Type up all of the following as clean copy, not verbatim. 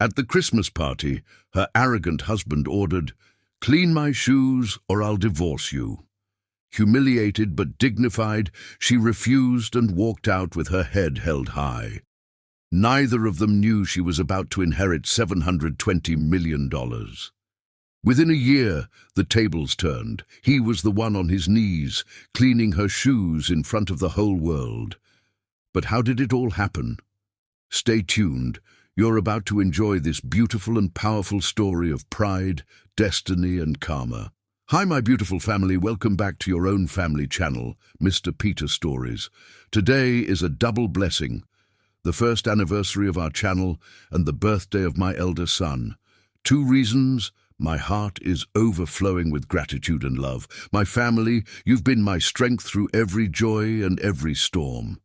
At the Christmas party, her arrogant husband ordered, "Clean my shoes or I'll divorce you." Humiliated but dignified, she refused and walked out with her head held high. Neither of them knew she was about to inherit $720 million. Within a year, the tables turned. He was the one on his knees, cleaning her shoes in front of the whole world. But how did it all happen? Stay tuned. You're about to enjoy this beautiful and powerful story of pride, destiny, and karma. Hi, my beautiful family. Welcome back to your own family channel, Mr. Peter Stories. Today is a double blessing. The first anniversary of our channel and the birthday of my elder son. 2 reasons. My heart is overflowing with gratitude and love. My family, you've been my strength through every joy and every storm.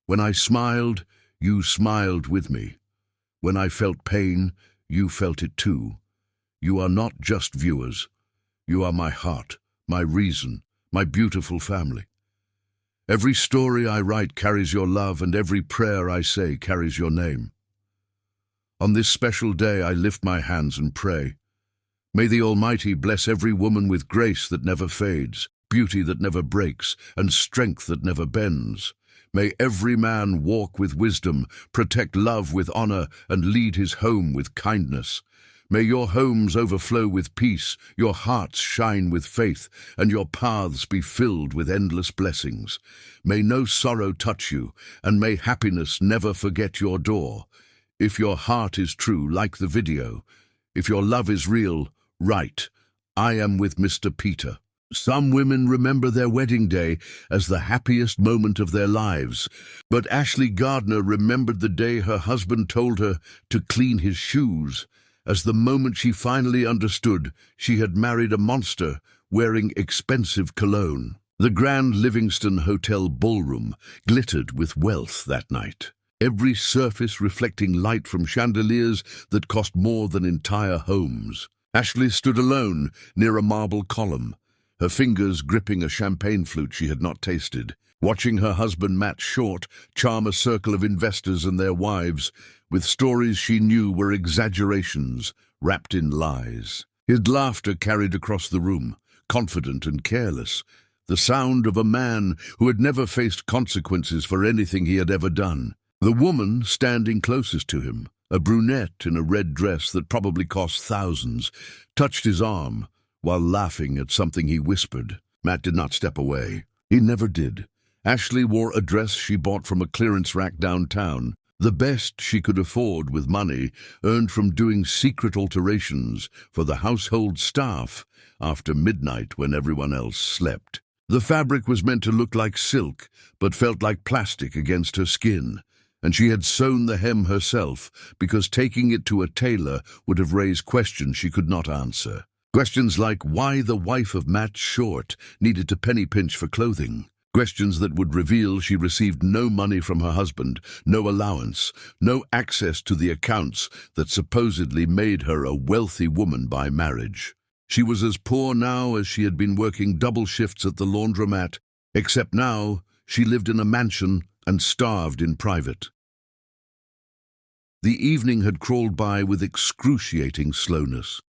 When I smiled, you smiled with me. When I felt pain, you felt it too. You are not just viewers. You are my heart, my reason, my beautiful family. Every story I write carries your love, and every prayer I say carries your name. On this special day, I lift my hands and pray. May the Almighty bless every woman with grace that never fades, beauty that never breaks, and strength that never bends. May every man walk with wisdom, protect love with honor, and lead his home with kindness. May your homes overflow with peace, your hearts shine with faith, and your paths be filled with endless blessings. May no sorrow touch you, and may happiness never forget your door. If your heart is true, like the video. If your love is real, write, "I am with Mr. Peter." Some women remember their wedding day as the happiest moment of their lives, but Ashley Gardner remembered the day her husband told her to clean his shoes, as the moment she finally understood she had married a monster wearing expensive cologne. The Grand Livingston Hotel ballroom glittered with wealth that night, every surface reflecting light from chandeliers that cost more than entire homes. Ashley stood alone near a marble column, her fingers gripping a champagne flute she had not tasted, watching her husband Matt Short charm a circle of investors and their wives with stories she knew were exaggerations wrapped in lies. His laughter carried across the room, confident and careless, the sound of a man who had never faced consequences for anything he had ever done. The woman standing closest to him, a brunette in a red dress that probably cost thousands, touched his arm while laughing at something he whispered. Matt did not step away. He never did. Ashley wore a dress she bought from a clearance rack downtown, the best she could afford with money earned from doing secret alterations for the household staff after midnight when everyone else slept. The fabric was meant to look like silk, but felt like plastic against her skin, and she had sewn the hem herself because taking it to a tailor would have raised questions she could not answer. Questions like why the wife of Matt Short needed to penny pinch for clothing. Questions that would reveal she received no money from her husband, no allowance, no access to the accounts that supposedly made her a wealthy woman by marriage. She was as poor now as she had been working double shifts at the laundromat, except now she lived in a mansion and starved in private. The evening had crawled by with excruciating slowness.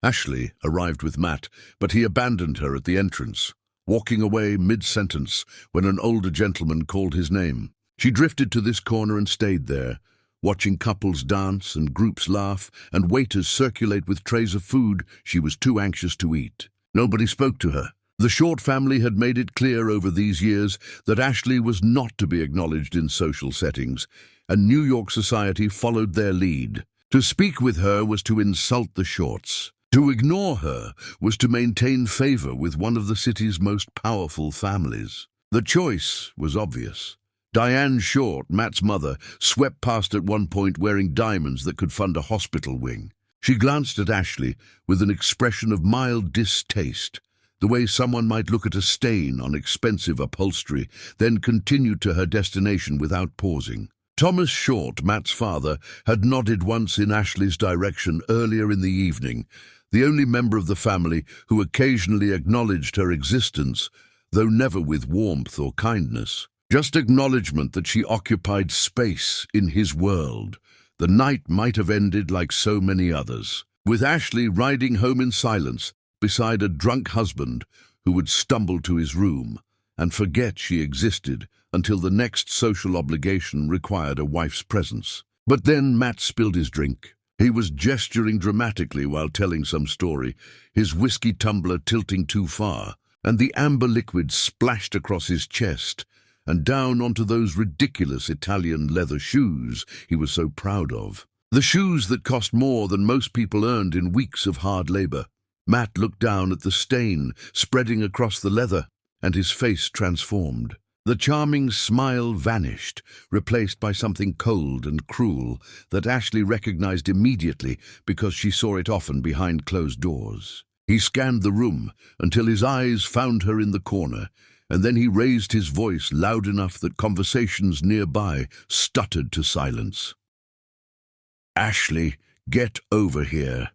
Ashley arrived with Matt, but he abandoned her at the entrance, walking away mid-sentence when an older gentleman called his name. She drifted to this corner and stayed there, watching couples dance and groups laugh and waiters circulate with trays of food she was too anxious to eat. Nobody spoke to her. The Short family had made it clear over these years that Ashley was not to be acknowledged in social settings, and New York society followed their lead. To speak with her was to insult the Shorts. To ignore her was to maintain favor with one of the city's most powerful families. The choice was obvious. Diane Short, Matt's mother, swept past at one point wearing diamonds that could fund a hospital wing. She glanced at Ashley with an expression of mild distaste, the way someone might look at a stain on expensive upholstery, then continue to her destination without pausing. Thomas Short, Matt's father, had nodded once in Ashley's direction earlier in the evening, the only member of the family who occasionally acknowledged her existence, though never with warmth or kindness. Just acknowledgement that she occupied space in his world, The night might have ended like so many others, with Ashley riding home in silence beside a drunk husband who would stumble to his room and forget she existed until the next social obligation required a wife's presence. But then Matt spilled his drink. He was gesturing dramatically while telling some story, his whiskey tumbler tilting too far, and the amber liquid splashed across his chest and down onto those ridiculous Italian leather shoes he was so proud of. The shoes that cost more than most people earned in weeks of hard labor. Matt looked down at the stain spreading across the leather, and his face transformed. The charming smile vanished, replaced by something cold and cruel that Ashley recognized immediately because she saw it often behind closed doors. He scanned the room until his eyes found her in the corner, and then he raised his voice loud enough that conversations nearby stuttered to silence. "Ashley, get over here."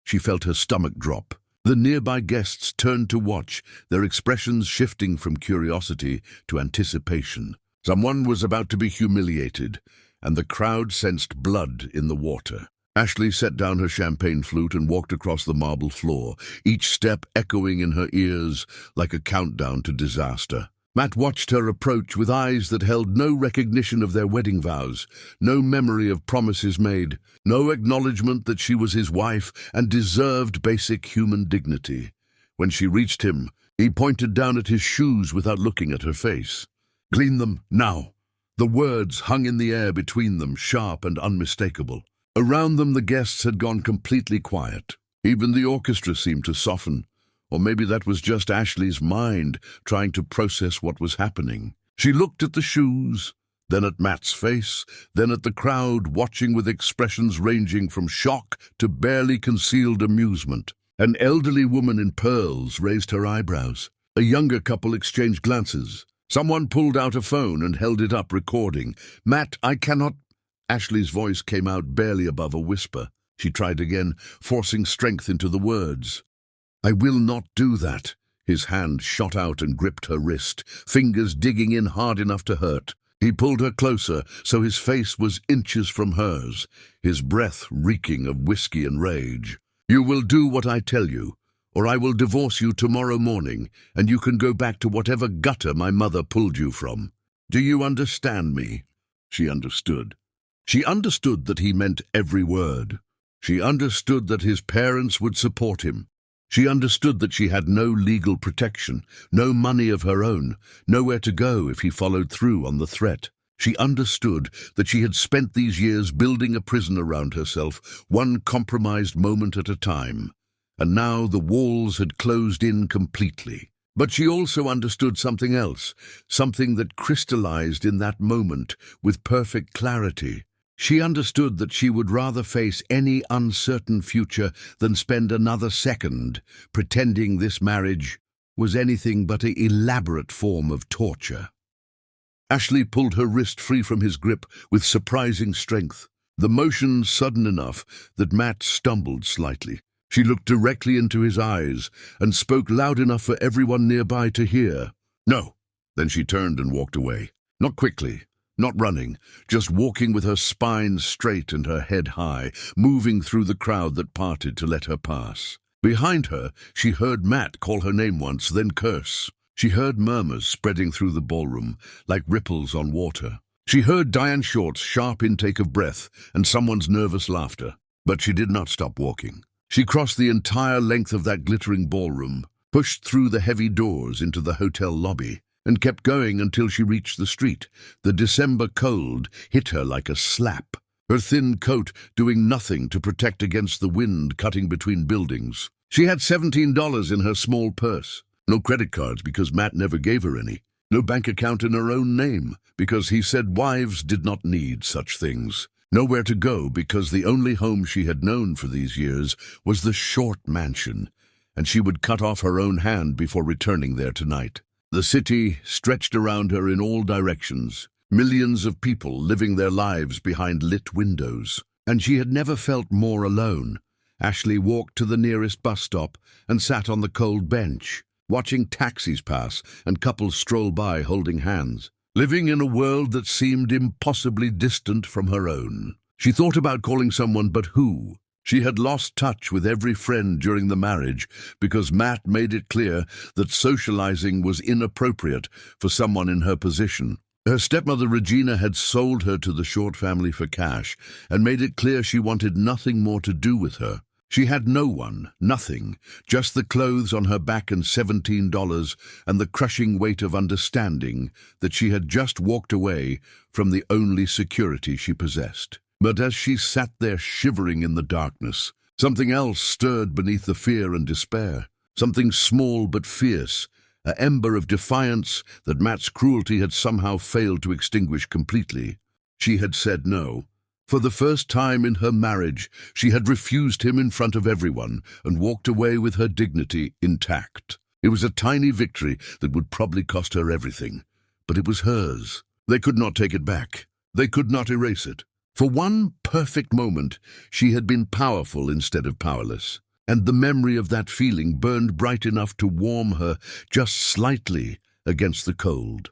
She felt her stomach drop. The nearby guests turned to watch, their expressions shifting from curiosity to anticipation. Someone was about to be humiliated, and the crowd sensed blood in the water. Ashley set down her champagne flute and walked across the marble floor, each step echoing in her ears like a countdown to disaster. Matt watched her approach with eyes that held no recognition of their wedding vows, no memory of promises made, no acknowledgement that she was his wife and deserved basic human dignity. When she reached him, he pointed down at his shoes without looking at her face. "Clean them, now." The words hung in the air between them, sharp and unmistakable. Around them the guests had gone completely quiet. Even the orchestra seemed to soften. Or maybe that was just Ashley's mind trying to process what was happening. She looked at the shoes, then at Matt's face, then at the crowd, watching with expressions ranging from shock to barely concealed amusement. An elderly woman in pearls raised her eyebrows. A younger couple exchanged glances. Someone pulled out a phone and held it up, recording. "Matt, I cannot—" Ashley's voice came out barely above a whisper. She tried again, forcing strength into the words. "I will not do that." His hand shot out and gripped her wrist, fingers digging in hard enough to hurt. He pulled her closer, so his face was inches from hers, his breath reeking of whiskey and rage. "You will do what I tell you, or I will divorce you tomorrow morning, and you can go back to whatever gutter my mother pulled you from. Do you understand me?" She understood. She understood that he meant every word. She understood that his parents would support him. She understood that she had no legal protection, no money of her own, nowhere to go if he followed through on the threat. She understood that she had spent these years building a prison around herself, one compromised moment at a time, and now the walls had closed in completely. But she also understood something else, something that crystallized in that moment with perfect clarity. She understood that she would rather face any uncertain future than spend another second pretending this marriage was anything but an elaborate form of torture. Ashley pulled her wrist free from his grip with surprising strength, the motion sudden enough that Matt stumbled slightly. She looked directly into his eyes and spoke loud enough for everyone nearby to hear. "No." Then she turned and walked away. Not quickly. Not running, just walking with her spine straight and her head high, moving through the crowd that parted to let her pass. Behind her, she heard Matt call her name once, then curse. She heard murmurs spreading through the ballroom, like ripples on water. She heard Diane Short's sharp intake of breath and someone's nervous laughter. But she did not stop walking. She crossed the entire length of that glittering ballroom, pushed through the heavy doors into the hotel lobby, and kept going until she reached the street. The December cold hit her like a slap, her thin coat doing nothing to protect against the wind cutting between buildings. She had $17 in her small purse. No credit cards because Matt never gave her any. No bank account in her own name because he said wives did not need such things. Nowhere to go because the only home she had known for these years was the Short mansion, and she would cut off her own hand before returning there tonight. The city stretched around her in all directions, millions of people living their lives behind lit windows, and she had never felt more alone. Ashley walked to the nearest bus stop and sat on the cold bench, watching taxis pass and couples stroll by holding hands. living in a world that seemed impossibly distant from her own. She thought about calling someone, but who? She had lost touch with every friend during the marriage because Matt made it clear that socializing was inappropriate for someone in her position. Her stepmother Regina had sold her to the Short family for cash and made it clear she wanted nothing more to do with her. She had no one, nothing, just the clothes on her back and $17 and the crushing weight of understanding that she had just walked away from the only security she possessed. But as she sat there shivering in the darkness, something else stirred beneath the fear and despair. Something small but fierce, an ember of defiance that Matt's cruelty had somehow failed to extinguish completely. She had said no. For the first time in her marriage, she had refused him in front of everyone and walked away with her dignity intact. It was a tiny victory that would probably cost her everything, but it was hers. They could not take it back. They could not erase it. For one perfect moment, she had been powerful instead of powerless, and the memory of that feeling burned bright enough to warm her just slightly against the cold.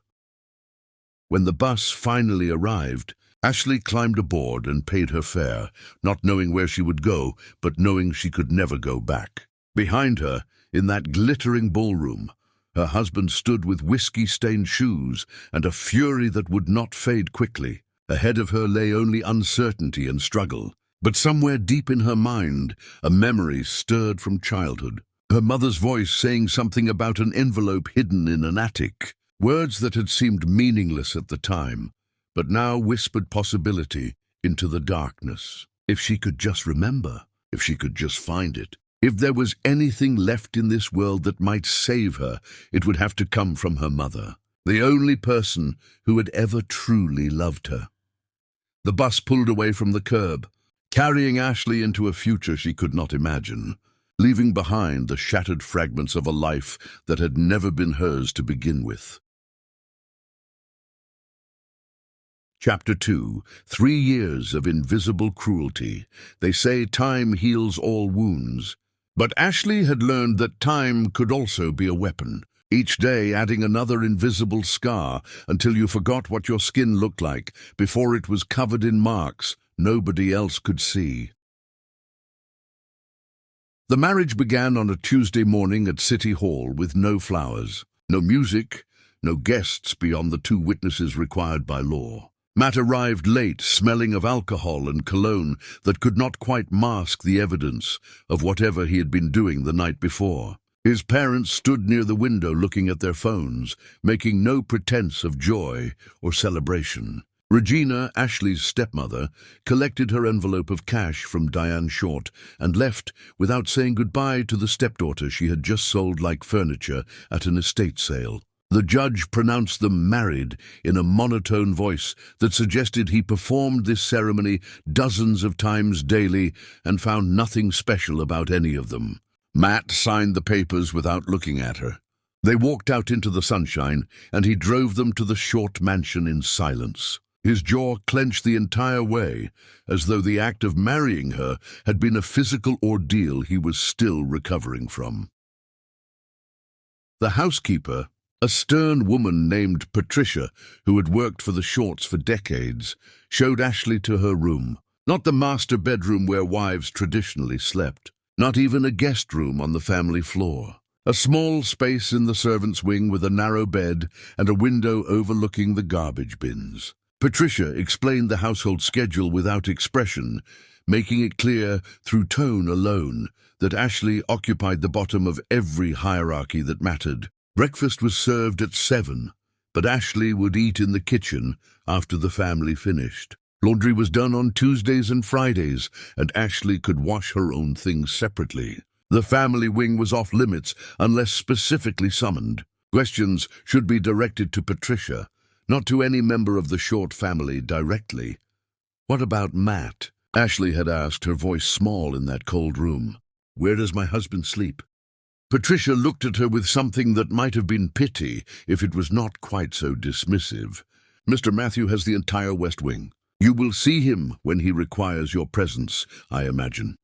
When the bus finally arrived, Ashley climbed aboard and paid her fare, not knowing where she would go, but knowing she could never go back. Behind her, in that glittering ballroom, her husband stood with whiskey-stained shoes and a fury that would not fade quickly. Ahead of her lay only uncertainty and struggle, but somewhere deep in her mind, a memory stirred from childhood. Her mother's voice saying something about an envelope hidden in an attic, words that had seemed meaningless at the time, but now whispered possibility into the darkness. If she could just remember, if she could just find it, if there was anything left in this world that might save her, it would have to come from her mother, the only person who had ever truly loved her. The bus pulled away from the curb, carrying Ashley into a future she could not imagine, leaving behind the shattered fragments of a life that had never been hers to begin with. Chapter 2. 3 years of invisible cruelty. They say time heals all wounds. But Ashley had learned that time could also be a weapon, each day adding another invisible scar until you forgot what your skin looked like before it was covered in marks nobody else could see. The marriage began on a Tuesday morning at City Hall with no flowers, no music, no guests beyond the 2 witnesses required by law. Matt arrived late, smelling of alcohol and cologne that could not quite mask the evidence of whatever he had been doing the night before. His parents stood near the window looking at their phones, making no pretense of joy or celebration. Regina, Ashley's stepmother, collected her envelope of cash from Diane Short and left without saying goodbye to the stepdaughter she had just sold like furniture at an estate sale. The judge pronounced them married in a monotone voice that suggested he performed this ceremony dozens of times daily and found nothing special about any of them. Matt signed the papers without looking at her. They walked out into the sunshine, and he drove them to the Short mansion in silence. His jaw clenched the entire way, as though the act of marrying her had been a physical ordeal he was still recovering from. The housekeeper, a stern woman named Patricia, who had worked for the Shorts for decades, showed Ashley to her room. Not the master bedroom where wives traditionally slept. Not even a guest room on the family floor. A small space in the servants' wing with a narrow bed and a window overlooking the garbage bins. Patricia explained the household schedule without expression, making it clear through tone alone that Ashley occupied the bottom of every hierarchy that mattered. Breakfast was served at 7, but Ashley would eat in the kitchen after the family finished. Laundry was done on Tuesdays and Fridays, and Ashley could wash her own things separately. The family wing was off limits unless specifically summoned. Questions should be directed to Patricia, not to any member of the Short family directly. "What about Matt?" Ashley had asked, her voice small in that cold room. "Where does my husband sleep?" Patricia looked at her with something that might have been pity if it was not quite so dismissive. "Mr. Matthew has the entire West Wing. You will see him when he requires your presence, I imagine."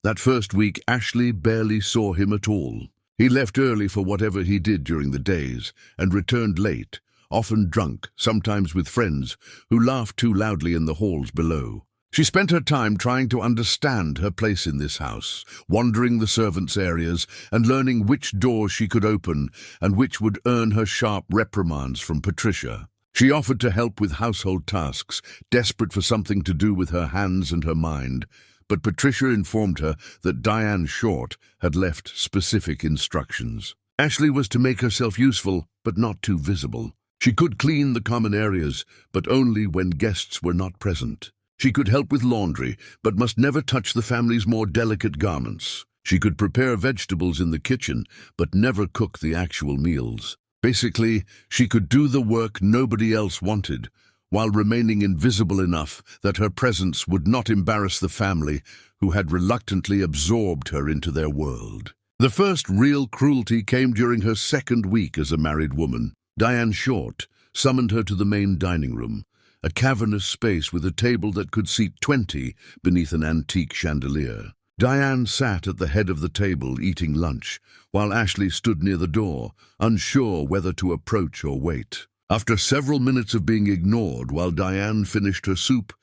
That first week, Ashley barely saw him at all. He left early for whatever he did during the days and returned late, often drunk, sometimes with friends, who laughed too loudly in the halls below. She spent her time trying to understand her place in this house, wandering the servants' areas and learning which doors she could open and which would earn her sharp reprimands from Patricia. She offered to help with household tasks, desperate for something to do with her hands and her mind, but Patricia informed her that Diane Short had left specific instructions. Ashley was to make herself useful, but not too visible. She could clean the common areas, but only when guests were not present. She could help with laundry, but must never touch the family's more delicate garments. She could prepare vegetables in the kitchen, but never cook the actual meals. Basically, she could do the work nobody else wanted, while remaining invisible enough that her presence would not embarrass the family who had reluctantly absorbed her into their world. The first real cruelty came during her second week as a married woman. Diane Short summoned her to the main dining room, a cavernous space with a table that could seat 20 beneath an antique chandelier. Diane sat at the head of the table eating lunch, while Ashley stood near the door, unsure whether to approach or wait. After several minutes of being ignored while Diane finished her soup,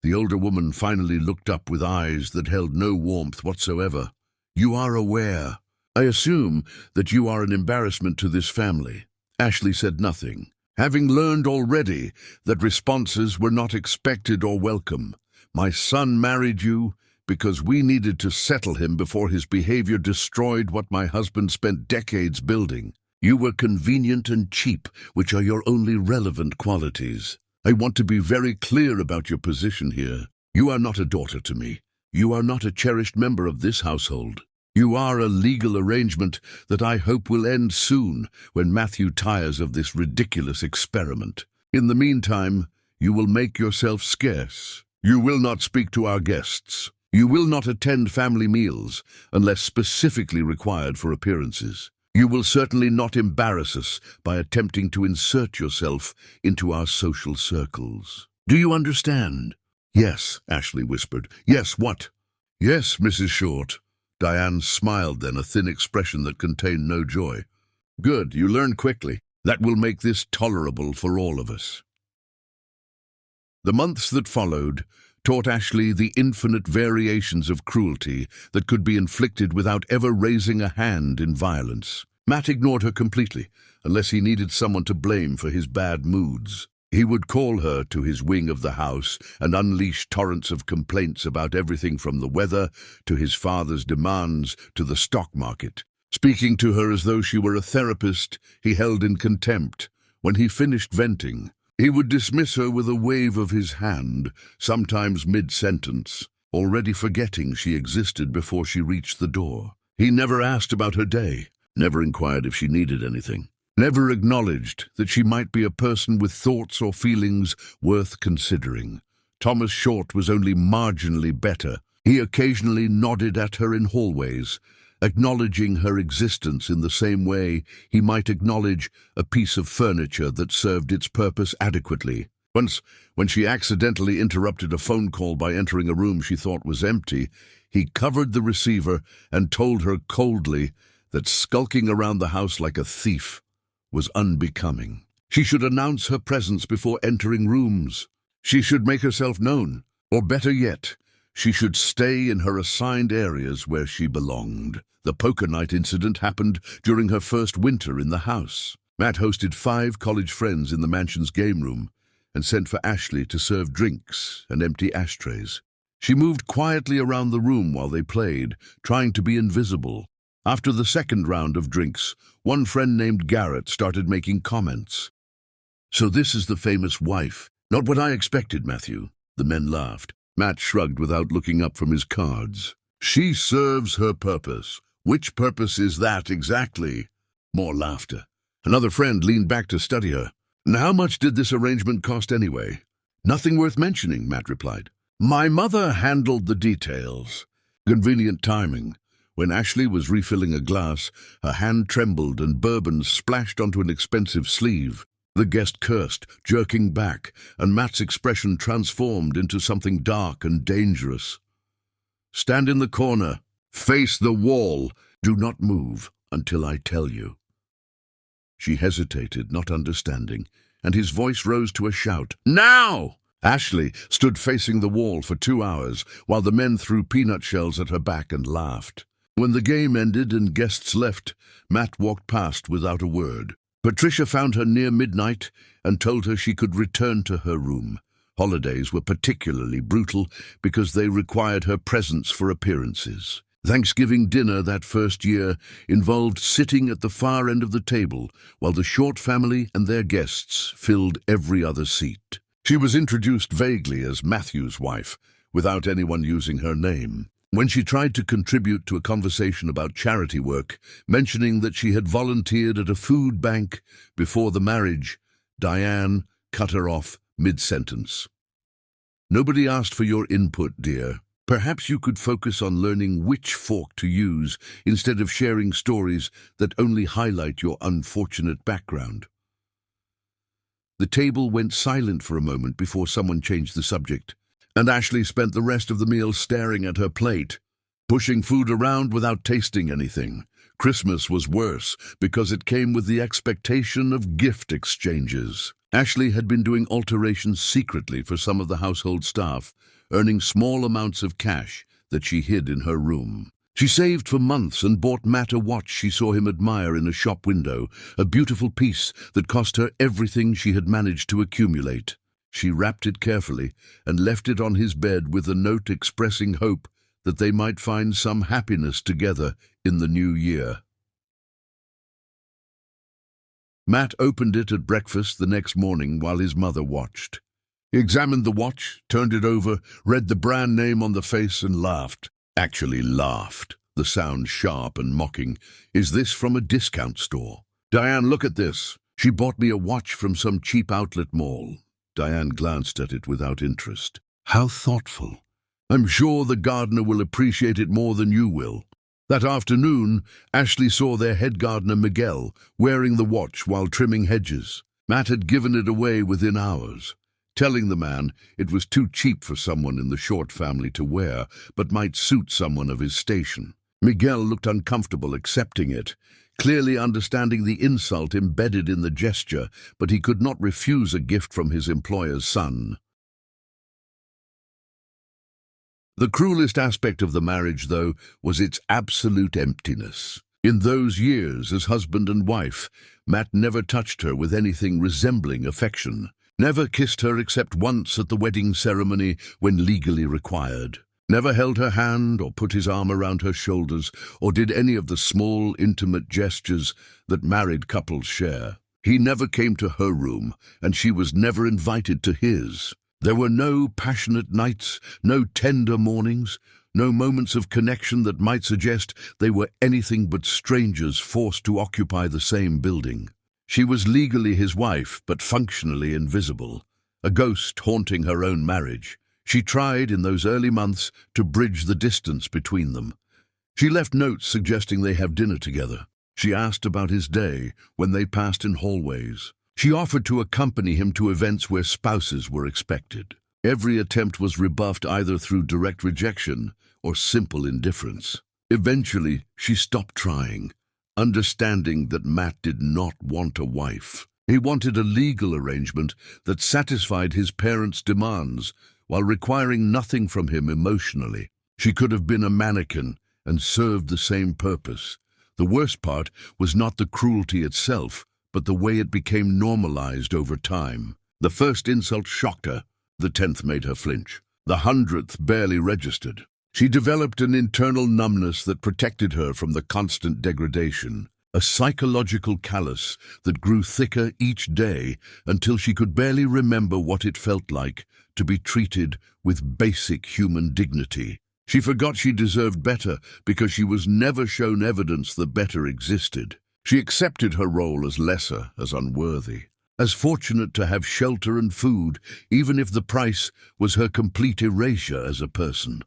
the older woman finally looked up with eyes that held no warmth whatsoever. "You are aware. I assume that you are an embarrassment to this family." Ashley said nothing, having learned already that responses were not expected or welcome. "My son married you because we needed to settle him before his behavior destroyed what my husband spent decades building. You were convenient and cheap, which are your only relevant qualities. I want to be very clear about your position here. You are not a daughter to me. You are not a cherished member of this household. You are a legal arrangement that I hope will end soon when Matthew tires of this ridiculous experiment. In the meantime, you will make yourself scarce. You will not speak to our guests. You will not attend family meals unless specifically required for appearances. You will certainly not embarrass us by attempting to insert yourself into our social circles. Do you understand?" "Yes," Ashley whispered. "Yes, what?" "Yes, Mrs. Short." Diane smiled then, a thin expression that contained no joy. "Good, you learn quickly. That will make this tolerable for all of us." The months that followed taught Ashley the infinite variations of cruelty that could be inflicted without ever raising a hand in violence. Matt ignored her completely, unless he needed someone to blame for his bad moods. He would call her to his wing of the house and unleash torrents of complaints about everything from the weather to his father's demands to the stock market. Speaking to her as though she were a therapist he held in contempt. When he finished venting, he would dismiss her with a wave of his hand, sometimes mid-sentence, already forgetting she existed before she reached the door. He never asked about her day, never inquired if she needed anything, never acknowledged that she might be a person with thoughts or feelings worth considering. Thomas Short was only marginally better. He occasionally nodded at her in hallways, acknowledging her existence in the same way he might acknowledge a piece of furniture that served its purpose adequately. Once, when she accidentally interrupted a phone call by entering a room she thought was empty, he covered the receiver and told her coldly that skulking around the house like a thief was unbecoming. She should announce her presence before entering rooms. She should make herself known, or better yet, she should stay in her assigned areas where she belonged. The poker night incident happened during her first winter in the house. Matt hosted 5 college friends in the mansion's game room and sent for Ashley to serve drinks and empty ashtrays. She moved quietly around the room while they played, trying to be invisible. After the second round of drinks, one friend named Garrett started making comments. "So this is the famous wife. Not what I expected, Matthew." The men laughed. Matt shrugged without looking up from his cards. "She serves her purpose. Which purpose is that exactly?" More laughter. Another friend leaned back to study her. "And how much did this arrangement cost anyway?" "Nothing worth mentioning," Matt replied. "My mother handled the details." Convenient timing. When Ashley was refilling a glass, her hand trembled and bourbon splashed onto an expensive sleeve. The guest cursed, jerking back, and Matt's expression transformed into something dark and dangerous. "Stand in the corner. Face the wall. Do not move until I tell you." She hesitated, not understanding, and his voice rose to a shout. Now! Ashley stood facing the wall for 2 hours while the men threw peanut shells at her back and laughed. When the game ended and guests left, Matt walked past without a word. Patricia found her near midnight and told her she could return to her room. Holidays were particularly brutal because they required her presence for appearances. Thanksgiving dinner that first year involved sitting at the far end of the table while the Short family and their guests filled every other seat. She was introduced vaguely as Matthew's wife, without anyone using her name. When she tried to contribute to a conversation about charity work, mentioning that she had volunteered at a food bank before the marriage, Diane cut her off mid-sentence. Nobody asked for your input, dear. Perhaps you could focus on learning which fork to use instead of sharing stories that only highlight your unfortunate background. The table went silent for a moment before someone changed the subject, and Ashley spent the rest of the meal staring at her plate, pushing food around without tasting anything. Christmas was worse because it came with the expectation of gift exchanges. Ashley had been doing alterations secretly for some of the household staff, earning small amounts of cash that she hid in her room. She saved for months and bought Matt a watch she saw him admire in a shop window, a beautiful piece that cost her everything she had managed to accumulate. She wrapped it carefully and left it on his bed with a note expressing hope that they might find some happiness together in the new year. Matt opened it at breakfast the next morning while his mother watched. He examined the watch, turned it over, read the brand name on the face and laughed. Actually laughed, the sound sharp and mocking. Is this from a discount store? Diane, look at this. She bought me a watch from some cheap outlet mall. Diane glanced at it without interest. How thoughtful. I'm sure the gardener will appreciate it more than you will. That afternoon, Ashley saw their head gardener Miguel wearing the watch while trimming hedges. Matt had given it away within hours, telling the man it was too cheap for someone in the Short family to wear, but might suit someone of his station. Miguel looked uncomfortable accepting it, clearly understanding the insult embedded in the gesture, but he could not refuse a gift from his employer's son. The cruelest aspect of the marriage, though, was its absolute emptiness. In those years as husband and wife, Matt never touched her with anything resembling affection, never kissed her except once at the wedding ceremony when legally required, never held her hand or put his arm around her shoulders or did any of the small, intimate gestures that married couples share. He never came to her room, and she was never invited to his. There were no passionate nights, no tender mornings, no moments of connection that might suggest they were anything but strangers forced to occupy the same building. She was legally his wife, but functionally invisible, a ghost haunting her own marriage. She tried in those early months to bridge the distance between them. She left notes suggesting they have dinner together. She asked about his day when they passed in hallways. She offered to accompany him to events where spouses were expected. Every attempt was rebuffed either through direct rejection or simple indifference. Eventually, she stopped trying, understanding that Matt did not want a wife. He wanted a legal arrangement that satisfied his parents' demands while requiring nothing from him emotionally. She could have been a mannequin and served the same purpose. The worst part was not the cruelty itself, but the way it became normalized over time. The first insult shocked her. The 10th made her flinch. The 100th barely registered. She developed an internal numbness that protected her from the constant degradation, a psychological callus that grew thicker each day until she could barely remember what it felt like to be treated with basic human dignity. She forgot she deserved better because she was never shown evidence that better existed. She accepted her role as lesser, as unworthy, as fortunate to have shelter and food, even if the price was her complete erasure as a person.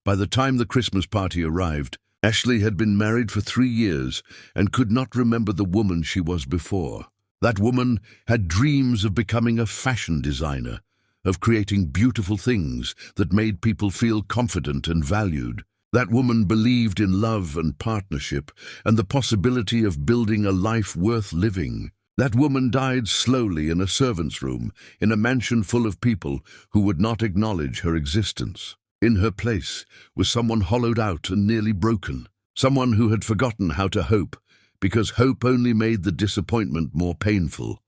By the time the Christmas party arrived, Ashley had been married for 3 years and could not remember the woman she was before. That woman had dreams of becoming a fashion designer, of creating beautiful things that made people feel confident and valued. That woman believed in love and partnership and the possibility of building a life worth living. That woman died slowly in a servant's room, in a mansion full of people who would not acknowledge her existence. In her place was someone hollowed out and nearly broken, someone who had forgotten how to hope, because hope only made the disappointment more painful.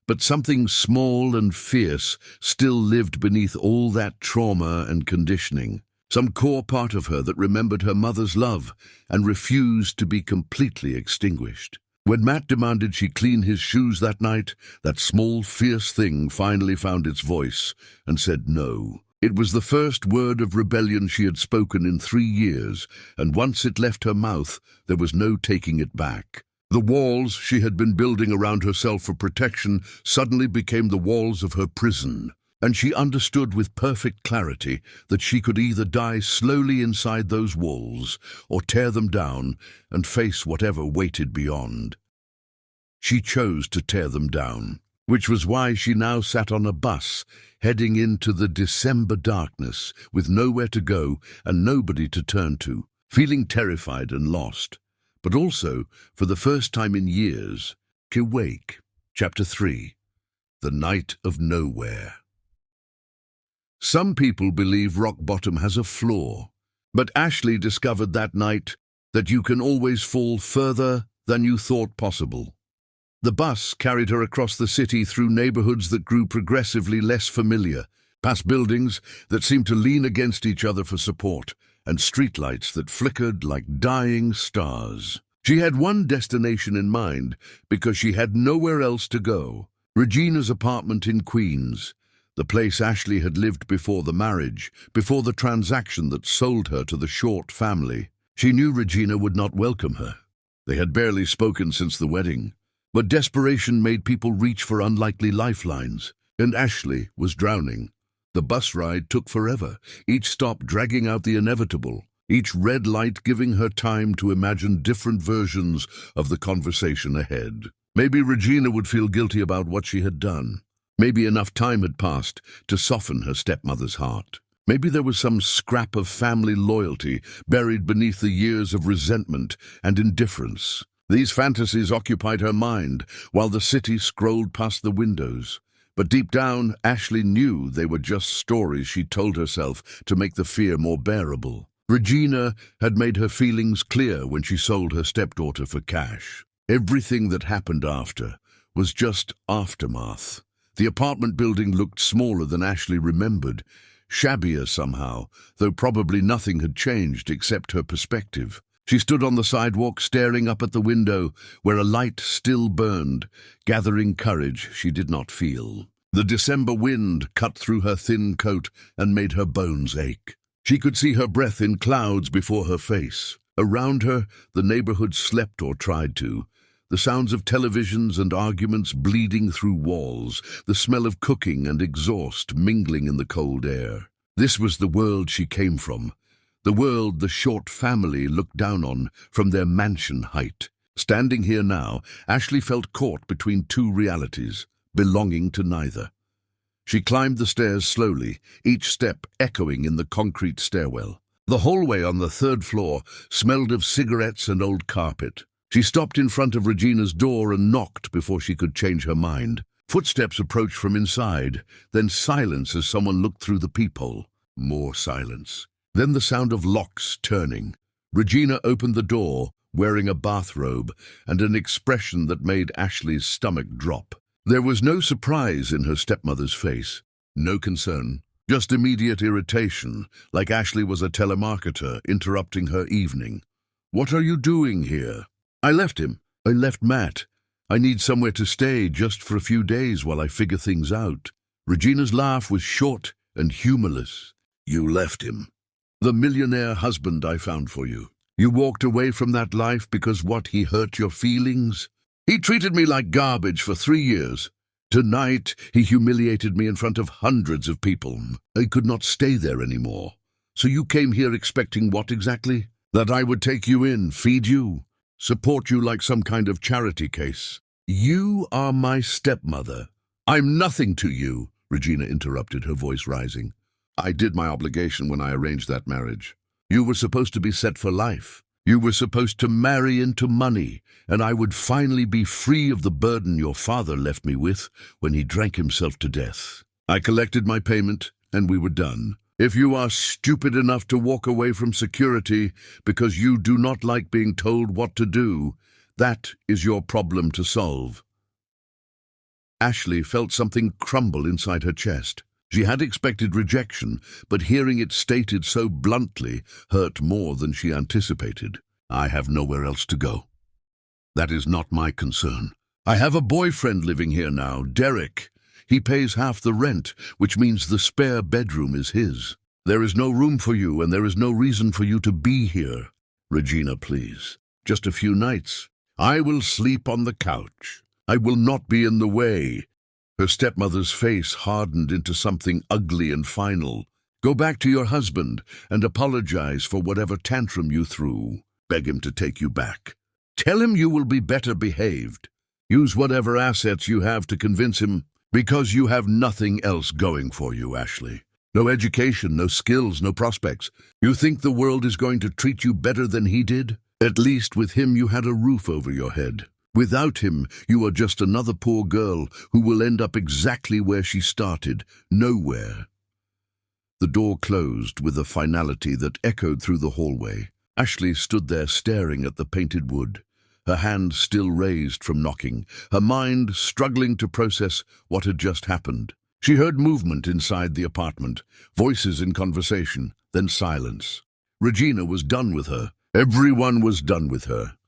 But something small and fierce still lived beneath all that trauma and conditioning, some core part of her that remembered her mother's love and refused to be completely extinguished. When Matt demanded she clean his shoes that night, that small, fierce thing finally found its voice and said no. It was the first word of rebellion she had spoken in 3 years, and once it left her mouth, there was no taking it back. The walls she had been building around herself for protection suddenly became the walls of her prison, and she understood with perfect clarity that she could either die slowly inside those walls or tear them down and face whatever waited beyond. She chose to tear them down, which was why she now sat on a bus heading into the December darkness with nowhere to go and nobody to turn to, feeling terrified and lost. But also, for the first time in years, awake. Chapter 3. The Night of Nowhere. Some people believe rock bottom has a flaw, but Ashley discovered that night that you can always fall further than you thought possible. The bus carried her across the city through neighborhoods that grew progressively less familiar, past buildings that seemed to lean against each other for support, and streetlights that flickered like dying stars. She had one destination in mind because she had nowhere else to go. Regina's apartment in Queens, the place Ashley had lived before the marriage, before the transaction that sold her to the Short family. She knew Regina would not welcome her. They had barely spoken since the wedding, but desperation made people reach for unlikely lifelines, and Ashley was drowning. The bus ride took forever, each stop dragging out the inevitable, each red light giving her time to imagine different versions of the conversation ahead. Maybe Regina would feel guilty about what she had done. Maybe enough time had passed to soften her stepmother's heart. Maybe there was some scrap of family loyalty buried beneath the years of resentment and indifference. These fantasies occupied her mind while the city scrolled past the windows. But deep down, Ashley knew they were just stories she told herself to make the fear more bearable. Regina had made her feelings clear when she sold her stepdaughter for cash. Everything that happened after was just aftermath. The apartment building looked smaller than Ashley remembered, shabbier somehow, though probably nothing had changed except her perspective. She stood on the sidewalk staring up at the window where a light still burned, gathering courage she did not feel. The December wind cut through her thin coat and made her bones ache. She could see her breath in clouds before her face. Around her, the neighborhood slept or tried to. The sounds of televisions and arguments bleeding through walls, the smell of cooking and exhaust mingling in the cold air. This was the world she came from. The world the Short family looked down on from their mansion height. Standing here now, Ashley felt caught between two realities, belonging to neither. She climbed the stairs slowly, each step echoing in the concrete stairwell. The hallway on the 3rd floor smelled of cigarettes and old carpet. She stopped in front of Regina's door and knocked before she could change her mind. Footsteps approached from inside, then silence as someone looked through the peephole. More silence. Then the sound of locks turning. Regina opened the door, wearing a bathrobe and an expression that made Ashley's stomach drop. There was no surprise in her stepmother's face, no concern, just immediate irritation, like Ashley was a telemarketer interrupting her evening. "What are you doing here?" "I left him. I left Matt. I need somewhere to stay just for a few days while I figure things out." Regina's laugh was short and humorless. "You left him? The millionaire husband I found for you. You walked away from that life because what, he hurt your feelings? He treated me like garbage for 3 years. Tonight, he humiliated me in front of hundreds of people. I could not stay there anymore. So you came here expecting what exactly? That I would take you in, feed you, support you like some kind of charity case. You are my stepmother." "I'm nothing to you," Regina interrupted, her voice rising. "I did my obligation when I arranged that marriage. You were supposed to be set for life. You were supposed to marry into money, and I would finally be free of the burden your father left me with when he drank himself to death. I collected my payment, and we were done. If you are stupid enough to walk away from security because you do not like being told what to do, that is your problem to solve." Ashley felt something crumble inside her chest. She had expected rejection, but hearing it stated so bluntly hurt more than she anticipated. "I have nowhere else to go. That is not my concern. I have a boyfriend living here now, Derek. He pays half the rent, which means the spare bedroom is his. There is no room for you, and there is no reason for you to be here. Regina, please. Just a few nights. I will sleep on the couch. I will not be in the way." Her stepmother's face hardened into something ugly and final. "Go back to your husband and apologize for whatever tantrum you threw. Beg him to take you back. Tell him you will be better behaved. Use whatever assets you have to convince him, because you have nothing else going for you, Ashley. No education, no skills, no prospects. You think the world is going to treat you better than he did? At least with him you had a roof over your head. Without him, you are just another poor girl who will end up exactly where she started, nowhere." The door closed with a finality that echoed through the hallway. Ashley stood there staring at the painted wood, her hand still raised from knocking, her mind struggling to process what had just happened. She heard movement inside the apartment, voices in conversation, then silence. Regina was done with her. Everyone was done with her.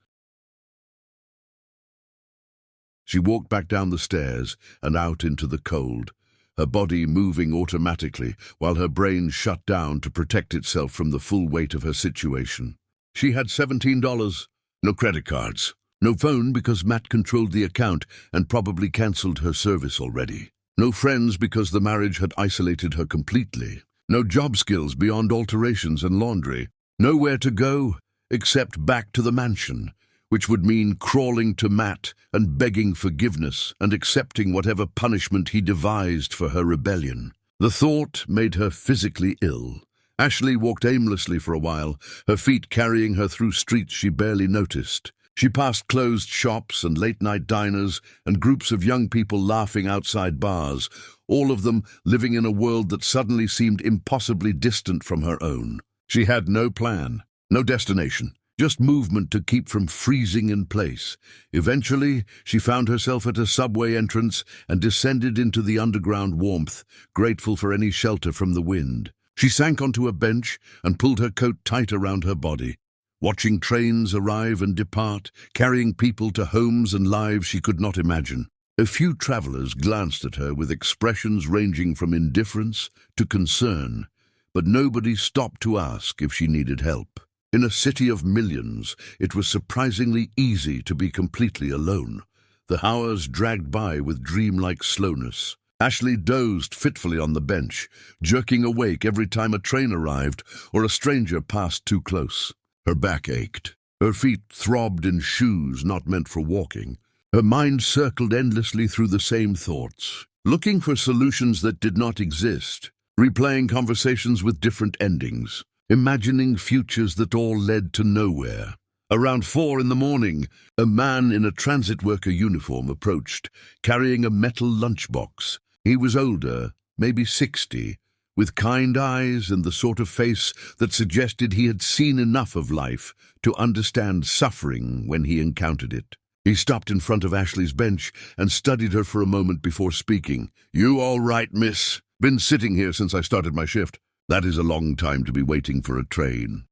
She walked back down the stairs and out into the cold, her body moving automatically while her brain shut down to protect itself from the full weight of her situation. She had $17, no credit cards, no phone because Matt controlled the account and probably cancelled her service already, no friends because the marriage had isolated her completely, no job skills beyond alterations and laundry, nowhere to go except back to the mansion, which would mean crawling to Matt and begging forgiveness and accepting whatever punishment he devised for her rebellion. The thought made her physically ill. Ashley walked aimlessly for a while, her feet carrying her through streets she barely noticed. She passed closed shops and late-night diners and groups of young people laughing outside bars, all of them living in a world that suddenly seemed impossibly distant from her own. She had no plan, no destination, just movement to keep from freezing in place. Eventually, she found herself at a subway entrance and descended into the underground warmth, grateful for any shelter from the wind. She sank onto a bench and pulled her coat tight around her body, watching trains arrive and depart, carrying people to homes and lives she could not imagine. A few travelers glanced at her with expressions ranging from indifference to concern, but nobody stopped to ask if she needed help. In a city of millions, it was surprisingly easy to be completely alone. The hours dragged by with dreamlike slowness. Ashley dozed fitfully on the bench, jerking awake every time a train arrived or a stranger passed too close. Her back ached. Her feet throbbed in shoes not meant for walking. Her mind circled endlessly through the same thoughts, looking for solutions that did not exist, replaying conversations with different endings, imagining futures that all led to nowhere. Around 4 in the morning, a man in a transit worker uniform approached, carrying a metal lunchbox. He was older, maybe 60, with kind eyes and the sort of face that suggested he had seen enough of life to understand suffering when he encountered it. He stopped in front of Ashley's bench and studied her for a moment before speaking. "You all right, miss? Been sitting here since I started my shift. That is a long time to be waiting for a train."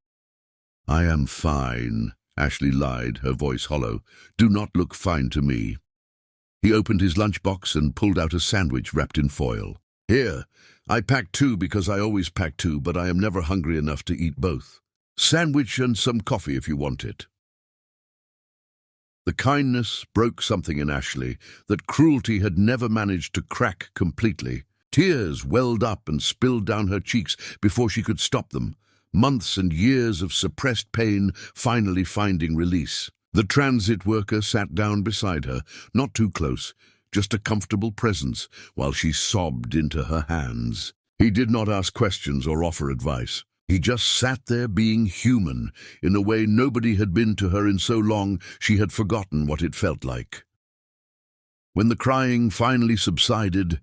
"I am fine," Ashley lied, her voice hollow. "Do not look fine to me." He opened his lunchbox and pulled out a sandwich wrapped in foil. "Here, I packed 2 because I always pack 2, but I am never hungry enough to eat both. Sandwich and some coffee if you want it." The kindness broke something in Ashley that cruelty had never managed to crack completely. Tears welled up and spilled down her cheeks before she could stop them. Months and years of suppressed pain finally finding release. The transit worker sat down beside her, not too close, just a comfortable presence, while she sobbed into her hands. He did not ask questions or offer advice. He just sat there being human, in a way nobody had been to her in so long she had forgotten what it felt like. When the crying finally subsided,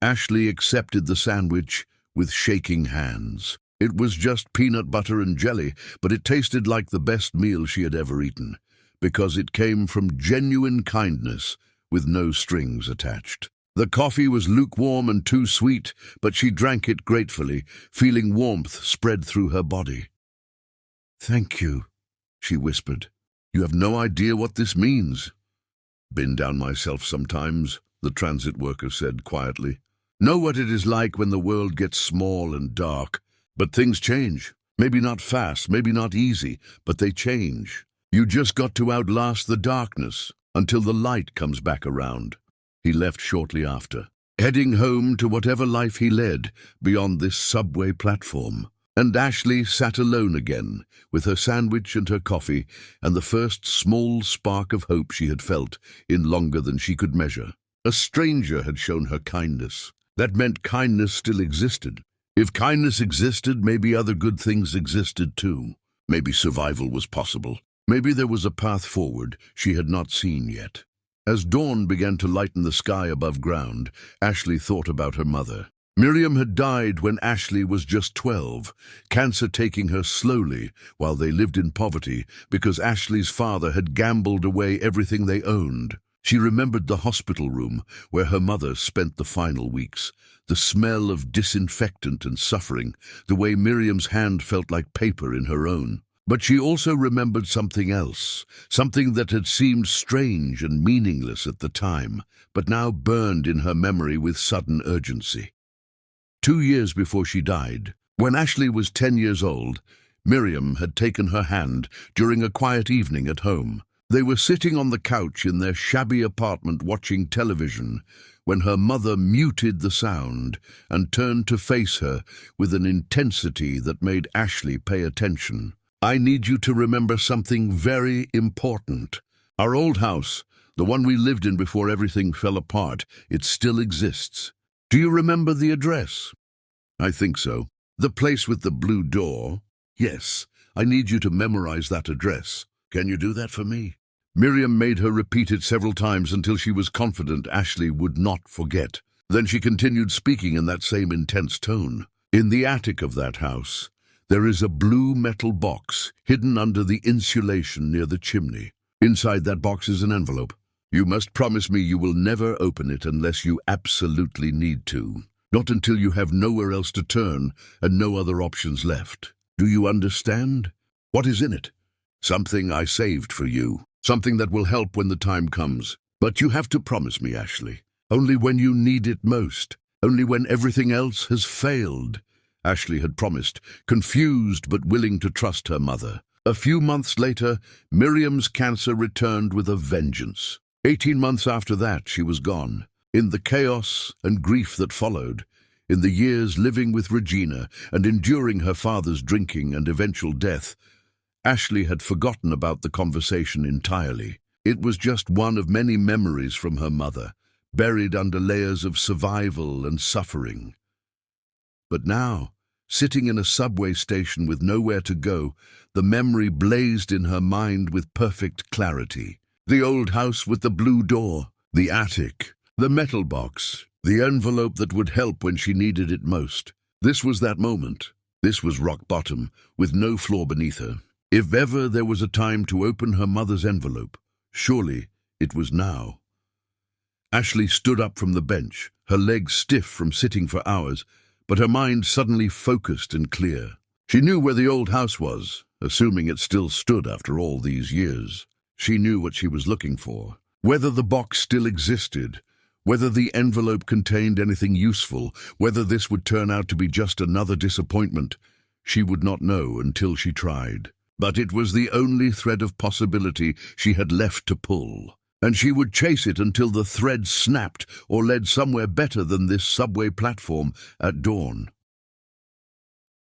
Ashley accepted the sandwich with shaking hands. It was just peanut butter and jelly, but it tasted like the best meal she had ever eaten, because it came from genuine kindness with no strings attached. The coffee was lukewarm and too sweet, but she drank it gratefully, feeling warmth spread through her body. "Thank you," she whispered. "You have no idea what this means." "Been down myself sometimes," the transit worker said quietly. "Know what it is like when the world gets small and dark. But things change. Maybe not fast, maybe not easy, but they change. You just got to outlast the darkness until the light comes back around." He left shortly after, heading home to whatever life he led beyond this subway platform. And Ashley sat alone again, with her sandwich and her coffee, and the first small spark of hope she had felt in longer than she could measure. A stranger had shown her kindness. That meant kindness still existed. If kindness existed, maybe other good things existed too. Maybe survival was possible. Maybe there was a path forward she had not seen yet. As dawn began to lighten the sky above ground, Ashley thought about her mother. Miriam had died when Ashley was just 12, cancer taking her slowly while they lived in poverty because Ashley's father had gambled away everything they owned. She remembered the hospital room where her mother spent the final weeks, the smell of disinfectant and suffering, the way Miriam's hand felt like paper in her own. But she also remembered something else, something that had seemed strange and meaningless at the time, but now burned in her memory with sudden urgency. 2 years before she died, when Ashley was 10 years old, Miriam had taken her hand during a quiet evening at home. They were sitting on the couch in their shabby apartment watching television when her mother muted the sound and turned to face her with an intensity that made Ashley pay attention. "I need you to remember something very important. Our old house, the one we lived in before everything fell apart, it still exists. Do you remember the address?" "I think so. The place with the blue door?" "Yes. I need you to memorize that address. Can you do that for me?" Miriam made her repeat it several times until she was confident Ashley would not forget. Then she continued speaking in that same intense tone. "In the attic of that house, there is a blue metal box hidden under the insulation near the chimney. Inside that box is an envelope. You must promise me you will never open it unless you absolutely need to. Not until you have nowhere else to turn and no other options left. Do you understand? What is in it? Something I saved for you. Something that will help when the time comes. But you have to promise me, Ashley. Only when you need it most. Only when everything else has failed." Ashley had promised, confused but willing to trust her mother. A few months later, Miriam's cancer returned with a vengeance. 18 months after that, she was gone. In the chaos and grief that followed, in the years living with Regina and enduring her father's drinking and eventual death, Ashley had forgotten about the conversation entirely. It was just one of many memories from her mother, buried under layers of survival and suffering. But now, sitting in a subway station with nowhere to go, the memory blazed in her mind with perfect clarity. The old house with the blue door, the attic, the metal box, the envelope that would help when she needed it most. This was that moment. This was rock bottom, with no floor beneath her. If ever there was a time to open her mother's envelope, surely it was now. Ashley stood up from the bench, her legs stiff from sitting for hours, but her mind suddenly focused and clear. She knew where the old house was, assuming it still stood after all these years. She knew what she was looking for. Whether the box still existed, whether the envelope contained anything useful, whether this would turn out to be just another disappointment, she would not know until she tried. But it was the only thread of possibility she had left to pull, and she would chase it until the thread snapped or led somewhere better than this subway platform at dawn.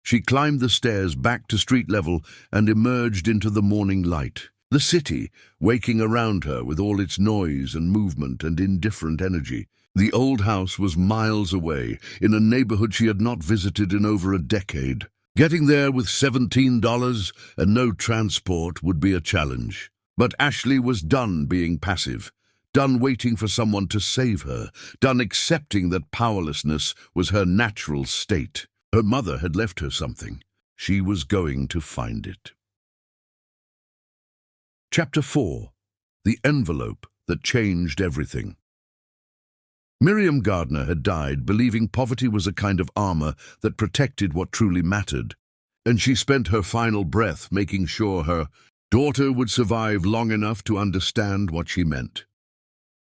She climbed the stairs back to street level and emerged into the morning light. The city, waking around her with all its noise and movement and indifferent energy. The old house was miles away, in a neighborhood she had not visited in over a decade. Getting there with $17 and no transport would be a challenge. But Ashley was done being passive, done waiting for someone to save her, done accepting that powerlessness was her natural state. Her mother had left her something. She was going to find it. Chapter 4. The Envelope That Changed Everything. Miriam Gardner had died believing poverty was a kind of armor that protected what truly mattered, and she spent her final breath making sure her daughter would survive long enough to understand what she meant.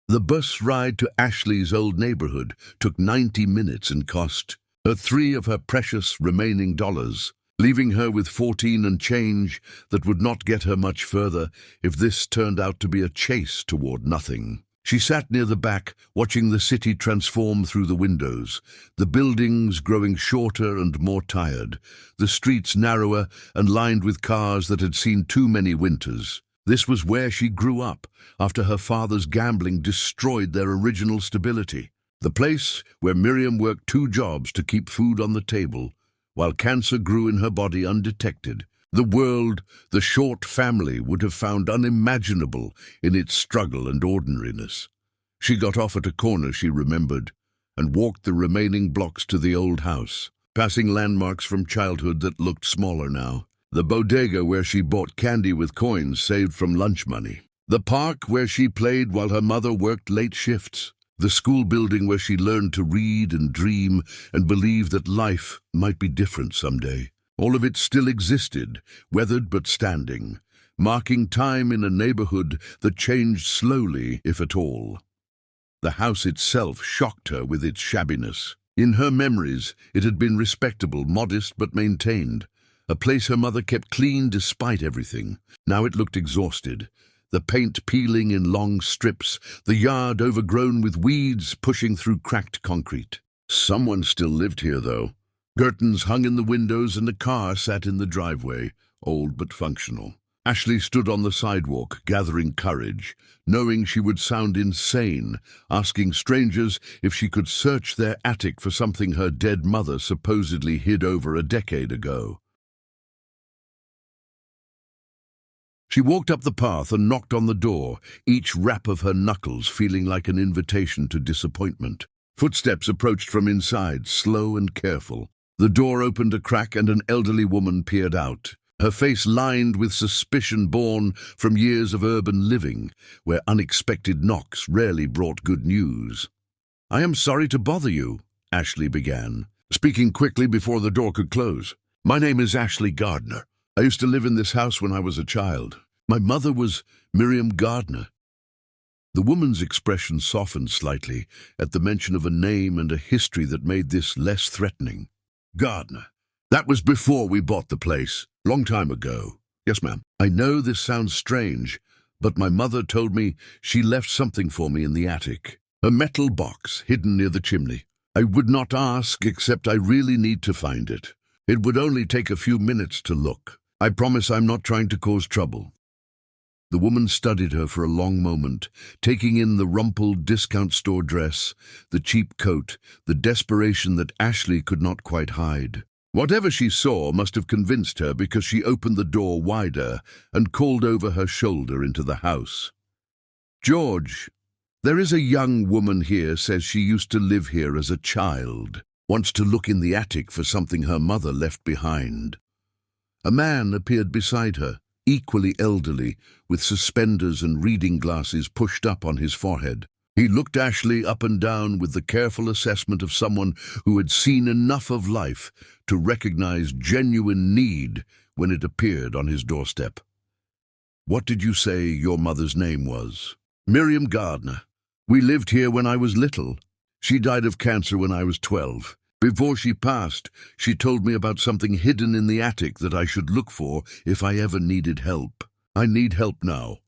The bus ride to Ashley's old neighborhood took 90 minutes and cost her 3 of her precious remaining dollars, leaving her with 14 and change that would not get her much further if this turned out to be a chase toward nothing. She sat near the back, watching the city transform through the windows, the buildings growing shorter and more tired, the streets narrower and lined with cars that had seen too many winters. This was where she grew up, after her father's gambling destroyed their original stability. The place where Miriam worked 2 jobs to keep food on the table, while cancer grew in her body undetected. The world the short family would have found unimaginable in its struggle and ordinariness. She got off at a corner she remembered and walked the remaining blocks to the old house, passing landmarks from childhood that looked smaller now. The bodega where she bought candy with coins saved from lunch money. The park where she played while her mother worked late shifts. The school building where she learned to read and dream and believe that life might be different someday. All of it still existed, weathered but standing, marking time in a neighborhood that changed slowly, if at all. The house itself shocked her with its shabbiness. In her memories, it had been respectable, modest but maintained, a place her mother kept clean despite everything. Now it looked exhausted, the paint peeling in long strips, the yard overgrown with weeds pushing through cracked concrete. Someone still lived here, though. Curtains hung in the windows and a car sat in the driveway, old but functional. Ashley stood on the sidewalk, gathering courage, knowing she would sound insane, asking strangers if she could search their attic for something her dead mother supposedly hid over a decade ago. She walked up the path and knocked on the door, each rap of her knuckles feeling like an invitation to disappointment. Footsteps approached from inside, slow and careful. The door opened a crack and an elderly woman peered out, her face lined with suspicion born from years of urban living, where unexpected knocks rarely brought good news. "I am sorry to bother you," Ashley began, speaking quickly before the door could close. "My name is Ashley Gardner. I used to live in this house when I was a child. My mother was Miriam Gardner." The woman's expression softened slightly at the mention of a name and a history that made this less threatening. "Gardner. That was before we bought the place, long time ago." "Yes, ma'am. I know this sounds strange, but my mother told me she left something for me in the attic. A metal box hidden near the chimney. I would not ask except I really need to find it. It would only take a few minutes to look. I promise I'm not trying to cause trouble." The woman studied her for a long moment, taking in the rumpled discount store dress, the cheap coat, the desperation that Ashley could not quite hide. Whatever she saw must have convinced her because she opened the door wider and called over her shoulder into the house. "George, there is a young woman here says she used to live here as a child, wants to look in the attic for something her mother left behind." A man appeared beside her, equally elderly, with suspenders and reading glasses pushed up on his forehead. He looked Ashley up and down with the careful assessment of someone who had seen enough of life to recognize genuine need when it appeared on his doorstep. "What did you say your mother's name was?" "Miriam Gardner. We lived here when I was little. She died of cancer when I was 12. Before she passed, she told me about something hidden in the attic that I should look for if I ever needed help. I need help now."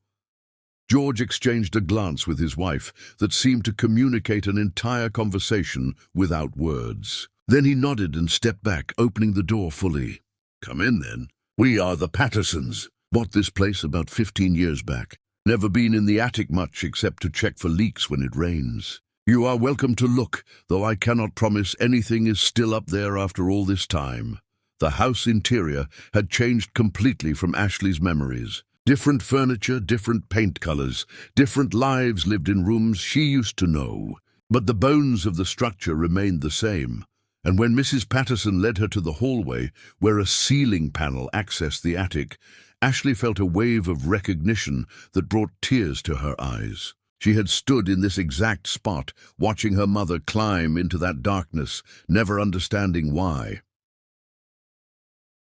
George exchanged a glance with his wife that seemed to communicate an entire conversation without words. Then he nodded and stepped back, opening the door fully. "Come in, then. We are the Pattersons. Bought this place about 15 years back. Never been in the attic much except to check for leaks when it rains. You are welcome to look, though I cannot promise anything is still up there after all this time." The house interior had changed completely from Ashley's memories. Different furniture, different paint colors, different lives lived in rooms she used to know. But the bones of the structure remained the same. And when Mrs. Patterson led her to the hallway, where a ceiling panel accessed the attic, Ashley felt a wave of recognition that brought tears to her eyes. She had stood in this exact spot, watching her mother climb into that darkness, never understanding why.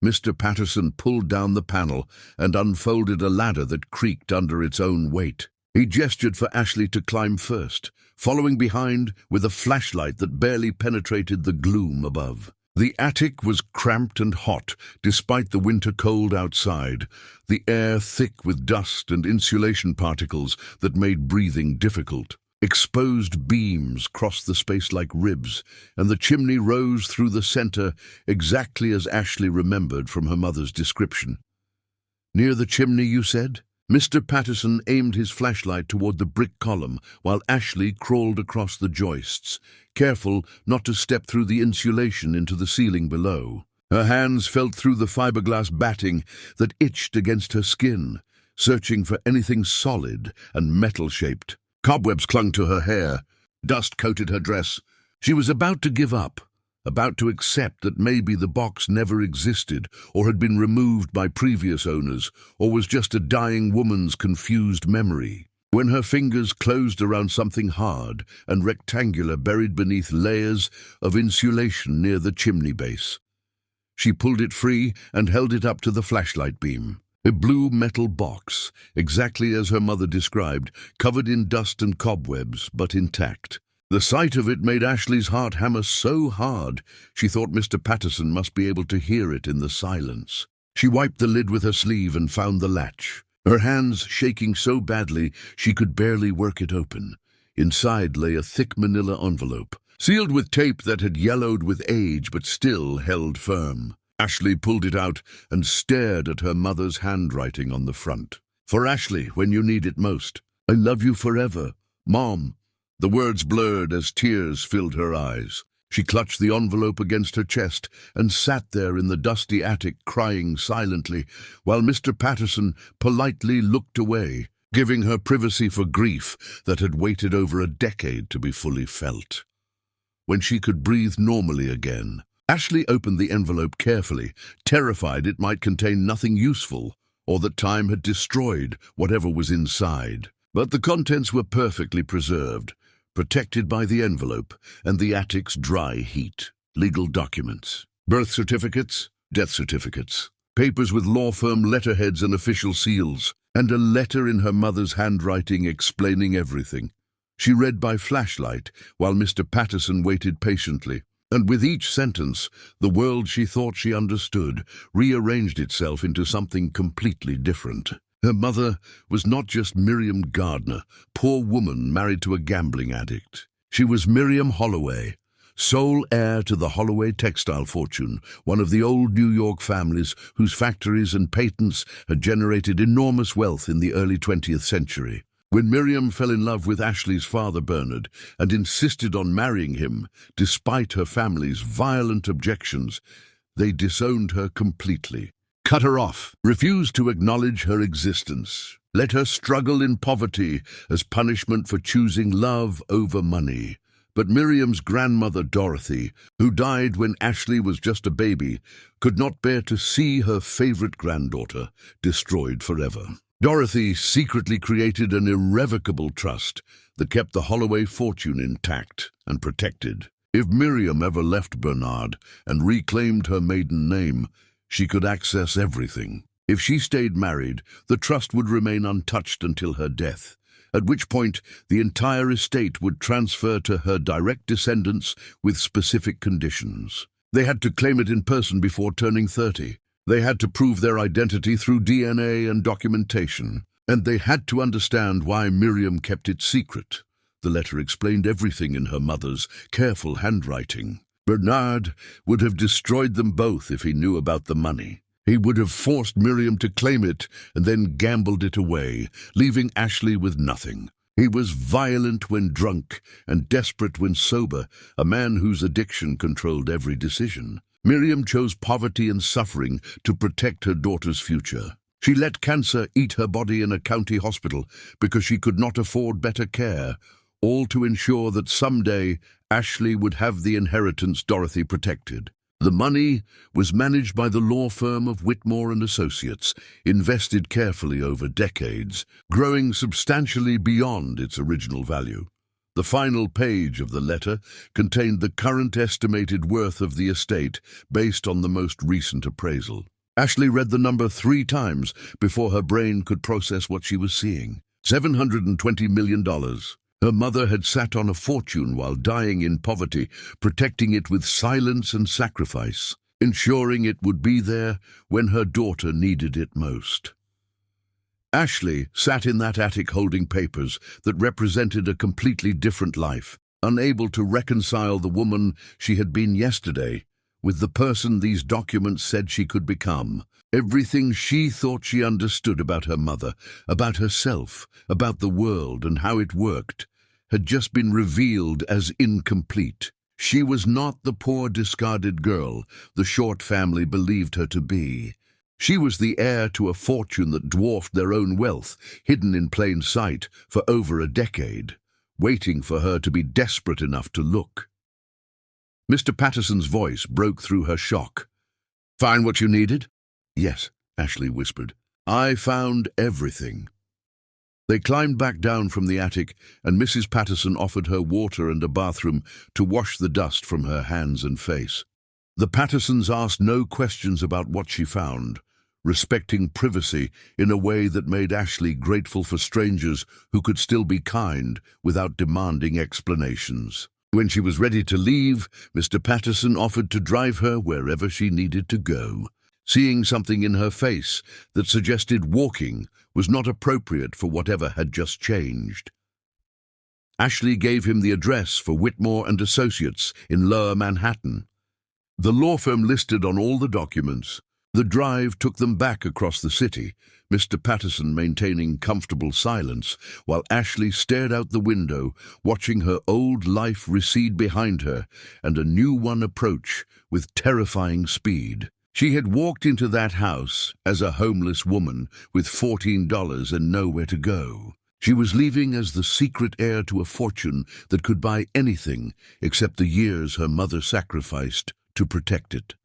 Mr. Patterson pulled down the panel and unfolded a ladder that creaked under its own weight. He gestured for Ashley to climb first, following behind with a flashlight that barely penetrated the gloom above. The attic was cramped and hot, despite the winter cold outside, the air thick with dust and insulation particles that made breathing difficult. Exposed beams crossed the space like ribs, and the chimney rose through the center exactly as Ashley remembered from her mother's description. "Near the chimney, you said?" Mr. Patterson aimed his flashlight toward the brick column, while Ashley crawled across the joists, careful not to step through the insulation into the ceiling below. Her hands felt through the fiberglass batting that itched against her skin, searching for anything solid and metal-shaped. Cobwebs clung to her hair. Dust coated her dress. She was about to give up, about to accept that maybe the box never existed or had been removed by previous owners or was just a dying woman's confused memory, when her fingers closed around something hard and rectangular buried beneath layers of insulation near the chimney base. She pulled it free and held it up to the flashlight beam. A blue metal box, exactly as her mother described, covered in dust and cobwebs, but intact. The sight of it made Ashley's heart hammer so hard, she thought Mr. Patterson must be able to hear it in the silence. She wiped the lid with her sleeve and found the latch, her hands shaking so badly she could barely work it open. Inside lay a thick manila envelope, sealed with tape that had yellowed with age but still held firm. Ashley pulled it out and stared at her mother's handwriting on the front. "For Ashley, when you need it most. I love you forever, Mom." The words blurred as tears filled her eyes. She clutched the envelope against her chest and sat there in the dusty attic crying silently, while Mr. Patterson politely looked away, giving her privacy for grief that had waited over a decade to be fully felt. When she could breathe normally again, Ashley opened the envelope carefully, terrified it might contain nothing useful, or that time had destroyed whatever was inside. But the contents were perfectly preserved, protected by the envelope and the attic's dry heat. Legal documents, birth certificates, death certificates, papers with law firm letterheads and official seals, and a letter in her mother's handwriting explaining everything. She read by flashlight while Mr. Patterson waited patiently. And with each sentence, the world she thought she understood rearranged itself into something completely different. Her mother was not just Miriam Gardner, poor woman married to a gambling addict. She was Miriam Holloway, sole heir to the Holloway textile fortune, one of the old New York families whose factories and patents had generated enormous wealth in the early 20th century. When Miriam fell in love with Ashley's father, Bernard, and insisted on marrying him, despite her family's violent objections, they disowned her completely, cut her off, refused to acknowledge her existence, let her struggle in poverty as punishment for choosing love over money. But Miriam's grandmother, Dorothy, who died when Ashley was just a baby, could not bear to see her favorite granddaughter destroyed forever. Dorothy secretly created an irrevocable trust that kept the Holloway fortune intact and protected. If Miriam ever left Bernard and reclaimed her maiden name, she could access everything. If she stayed married, the trust would remain untouched until her death, at which point the entire estate would transfer to her direct descendants with specific conditions. They had to claim it in person before turning 30. They had to prove their identity through DNA and documentation, and they had to understand why Miriam kept it secret. The letter explained everything in her mother's careful handwriting. Bernard would have destroyed them both if he knew about the money. He would have forced Miriam to claim it and then gambled it away, leaving Ashley with nothing. He was violent when drunk and desperate when sober, a man whose addiction controlled every decision. Miriam chose poverty and suffering to protect her daughter's future. She let cancer eat her body in a county hospital because she could not afford better care, all to ensure that someday Ashley would have the inheritance Dorothy protected. The money was managed by the law firm of Whitmore and Associates, invested carefully over decades, growing substantially beyond its original value. The final page of the letter contained the current estimated worth of the estate based on the most recent appraisal. Ashley read the number 3 times before her brain could process what she was seeing. $720 million. Her mother had sat on a fortune while dying in poverty, protecting it with silence and sacrifice, ensuring it would be there when her daughter needed it most. Ashley sat in that attic holding papers that represented a completely different life, unable to reconcile the woman she had been yesterday with the person these documents said she could become. Everything she thought she understood about her mother, about herself, about the world and how it worked, had just been revealed as incomplete. She was not the poor discarded girl the Short family believed her to be. She was the heir to a fortune that dwarfed their own wealth, hidden in plain sight for over a decade, waiting for her to be desperate enough to look. Mr. Patterson's voice broke through her shock. "Find what you needed?" "Yes," Ashley whispered. "I found everything." They climbed back down from the attic, and Mrs. Patterson offered her water and a bathroom to wash the dust from her hands and face. The Pattersons asked no questions about what she found, respecting privacy in a way that made Ashley grateful for strangers who could still be kind without demanding explanations. When she was ready to leave, Mr. Patterson offered to drive her wherever she needed to go. Seeing something in her face that suggested walking was not appropriate for whatever had just changed. Ashley gave him the address for Whitmore and Associates in Lower Manhattan. The law firm listed on all the documents. The drive took them back across the city, Mr. Patterson maintaining comfortable silence, while Ashley stared out the window, watching her old life recede behind her and a new one approach with terrifying speed. She had walked into that house as a homeless woman with $14 and nowhere to go. She was leaving as the secret heir to a fortune that could buy anything except the years her mother sacrificed to protect it.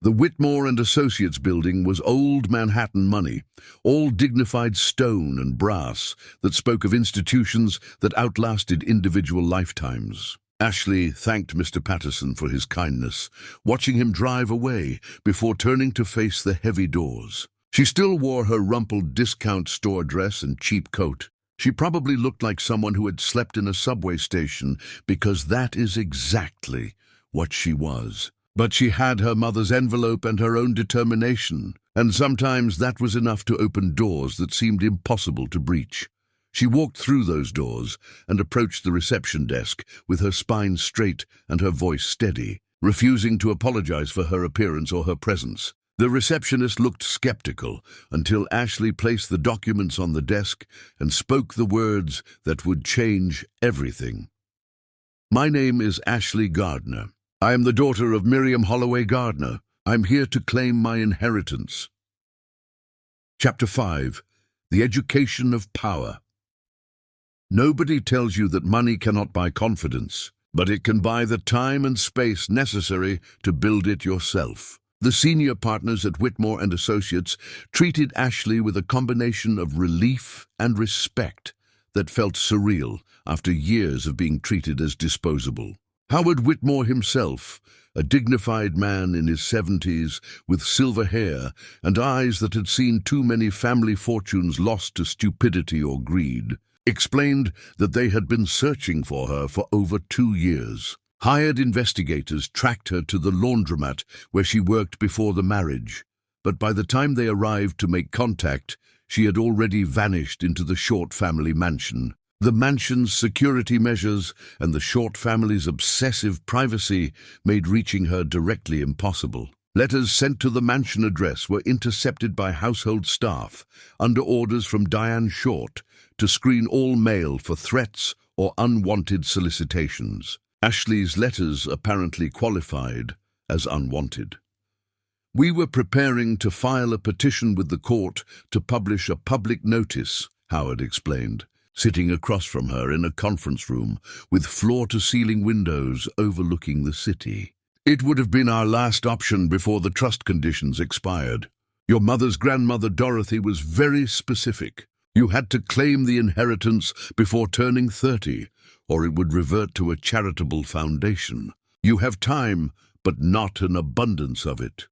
The Whitmore and Associates building was old Manhattan money, all dignified stone and brass that spoke of institutions that outlasted individual lifetimes. Ashley thanked Mr. Patterson for his kindness, watching him drive away before turning to face the heavy doors. She still wore her rumpled discount store dress and cheap coat. She probably looked like someone who had slept in a subway station, because that is exactly what she was. But she had her mother's envelope and her own determination, and sometimes that was enough to open doors that seemed impossible to breach. She walked through those doors and approached the reception desk with her spine straight and her voice steady, refusing to apologize for her appearance or her presence. The receptionist looked skeptical until Ashley placed the documents on the desk and spoke the words that would change everything. "My name is Ashley Gardner. I am the daughter of Miriam Holloway Gardner. I'm here to claim my inheritance." Chapter 5. The Education of Power. Nobody tells you that money cannot buy confidence, but it can buy the time and space necessary to build it yourself. The senior partners at Whitmore and Associates treated Ashley with a combination of relief and respect that felt surreal after years of being treated as disposable. Howard Whitmore himself, a dignified man in his 70s with silver hair and eyes that had seen too many family fortunes lost to stupidity or greed, explained that they had been searching for her for over 2 years. Hired investigators tracked her to the laundromat where she worked before the marriage, but by the time they arrived to make contact, she had already vanished into the Short family mansion. The mansion's security measures and the Short family's obsessive privacy made reaching her directly impossible. Letters sent to the mansion address were intercepted by household staff under orders from Diane Short to screen all mail for threats or unwanted solicitations. Ashley's letters apparently qualified as unwanted. "We were preparing to file a petition with the court to publish a public notice," Howard explained, sitting across from her in a conference room with floor-to-ceiling windows overlooking the city. "It would have been our last option before the trust conditions expired. Your mother's grandmother Dorothy was very specific. You had to claim the inheritance before turning 30, or it would revert to a charitable foundation. You have time, but not an abundance of it."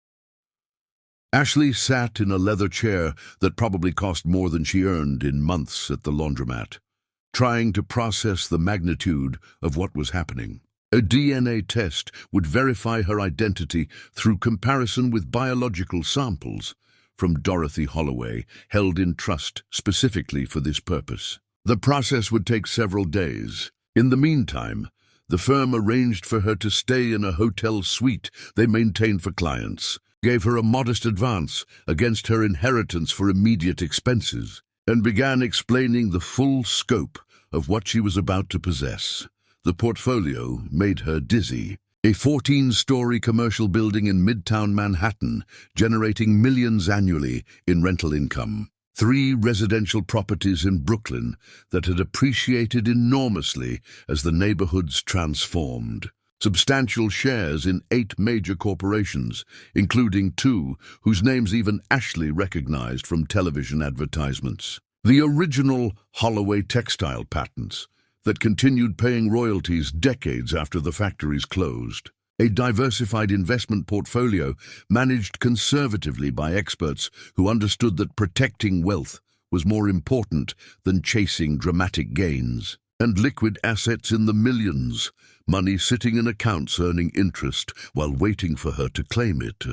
Ashley sat in a leather chair that probably cost more than she earned in months at the laundromat, trying to process the magnitude of what was happening. A DNA test would verify her identity through comparison with biological samples from Dorothy Holloway, held in trust specifically for this purpose. The process would take several days. In the meantime, the firm arranged for her to stay in a hotel suite they maintained for clients, gave her a modest advance against her inheritance for immediate expenses, and began explaining the full scope of what she was about to possess. The portfolio made her dizzy. A 14-story commercial building in Midtown Manhattan, generating millions annually in rental income. 3 residential properties in Brooklyn that had appreciated enormously as the neighborhoods transformed. Substantial shares in 8 major corporations, including 2 whose names even Ashley recognized from television advertisements. The original Holloway textile patents that continued paying royalties decades after the factories closed. A diversified investment portfolio managed conservatively by experts who understood that protecting wealth was more important than chasing dramatic gains. And liquid assets in the millions, money sitting in accounts earning interest while waiting for her to claim it.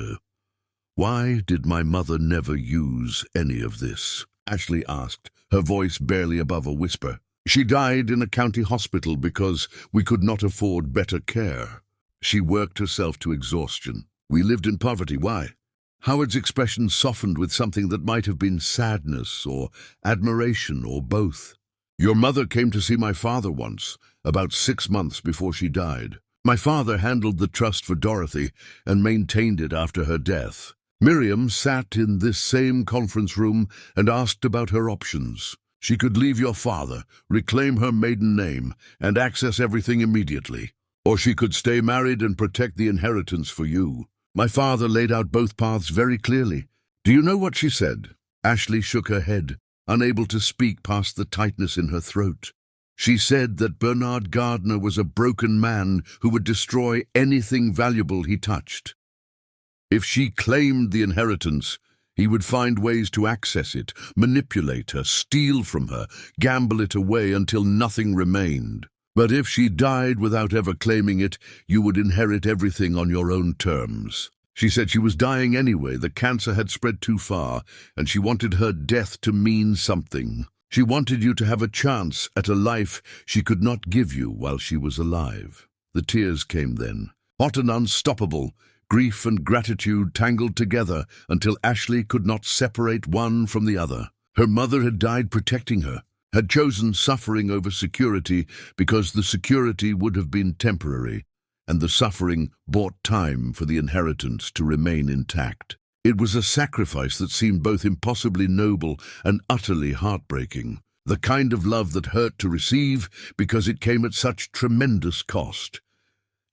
"Why did my mother never use any of this?" Ashley asked, her voice barely above a whisper. "She died in a county hospital because we could not afford better care. She worked herself to exhaustion. We lived in poverty. Why?" Howard's expression softened with something that might have been sadness or admiration or both. "Your mother came to see my father once, about 6 months before she died. My father handled the trust for Dorothy and maintained it after her death. Miriam sat in this same conference room and asked about her options. She could leave your father, reclaim her maiden name, and access everything immediately. Or she could stay married and protect the inheritance for you. My father laid out both paths very clearly. Do you know what she said?" Ashley shook her head, unable to speak past the tightness in her throat. "She said that Bernard Gardner was a broken man who would destroy anything valuable he touched. If she claimed the inheritance, he would find ways to access it, manipulate her, steal from her, gamble it away until nothing remained. But if she died without ever claiming it, you would inherit everything on your own terms. She said she was dying anyway, the cancer had spread too far, and she wanted her death to mean something. She wanted you to have a chance at a life she could not give you while she was alive." The tears came then, hot and unstoppable. Grief and gratitude tangled together until Ashley could not separate one from the other. Her mother had died protecting her, had chosen suffering over security because the security would have been temporary, and the suffering bought time for the inheritance to remain intact. It was a sacrifice that seemed both impossibly noble and utterly heartbreaking, the kind of love that hurt to receive because it came at such tremendous cost.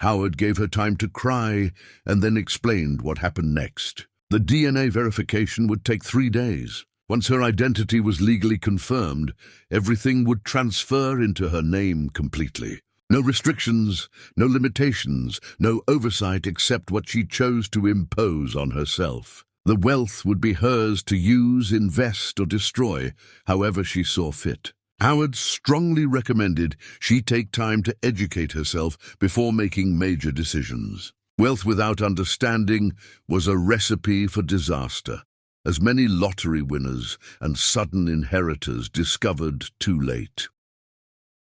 Howard gave her time to cry and then explained what happened next. The DNA verification would take 3 days. Once her identity was legally confirmed, everything would transfer into her name completely. No restrictions, no limitations, no oversight except what she chose to impose on herself. The wealth would be hers to use, invest, or destroy, however she saw fit. Howard strongly recommended she take time to educate herself before making major decisions. Wealth without understanding was a recipe for disaster, as many lottery winners and sudden inheritors discovered too late.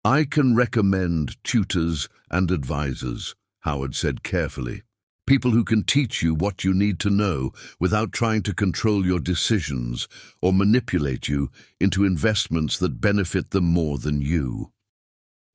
"I can recommend tutors and advisors," Howard said carefully. "People who can teach you what you need to know without trying to control your decisions or manipulate you into investments that benefit them more than you."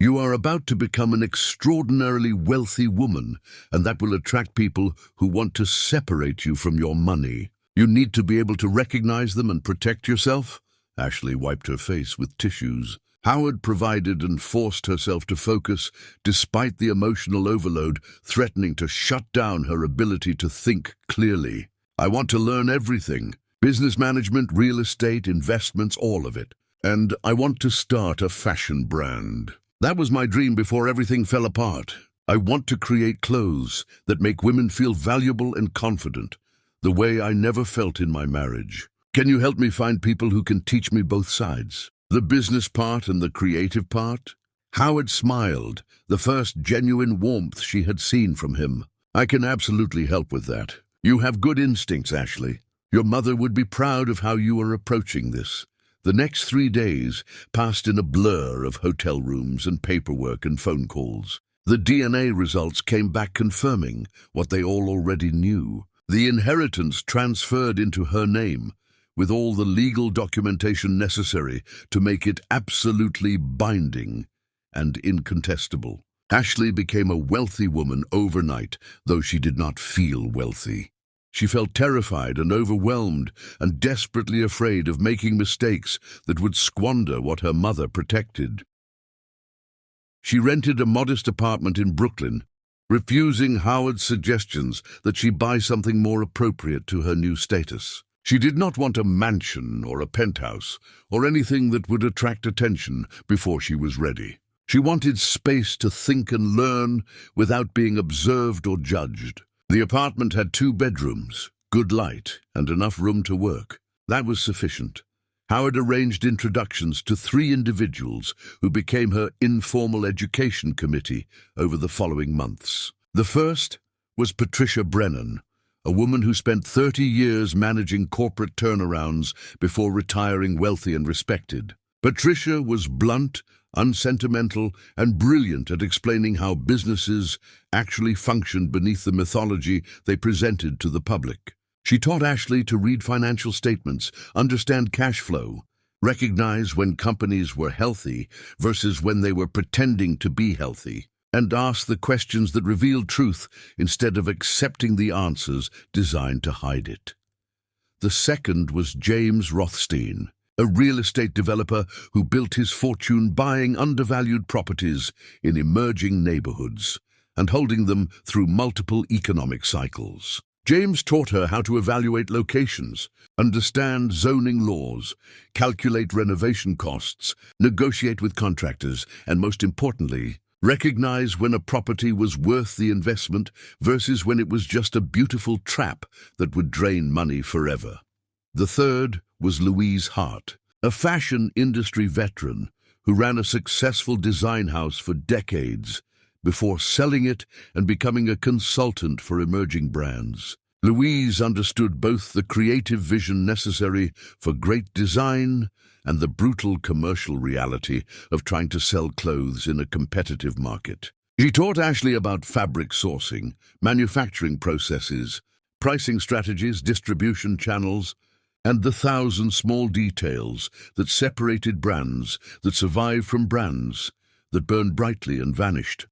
You are about to become an extraordinarily wealthy woman, and that will attract people who want to separate you from your money. You need to be able to recognize them and protect yourself." Ashley wiped her face with tissues. Howard provided and forced herself to focus, despite the emotional overload threatening to shut down her ability to think clearly. "I want to learn everything. Business management, real estate, investments, all of it. And I want to start a fashion brand. That was my dream before everything fell apart. I want to create clothes that make women feel valuable and confident, the way I never felt in my marriage. Can you help me find people who can teach me both sides? The business part and the creative part?" Howard smiled, the first genuine warmth she had seen from him. "I can absolutely help with that. You have good instincts, Ashley. Your mother would be proud of how you are approaching this." The next 3 days passed in a blur of hotel rooms and paperwork and phone calls. The DNA results came back confirming what they all already knew. The inheritance transferred into her name, with all the legal documentation necessary to make it absolutely binding and incontestable. Ashley became a wealthy woman overnight, though she did not feel wealthy. She felt terrified and overwhelmed and desperately afraid of making mistakes that would squander what her mother protected. She rented a modest apartment in Brooklyn, refusing Howard's suggestions that she buy something more appropriate to her new status. She did not want a mansion or a penthouse or anything that would attract attention before she was ready. She wanted space to think and learn without being observed or judged. The apartment had 2 bedrooms, good light, and enough room to work. That was sufficient. Howard arranged introductions to 3 individuals who became her informal education committee over the following months. The first was Patricia Brennan, a woman who spent 30 years managing corporate turnarounds before retiring wealthy and respected. Patricia was blunt, unsentimental, and brilliant at explaining how businesses actually functioned beneath the mythology they presented to the public. She taught Ashley to read financial statements, understand cash flow, recognize when companies were healthy versus when they were pretending to be healthy, and ask the questions that revealed truth instead of accepting the answers designed to hide it. The second was James Rothstein, a real estate developer who built his fortune buying undervalued properties in emerging neighborhoods and holding them through multiple economic cycles. James taught her how to evaluate locations, understand zoning laws, calculate renovation costs, negotiate with contractors, and most importantly, recognize when a property was worth the investment versus when it was just a beautiful trap that would drain money forever. The third was Louise Hart, a fashion industry veteran who ran a successful design house for decades before selling it and becoming a consultant for emerging brands. Louise understood both the creative vision necessary for great design and the brutal commercial reality of trying to sell clothes in a competitive market. She taught Ashley about fabric sourcing, manufacturing processes, pricing strategies, distribution channels, and the 1,000 small details that separated brands that survived from brands that burned brightly and vanished.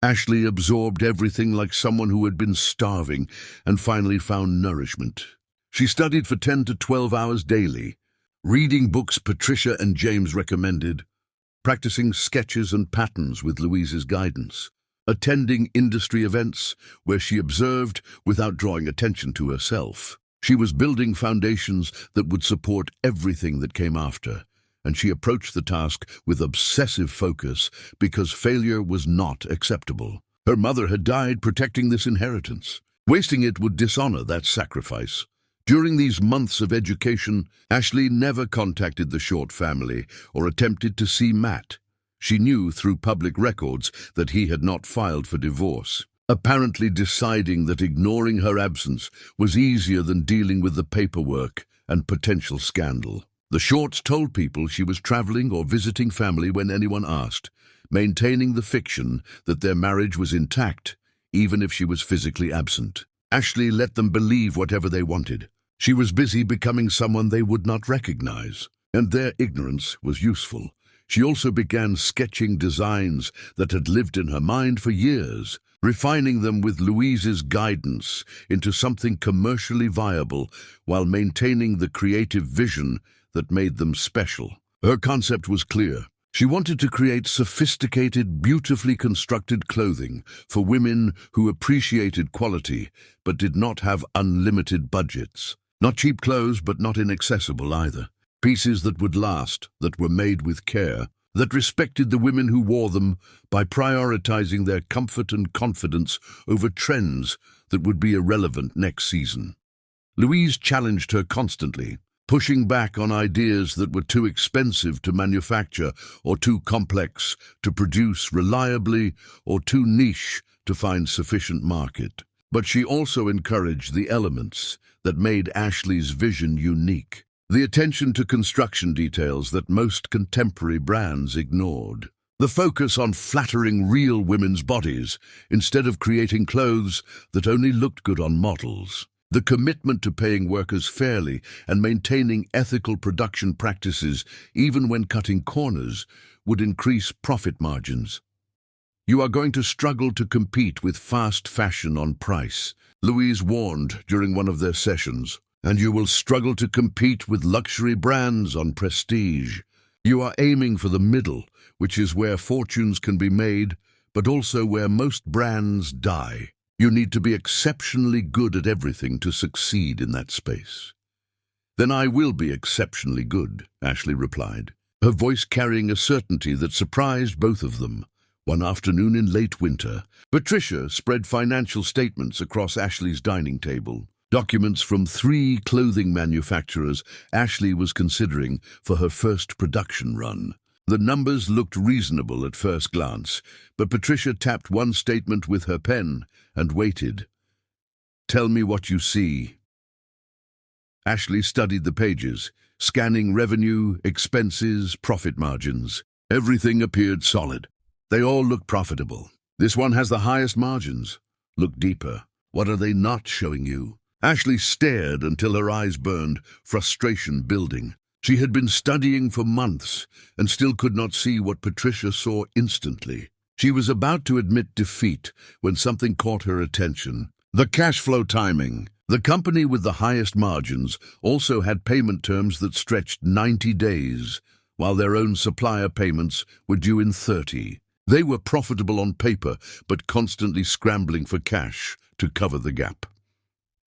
Ashley absorbed everything like someone who had been starving and finally found nourishment. She studied for 10 to 12 hours daily, reading books Patricia and James recommended, practicing sketches and patterns with Louise's guidance, attending industry events where she observed without drawing attention to herself. She was building foundations that would support everything that came after, and she approached the task with obsessive focus because failure was not acceptable. Her mother had died protecting this inheritance. Wasting it would dishonor that sacrifice. During these months of education, Ashley never contacted the Short family or attempted to see Matt. She knew through public records that he had not filed for divorce, apparently deciding that ignoring her absence was easier than dealing with the paperwork and potential scandal. The Shorts told people she was traveling or visiting family when anyone asked, maintaining the fiction that their marriage was intact, even if she was physically absent. Ashley let them believe whatever they wanted. She was busy becoming someone they would not recognize. and their ignorance was useful. She also began sketching designs that had lived in her mind for years, refining them with Louise's guidance into something commercially viable while maintaining the creative vision that made them special. Her concept was clear. She wanted to create sophisticated, beautifully constructed clothing for women who appreciated quality but did not have unlimited budgets. Not cheap clothes, but not inaccessible either. Pieces that would last, that were made with care, that respected the women who wore them by prioritizing their comfort and confidence over trends that would be irrelevant next season. Louise challenged her constantly, pushing back on ideas that were too expensive to manufacture or too complex to produce reliably or too niche to find sufficient market. But she also encouraged the elements that made Ashley's vision unique. The attention to construction details that most contemporary brands ignored. The focus on flattering real women's bodies instead of creating clothes that only looked good on models. The commitment to paying workers fairly and maintaining ethical production practices, even when cutting corners, would increase profit margins. You are going to struggle to compete with fast fashion on price, Louise warned during one of their sessions. And you will struggle to compete with luxury brands on prestige. You are aiming for the middle, which is where fortunes can be made, but also where most brands die. You need to be exceptionally good at everything to succeed in that space. Then I will be exceptionally good, Ashley replied, her voice carrying a certainty that surprised both of them. One afternoon in late winter, Patricia spread financial statements across Ashley's dining table. Documents from 3 clothing manufacturers Ashley was considering for her first production run. The numbers looked reasonable at first glance, but Patricia tapped one statement with her pen and waited. "Tell me what you see." Ashley studied the pages, scanning revenue, expenses, profit margins. Everything appeared solid. They all looked profitable. "This one has the highest margins." "Look deeper. What are they not showing you?" Ashley stared until her eyes burned, frustration building. She had been studying for months and still could not see what Patricia saw instantly. She was about to admit defeat when something caught her attention. The cash flow timing. The company with the highest margins also had payment terms that stretched 90 days, while their own supplier payments were due in 30. They were profitable on paper, but constantly scrambling for cash to cover the gap.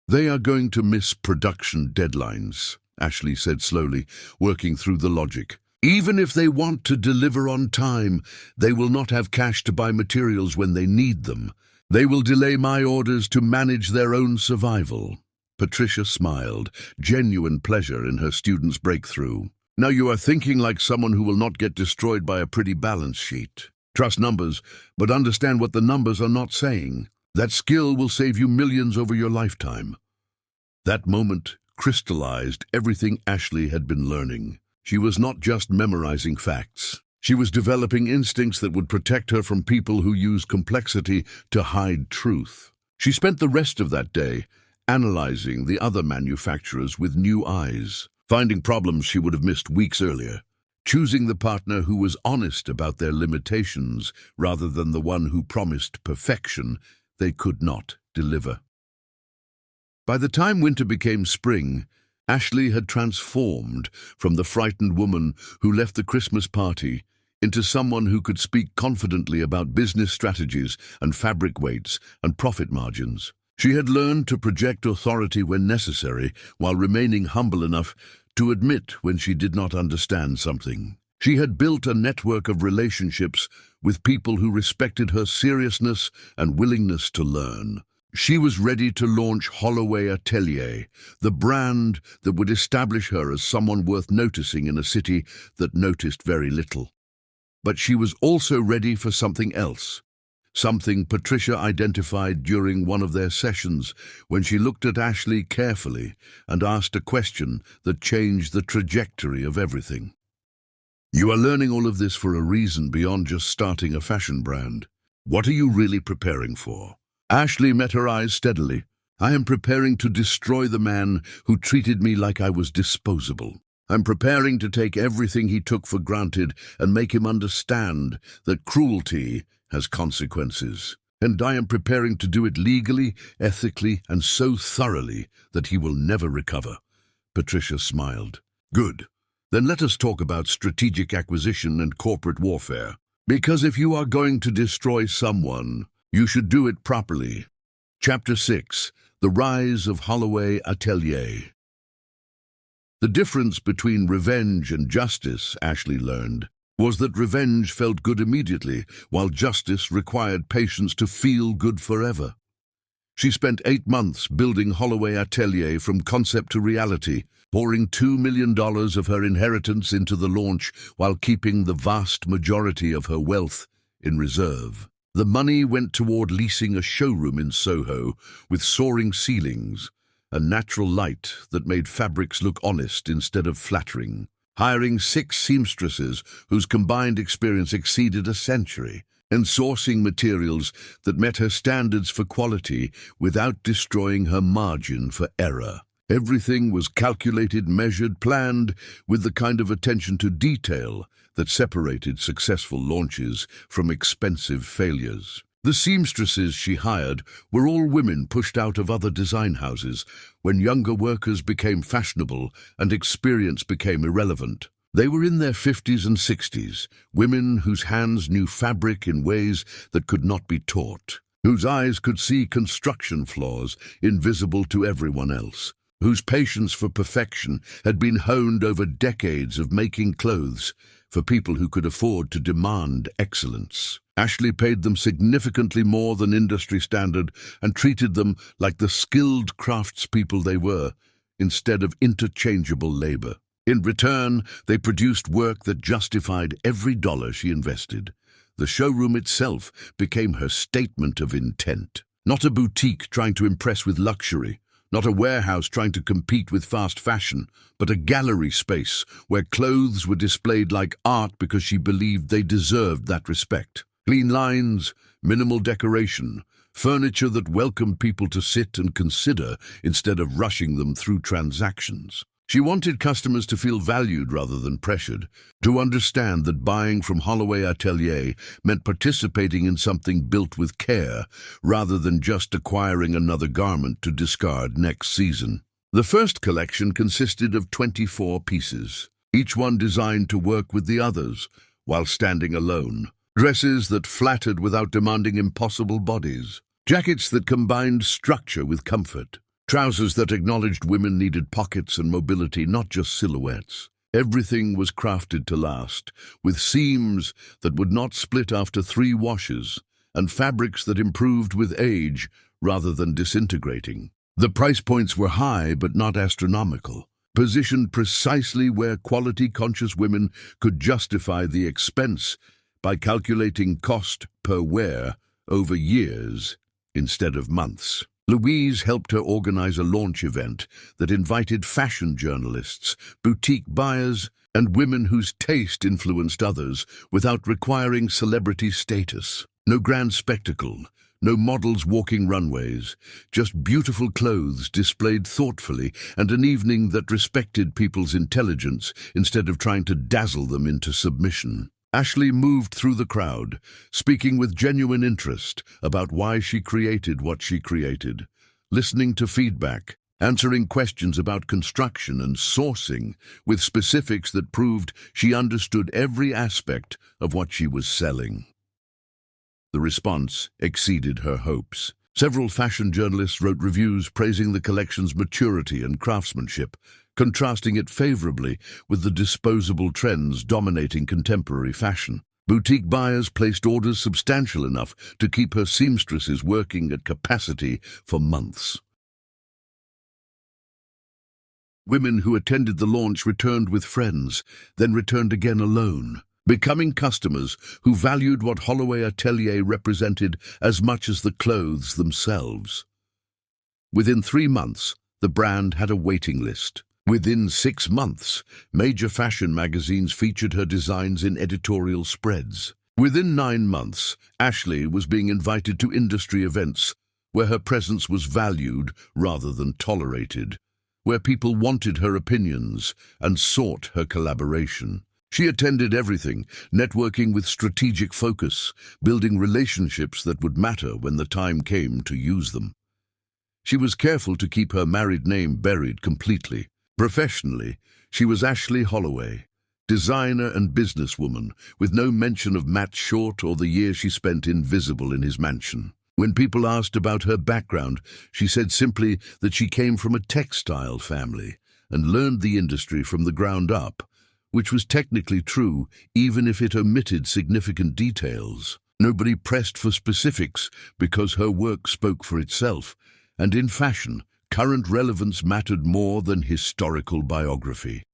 "They are going to miss production deadlines," Ashley said slowly, working through the logic. "Even if they want to deliver on time, they will not have cash to buy materials when they need them. They will delay my orders to manage their own survival." Patricia smiled, genuine pleasure in her student's breakthrough. "Now you are thinking like someone who will not get destroyed by a pretty balance sheet. Trust numbers, but understand what the numbers are not saying. That skill will save you millions over your lifetime." That moment crystallized everything Ashley had been learning. She was not just memorizing facts. She was developing instincts that would protect her from people who use complexity to hide truth. She spent the rest of that day analyzing the other manufacturers with new eyes, finding problems she would have missed weeks earlier, choosing the partner who was honest about their limitations rather than the one who promised perfection they could not deliver. By the time winter became spring, Ashley had transformed from the frightened woman who left the Christmas party into someone who could speak confidently about business strategies and fabric weights and profit margins. She had learned to project authority when necessary while remaining humble enough to admit when she did not understand something. She had built a network of relationships with people who respected her seriousness and willingness to learn. She was ready to launch Holloway Atelier, the brand that would establish her as someone worth noticing in a city that noticed very little. But she was also ready for something else, something Patricia identified during one of their sessions when she looked at Ashley carefully and asked a question that changed the trajectory of everything. "You are learning all of this for a reason beyond just starting a fashion brand. What are you really preparing for?" Ashley met her eyes steadily. "I am preparing to destroy the man who treated me like I was disposable. I'm preparing to take everything he took for granted and make him understand that cruelty has consequences. And I am preparing to do it legally, ethically, and so thoroughly that he will never recover." Patricia smiled. "Good. Then let us talk about strategic acquisition and corporate warfare. Because if you are going to destroy someone, you should do it properly." Chapter 6. The Rise of Holloway Atelier. The difference between revenge and justice, Ashley learned, was that revenge felt good immediately, while justice required patience to feel good forever. She spent 8 months building Holloway Atelier from concept to reality, pouring $2 million of her inheritance into the launch while keeping the vast majority of her wealth in reserve. The money went toward leasing a showroom in Soho with soaring ceilings, a natural light that made fabrics look honest instead of flattering, hiring 6 seamstresses whose combined experience exceeded a century, and sourcing materials that met her standards for quality without destroying her margin for error. Everything was calculated, measured, planned, with the kind of attention to detail that separated successful launches from expensive failures. The seamstresses she hired were all women pushed out of other design houses when younger workers became fashionable and experience became irrelevant. They were in their 50s and 60s, women whose hands knew fabric in ways that could not be taught, whose eyes could see construction flaws invisible to everyone else, whose patience for perfection had been honed over decades of making clothes for people who could afford to demand excellence. Ashley paid them significantly more than industry standard and treated them like the skilled craftspeople they were, instead of interchangeable labor. In return, they produced work that justified every dollar she invested. The showroom itself became her statement of intent. Not a boutique trying to impress with luxury, not a warehouse trying to compete with fast fashion, but a gallery space where clothes were displayed like art because she believed they deserved that respect. Clean lines, minimal decoration, furniture that welcomed people to sit and consider instead of rushing them through transactions. She wanted customers to feel valued rather than pressured, to understand that buying from Holloway Atelier meant participating in something built with care, rather than just acquiring another garment to discard next season. The first collection consisted of 24 pieces, each one designed to work with the others, while standing alone. Dresses that flattered without demanding impossible bodies. Jackets that combined structure with comfort. Trousers that acknowledged women needed pockets and mobility, not just silhouettes. Everything was crafted to last, with seams that would not split after 3 washes, and fabrics that improved with age rather than disintegrating. The price points were high but not astronomical, positioned precisely where quality-conscious women could justify the expense by calculating cost per wear over years instead of months. Louise helped her organize a launch event that invited fashion journalists, boutique buyers, and women whose taste influenced others without requiring celebrity status. No grand spectacle, no models walking runways, just beautiful clothes displayed thoughtfully and an evening that respected people's intelligence instead of trying to dazzle them into submission. Ashley moved through the crowd, speaking with genuine interest about why she created what she created, listening to feedback, answering questions about construction and sourcing with specifics that proved she understood every aspect of what she was selling. The response exceeded her hopes. Several fashion journalists wrote reviews praising the collection's maturity and craftsmanship, contrasting it favorably with the disposable trends dominating contemporary fashion. Boutique buyers placed orders substantial enough to keep her seamstresses working at capacity for months. Women who attended the launch returned with friends, then returned again alone, becoming customers who valued what Holloway Atelier represented as much as the clothes themselves. Within 3 months, the brand had a waiting list. Within 6 months, major fashion magazines featured her designs in editorial spreads. Within 9 months, Ashley was being invited to industry events where her presence was valued rather than tolerated. where people wanted her opinions and sought her collaboration. She attended everything, networking with strategic focus, building relationships that would matter when the time came to use them. She was careful to keep her married name buried completely. Professionally, she was Ashley Holloway, designer and businesswoman, with no mention of Matt Short or the year she spent invisible in his mansion. When people asked about her background, she said simply that she came from a textile family and learned the industry from the ground up, which was technically true even if it omitted significant details. Nobody pressed for specifics because her work spoke for itself, and in fashion, current relevance mattered more than historical biography.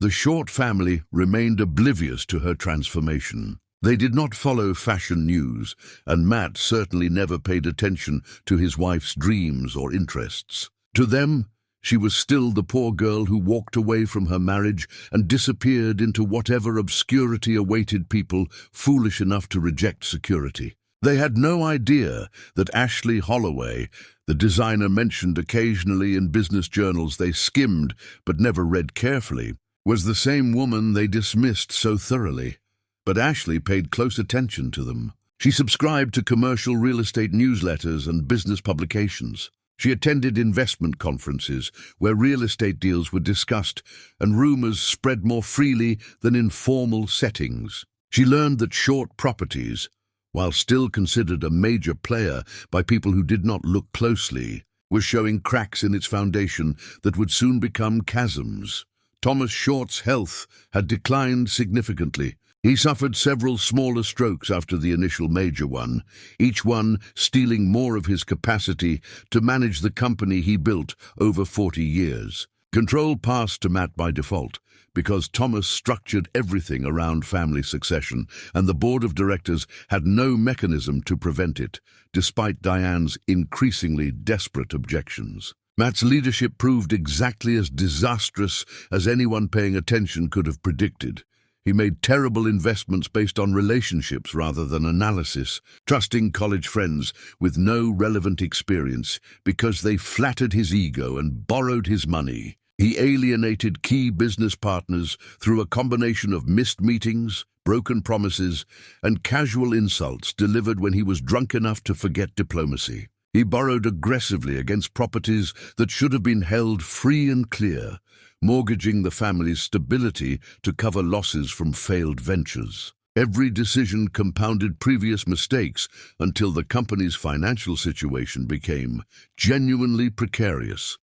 The Short family remained oblivious to her transformation. They did not follow fashion news, and Matt certainly never paid attention to his wife's dreams or interests. To them, she was still the poor girl who walked away from her marriage and disappeared into whatever obscurity awaited people foolish enough to reject security. They had no idea that Ashley Holloway, the designer mentioned occasionally in business journals they skimmed but never read carefully, was the same woman they dismissed so thoroughly. But Ashley paid close attention to them. She subscribed to commercial real estate newsletters and business publications. She attended investment conferences where real estate deals were discussed and rumors spread more freely than in formal settings. She learned that Short Properties, while still considered a major player by people who did not look closely, was showing cracks in its foundation that would soon become chasms. Thomas Short's health had declined significantly. He suffered several smaller strokes after the initial major one, each one stealing more of his capacity to manage the company he built over 40 years. Control passed to Matt by default, because Thomas structured everything around family succession, and the board of directors had no mechanism to prevent it, despite Diane's increasingly desperate objections. Matt's leadership proved exactly as disastrous as anyone paying attention could have predicted. He made terrible investments based on relationships rather than analysis, trusting college friends with no relevant experience because they flattered his ego and borrowed his money. He alienated key business partners through a combination of missed meetings, broken promises, and casual insults delivered when he was drunk enough to forget diplomacy. He borrowed aggressively against properties that should have been held free and clear, mortgaging the family's stability to cover losses from failed ventures. Every decision compounded previous mistakes until the company's financial situation became genuinely precarious.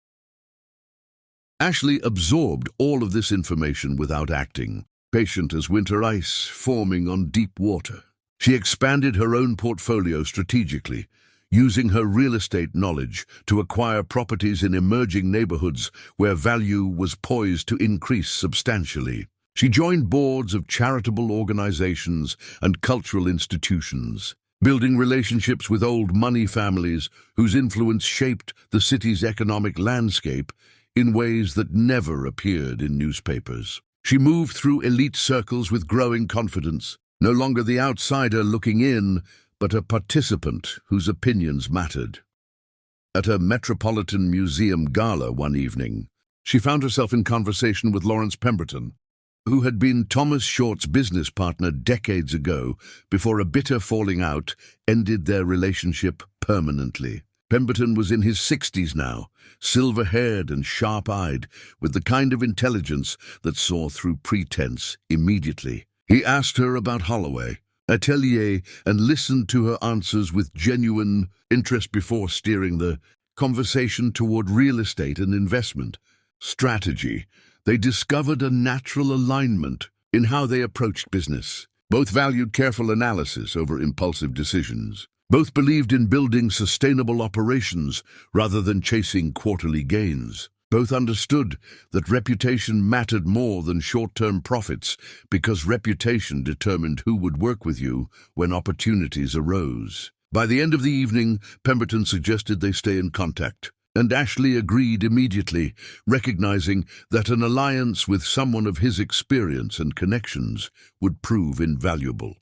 Ashley absorbed all of this information without acting, patient as winter ice forming on deep water. She expanded her own portfolio strategically, using her real estate knowledge to acquire properties in emerging neighborhoods where value was poised to increase substantially. She joined boards of charitable organizations and cultural institutions, building relationships with old money families whose influence shaped the city's economic landscape in ways that never appeared in newspapers. She moved through elite circles with growing confidence, no longer the outsider looking in, but a participant whose opinions mattered. At a Metropolitan Museum gala one evening, she found herself in conversation with Lawrence Pemberton, who had been Thomas Short's business partner decades ago before a bitter falling out ended their relationship permanently. Pemberton was in his 60s now, silver-haired and sharp-eyed, with the kind of intelligence that saw through pretense immediately. He asked her about Holloway, Atelier, and listened to her answers with genuine interest before steering the conversation toward real estate and investment strategy. They discovered a natural alignment in how they approached business. Both valued careful analysis over impulsive decisions. Both believed in building sustainable operations rather than chasing quarterly gains. Both understood that reputation mattered more than short-term profits because reputation determined who would work with you when opportunities arose. By the end of the evening, Pemberton suggested they stay in contact, and Ashley agreed immediately, recognizing that an alliance with someone of his experience and connections would prove invaluable.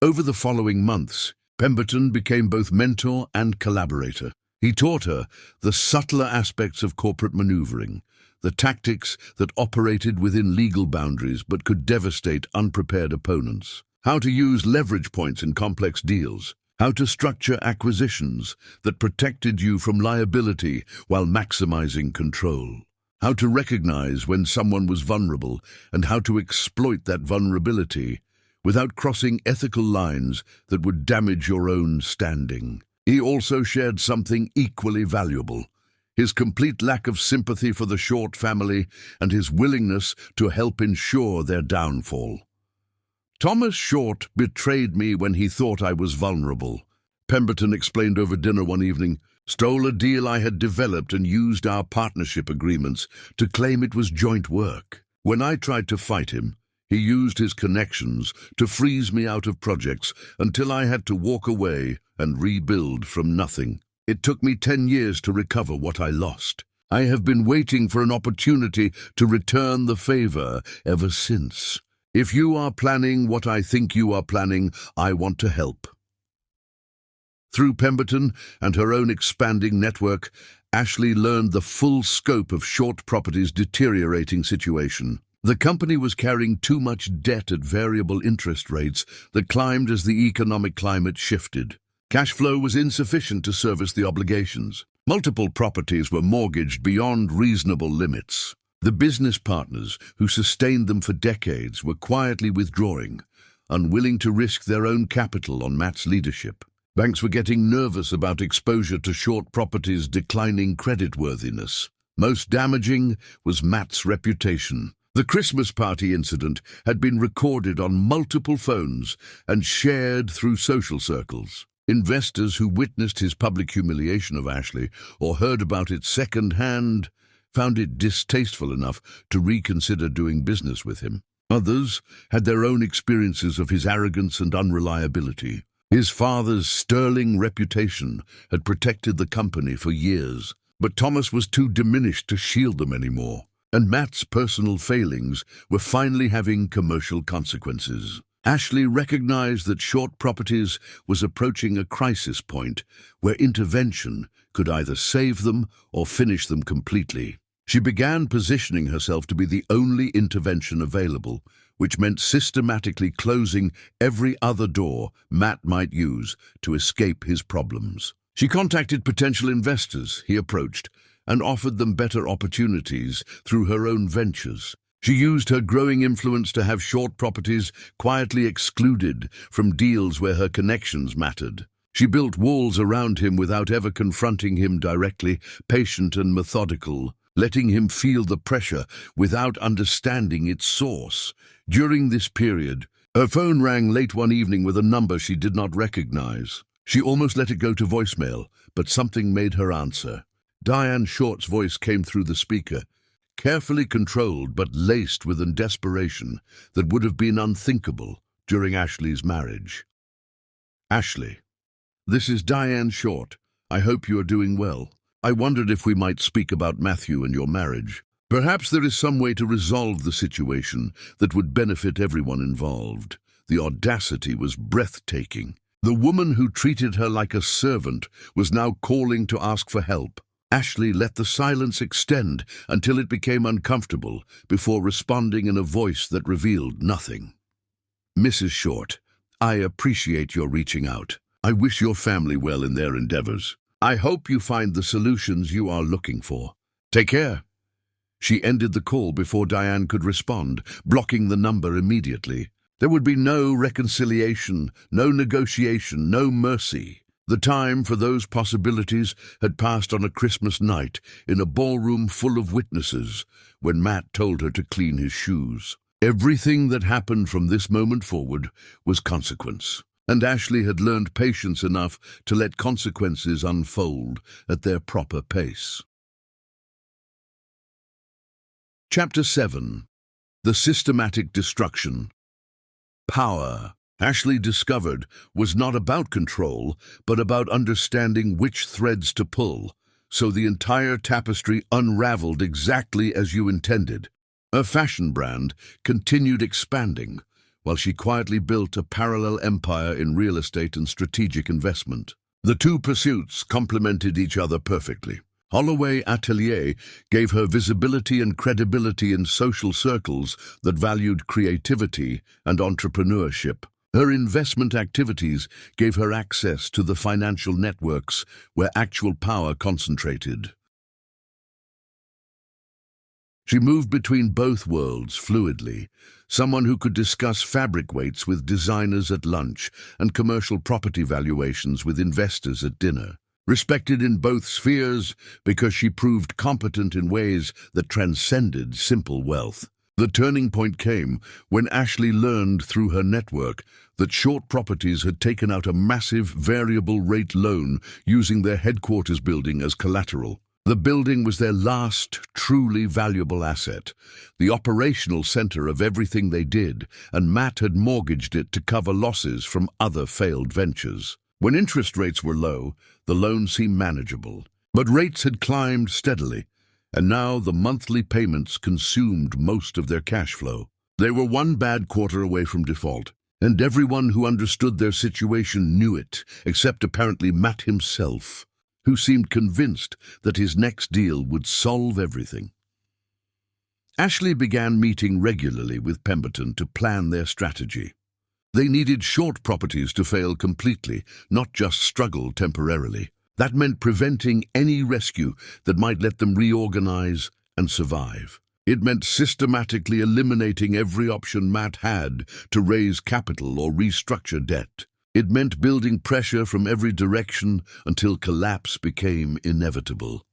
Over the following months, Pemberton became both mentor and collaborator. He taught her the subtler aspects of corporate maneuvering, the tactics that operated within legal boundaries but could devastate unprepared opponents, how to use leverage points in complex deals, how to structure acquisitions that protected you from liability while maximizing control, how to recognize when someone was vulnerable and how to exploit that vulnerability without crossing ethical lines that would damage your own standing. He also shared something equally valuable: his complete lack of sympathy for the Short family and his willingness to help ensure their downfall. "Thomas Short betrayed me when he thought I was vulnerable," Pemberton explained over dinner one evening. "Stole a deal I had developed and used our partnership agreements to claim it was joint work. When I tried to fight him, he used his connections to freeze me out of projects until I had to walk away and rebuild from nothing. It took me 10 years to recover what I lost. I have been waiting for an opportunity to return the favor ever since. If you are planning what I think you are planning, I want to help." Through Pemberton and her own expanding network, Ashley learned the full scope of Short Properties' deteriorating situation. The company was carrying too much debt at variable interest rates that climbed as the economic climate shifted. Cash flow was insufficient to service the obligations. Multiple properties were mortgaged beyond reasonable limits. The business partners who sustained them for decades were quietly withdrawing, unwilling to risk their own capital on Matt's leadership. Banks were getting nervous about exposure to Short Properties' declining creditworthiness. Most damaging was Matt's reputation. The Christmas party incident had been recorded on multiple phones and shared through social circles. Investors who witnessed his public humiliation of Ashley or heard about it second-hand found it distasteful enough to reconsider doing business with him. Others had their own experiences of his arrogance and unreliability. His father's sterling reputation had protected the company for years, but Thomas was too diminished to shield them anymore, and Matt's personal failings were finally having commercial consequences. Ashley recognized that Short Properties was approaching a crisis point where intervention could either save them or finish them completely. She began positioning herself to be the only intervention available, which meant systematically closing every other door Matt might use to escape his problems. She contacted potential investors he approached and offered them better opportunities through her own ventures. She used her growing influence to have Short Properties quietly excluded from deals where her connections mattered. She built walls around him without ever confronting him directly, patient and methodical, letting him feel the pressure without understanding its source. During this period, her phone rang late one evening with a number she did not recognize. She almost let it go to voicemail, but something made her answer. Diane Short's voice came through the speaker, carefully controlled but laced with a desperation that would have been unthinkable during Ashley's marriage. "Ashley, this is Diane Short. I hope you are doing well. I wondered if we might speak about Matthew and your marriage. Perhaps there is some way to resolve the situation that would benefit everyone involved." The audacity was breathtaking. The woman who treated her like a servant was now calling to ask for help. Ashley let the silence extend until it became uncomfortable before responding in a voice that revealed nothing. "Mrs. Short, I appreciate your reaching out. I wish your family well in their endeavors. I hope you find the solutions you are looking for. Take care." She ended the call before Diane could respond, blocking the number immediately. There would be no reconciliation, no negotiation, no mercy. The time for those possibilities had passed on a Christmas night in a ballroom full of witnesses when Matt told her to clean his shoes. Everything that happened from this moment forward was consequence, and Ashley had learned patience enough to let consequences unfold at their proper pace. Chapter 7. The Systematic Destruction. Power, Ashley discovered, was not about control, but about understanding which threads to pull, so the entire tapestry unraveled exactly as you intended. Her fashion brand continued expanding, while she quietly built a parallel empire in real estate and strategic investment. The two pursuits complemented each other perfectly. Holloway Atelier gave her visibility and credibility in social circles that valued creativity and entrepreneurship. Her investment activities gave her access to the financial networks where actual power concentrated. She moved between both worlds fluidly, someone who could discuss fabric weights with designers at lunch and commercial property valuations with investors at dinner. Respected in both spheres because she proved competent in ways that transcended simple wealth. The turning point came when Ashley learned through her network that Short Properties had taken out a massive variable rate loan using their headquarters building as collateral. The building was their last truly valuable asset, the operational center of everything they did, and Matt had mortgaged it to cover losses from other failed ventures. When interest rates were low, the loan seemed manageable, but rates had climbed steadily, and now the monthly payments consumed most of their cash flow. They were one bad quarter away from default, and everyone who understood their situation knew it, except apparently Matt himself, who seemed convinced that his next deal would solve everything. Ashley began meeting regularly with Pemberton to plan their strategy. They needed Short Properties to fail completely, not just struggle temporarily. That meant preventing any rescue that might let them reorganize and survive. It meant systematically eliminating every option Matt had to raise capital or restructure debt. It meant building pressure from every direction until collapse became inevitable.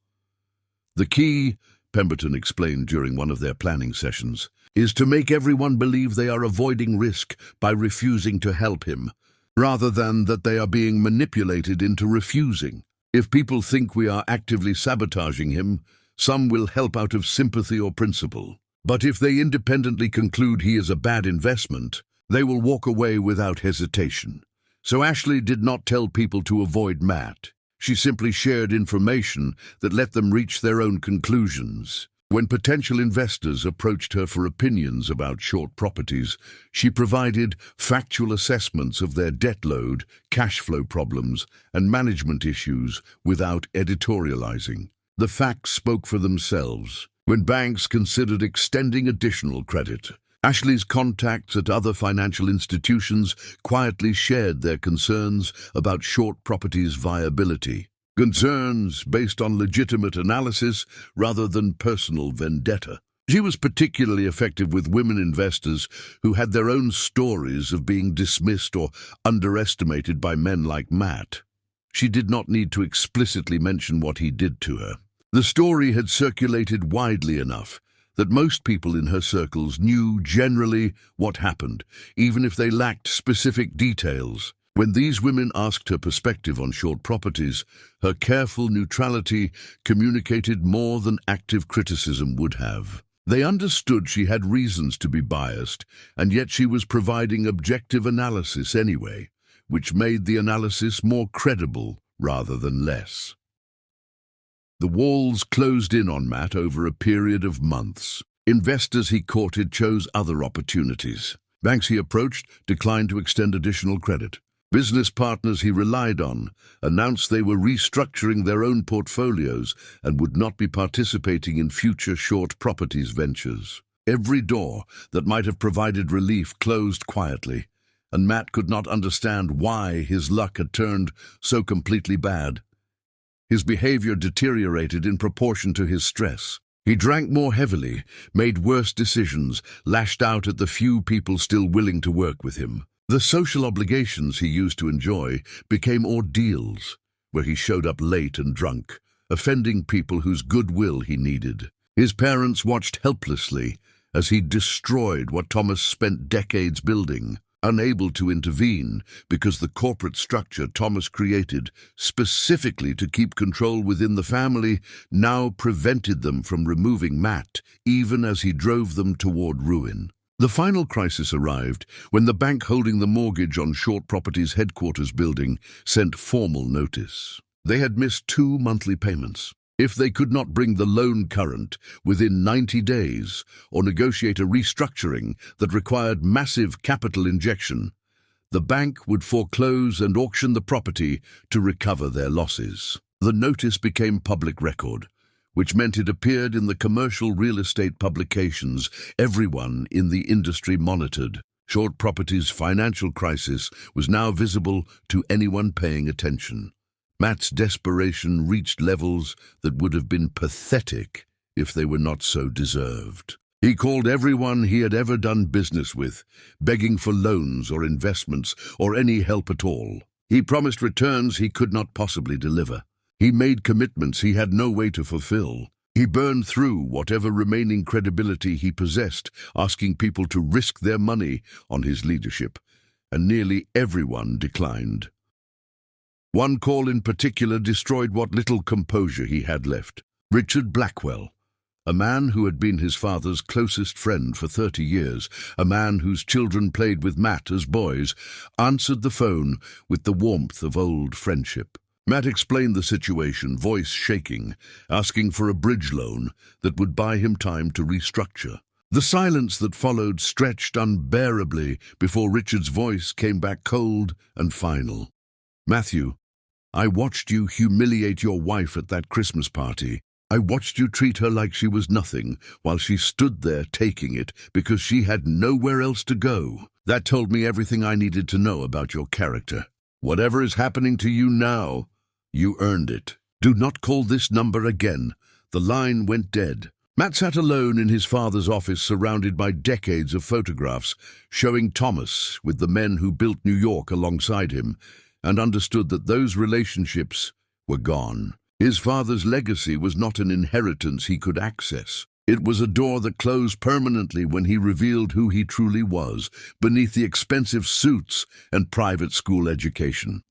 The key, Pemberton explained during one of their planning sessions, is to make everyone believe they are avoiding risk by refusing to help him, rather than that they are being manipulated into refusing. If people think we are actively sabotaging him, some will help out of sympathy or principle. But if they independently conclude he is a bad investment, they will walk away without hesitation. So Ashley did not tell people to avoid Matt. She simply shared information that let them reach their own conclusions. When potential investors approached her for opinions about Short Properties, she provided factual assessments of their debt load, cash flow problems, and management issues without editorializing. The facts spoke for themselves. When banks considered extending additional credit, Ashley's contacts at other financial institutions quietly shared their concerns about Short Properties' viability. Concerns based on legitimate analysis rather than personal vendetta. She was particularly effective with women investors who had their own stories of being dismissed or underestimated by men like Matt. She did not need to explicitly mention what he did to her. The story had circulated widely enough that most people in her circles knew generally what happened, even if they lacked specific details. When these women asked her perspective on Short Properties, her careful neutrality communicated more than active criticism would have. They understood she had reasons to be biased, and yet she was providing objective analysis anyway, which made the analysis more credible rather than less. The walls closed in on Matt over a period of months. Investors he courted chose other opportunities. Banks he approached declined to extend additional credit. Business partners he relied on announced they were restructuring their own portfolios and would not be participating in future Short Properties ventures. Every door that might have provided relief closed quietly, and Matt could not understand why his luck had turned so completely bad. His behavior deteriorated in proportion to his stress. He drank more heavily, made worse decisions, lashed out at the few people still willing to work with him. The social obligations he used to enjoy became ordeals, where he showed up late and drunk, offending people whose goodwill he needed. His parents watched helplessly as he destroyed what Thomas spent decades building. Unable to intervene because the corporate structure Thomas created specifically to keep control within the family now prevented them from removing Matt, even as he drove them toward ruin. The final crisis arrived when the bank holding the mortgage on Short Properties' headquarters building sent formal notice. They had missed 2 monthly payments. If they could not bring the loan current within 90 days or negotiate a restructuring that required massive capital injection, The bank would foreclose and auction the property to recover their losses. The notice became public record, which meant it appeared in the commercial real estate publications everyone in the industry monitored. Short Property's financial crisis was now visible to anyone paying attention. Matt's desperation reached levels that would have been pathetic if they were not so deserved. He called everyone he had ever done business with, begging for loans or investments or any help at all. He promised returns he could not possibly deliver. He made commitments he had no way to fulfill. He burned through whatever remaining credibility he possessed, asking people to risk their money on his leadership, and nearly everyone declined. One call in particular destroyed what little composure he had left. Richard Blackwell, a man who had been his father's closest friend for 30 years, a man whose children played with Matt as boys, answered the phone with the warmth of old friendship. Matt explained the situation, voice shaking, asking for a bridge loan that would buy him time to restructure. The silence that followed stretched unbearably before Richard's voice came back cold and final. "Matthew, I watched you humiliate your wife at that Christmas party. I watched you treat her like she was nothing while she stood there taking it because she had nowhere else to go. That told me everything I needed to know about your character. Whatever is happening to you now, you earned it. Do not call this number again." The line went dead. Matt sat alone in his father's office, surrounded by decades of photographs showing Thomas with the men who built New York alongside him, and understood that those relationships were gone. His father's legacy was not an inheritance he could access. It was a door that closed permanently when he revealed who he truly was, beneath the expensive suits and private school education.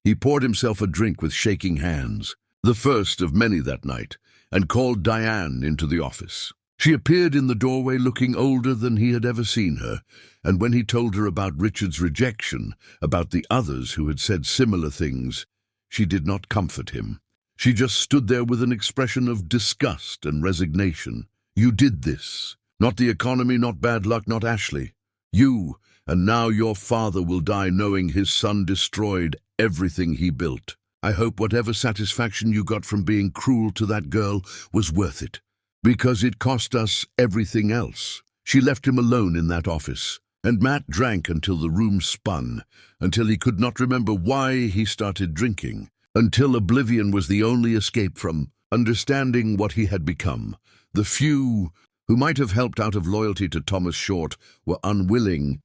He poured himself a drink with shaking hands, the first of many that night, and called Diane into the office. She appeared in the doorway looking older than he had ever seen her, and when he told her about Richard's rejection, about the others who had said similar things, she did not comfort him. She just stood there with an expression of disgust and resignation. "You did this. Not the economy, not bad luck, not Ashley. You, and now your father will die knowing his son destroyed everything he built. I hope whatever satisfaction you got from being cruel to that girl was worth it, because it cost us everything else." She left him alone in that office, and Matt drank until the room spun, until he could not remember why he started drinking, until oblivion was the only escape from understanding what he had become. The few who might have helped out of loyalty to Thomas Short were unwilling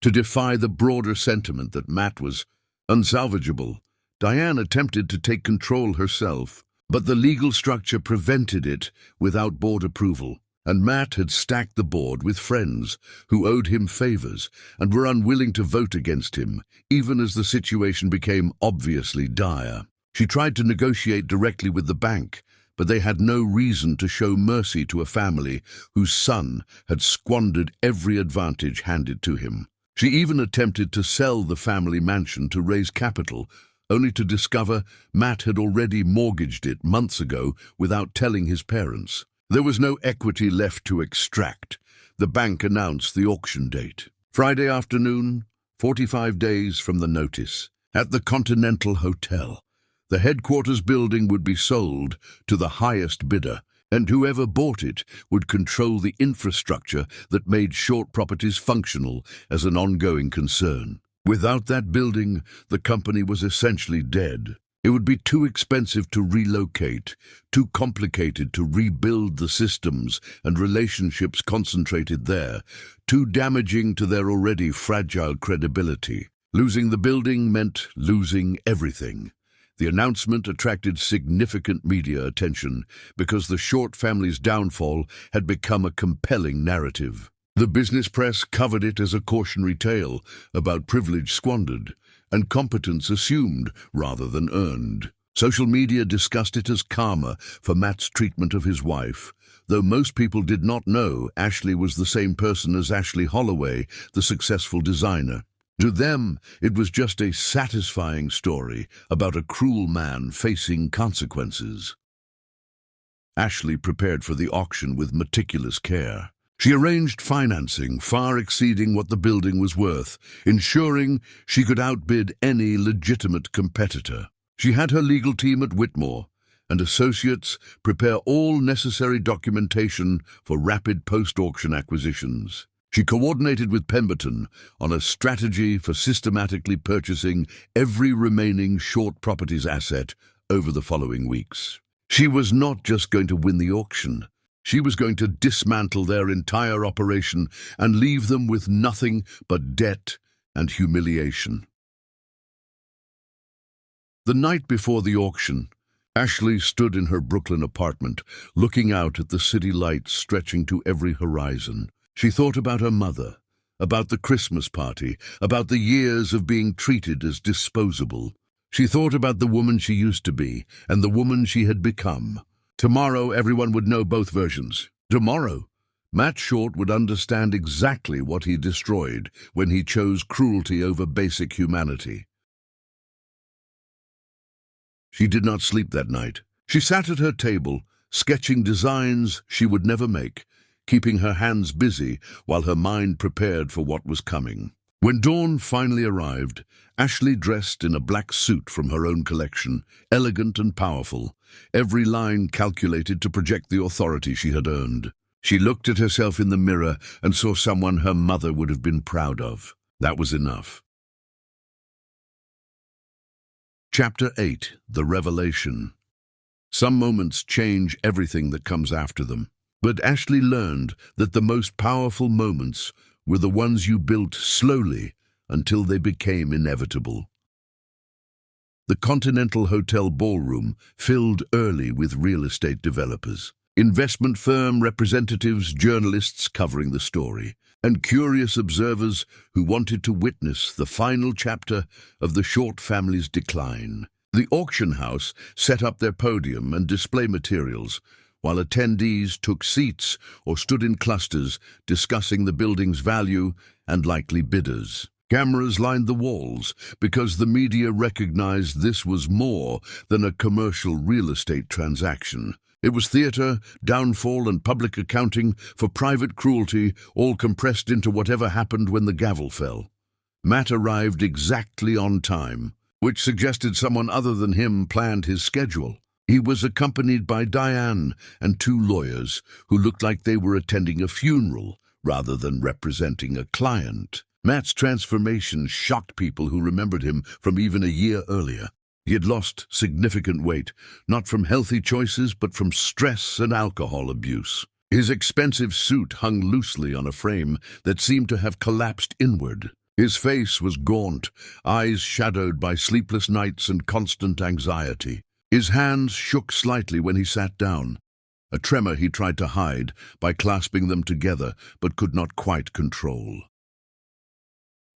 to defy the broader sentiment that Matt was unsalvageable. Diane attempted to take control herself, but the legal structure prevented it without board approval, and Matt had stacked the board with friends who owed him favors and were unwilling to vote against him, even as the situation became obviously dire. She tried to negotiate directly with the bank, but they had no reason to show mercy to a family whose son had squandered every advantage handed to him. She even attempted to sell the family mansion to raise capital, only to discover Matt had already mortgaged it months ago without telling his parents. There was no equity left to extract. The bank announced the auction date. Friday afternoon, 45 days from the notice, at the Continental Hotel. The headquarters building would be sold to the highest bidder, and whoever bought it would control the infrastructure that made Short Properties functional as an ongoing concern. Without that building, the company was essentially dead. It would be too expensive to relocate, too complicated to rebuild the systems and relationships concentrated there, too damaging to their already fragile credibility. Losing the building meant losing everything. The announcement attracted significant media attention because the Short family's downfall had become a compelling narrative. The business press covered it as a cautionary tale about privilege squandered and competence assumed rather than earned. Social media discussed it as karma for Matt's treatment of his wife, though most people did not know Ashley was the same person as Ashley Holloway, the successful designer. To them, it was just a satisfying story about a cruel man facing consequences. Ashley prepared for the auction with meticulous care. She arranged financing far exceeding what the building was worth, ensuring she could outbid any legitimate competitor. She had her legal team at Whitmore and associates prepare all necessary documentation for rapid post-auction acquisitions. She coordinated with Pemberton on a strategy for systematically purchasing every remaining Short Properties asset over the following weeks. She was not just going to win the auction. She was going to dismantle their entire operation and leave them with nothing but debt and humiliation. The night before the auction, Ashley stood in her Brooklyn apartment, looking out at the city lights stretching to every horizon. She thought about her mother, about the Christmas party, about the years of being treated as disposable. She thought about the woman she used to be and the woman she had become. Tomorrow, everyone would know both versions. Tomorrow, Matt Short would understand exactly what he destroyed when he chose cruelty over basic humanity. She did not sleep that night. She sat at her table, sketching designs she would never make, keeping her hands busy while her mind prepared for what was coming. When dawn finally arrived, Ashley dressed in a black suit from her own collection, elegant and powerful, every line calculated to project the authority she had earned. She looked at herself in the mirror and saw someone her mother would have been proud of. That was enough. Chapter 8. The Revelation. Some moments change everything that comes after them. But Ashley learned that the most powerful moments were the ones you built slowly until they became inevitable. The Continental Hotel ballroom filled early with real estate developers, investment firm representatives, journalists covering the story, and curious observers who wanted to witness the final chapter of the Short family's decline. The auction house set up their podium and display materials, while attendees took seats or stood in clusters discussing the building's value and likely bidders. Cameras lined the walls because the media recognized this was more than a commercial real estate transaction. It was theater, downfall, and public accounting for private cruelty, all compressed into whatever happened when the gavel fell. Matt arrived exactly on time, which suggested someone other than him planned his schedule. He was accompanied by Diane and two lawyers who looked like they were attending a funeral rather than representing a client. Matt's transformation shocked people who remembered him from even a year earlier. He had lost significant weight, not from healthy choices, but from stress and alcohol abuse. His expensive suit hung loosely on a frame that seemed to have collapsed inward. His face was gaunt, eyes shadowed by sleepless nights and constant anxiety. His hands shook slightly when he sat down, a tremor he tried to hide by clasping them together but could not quite control.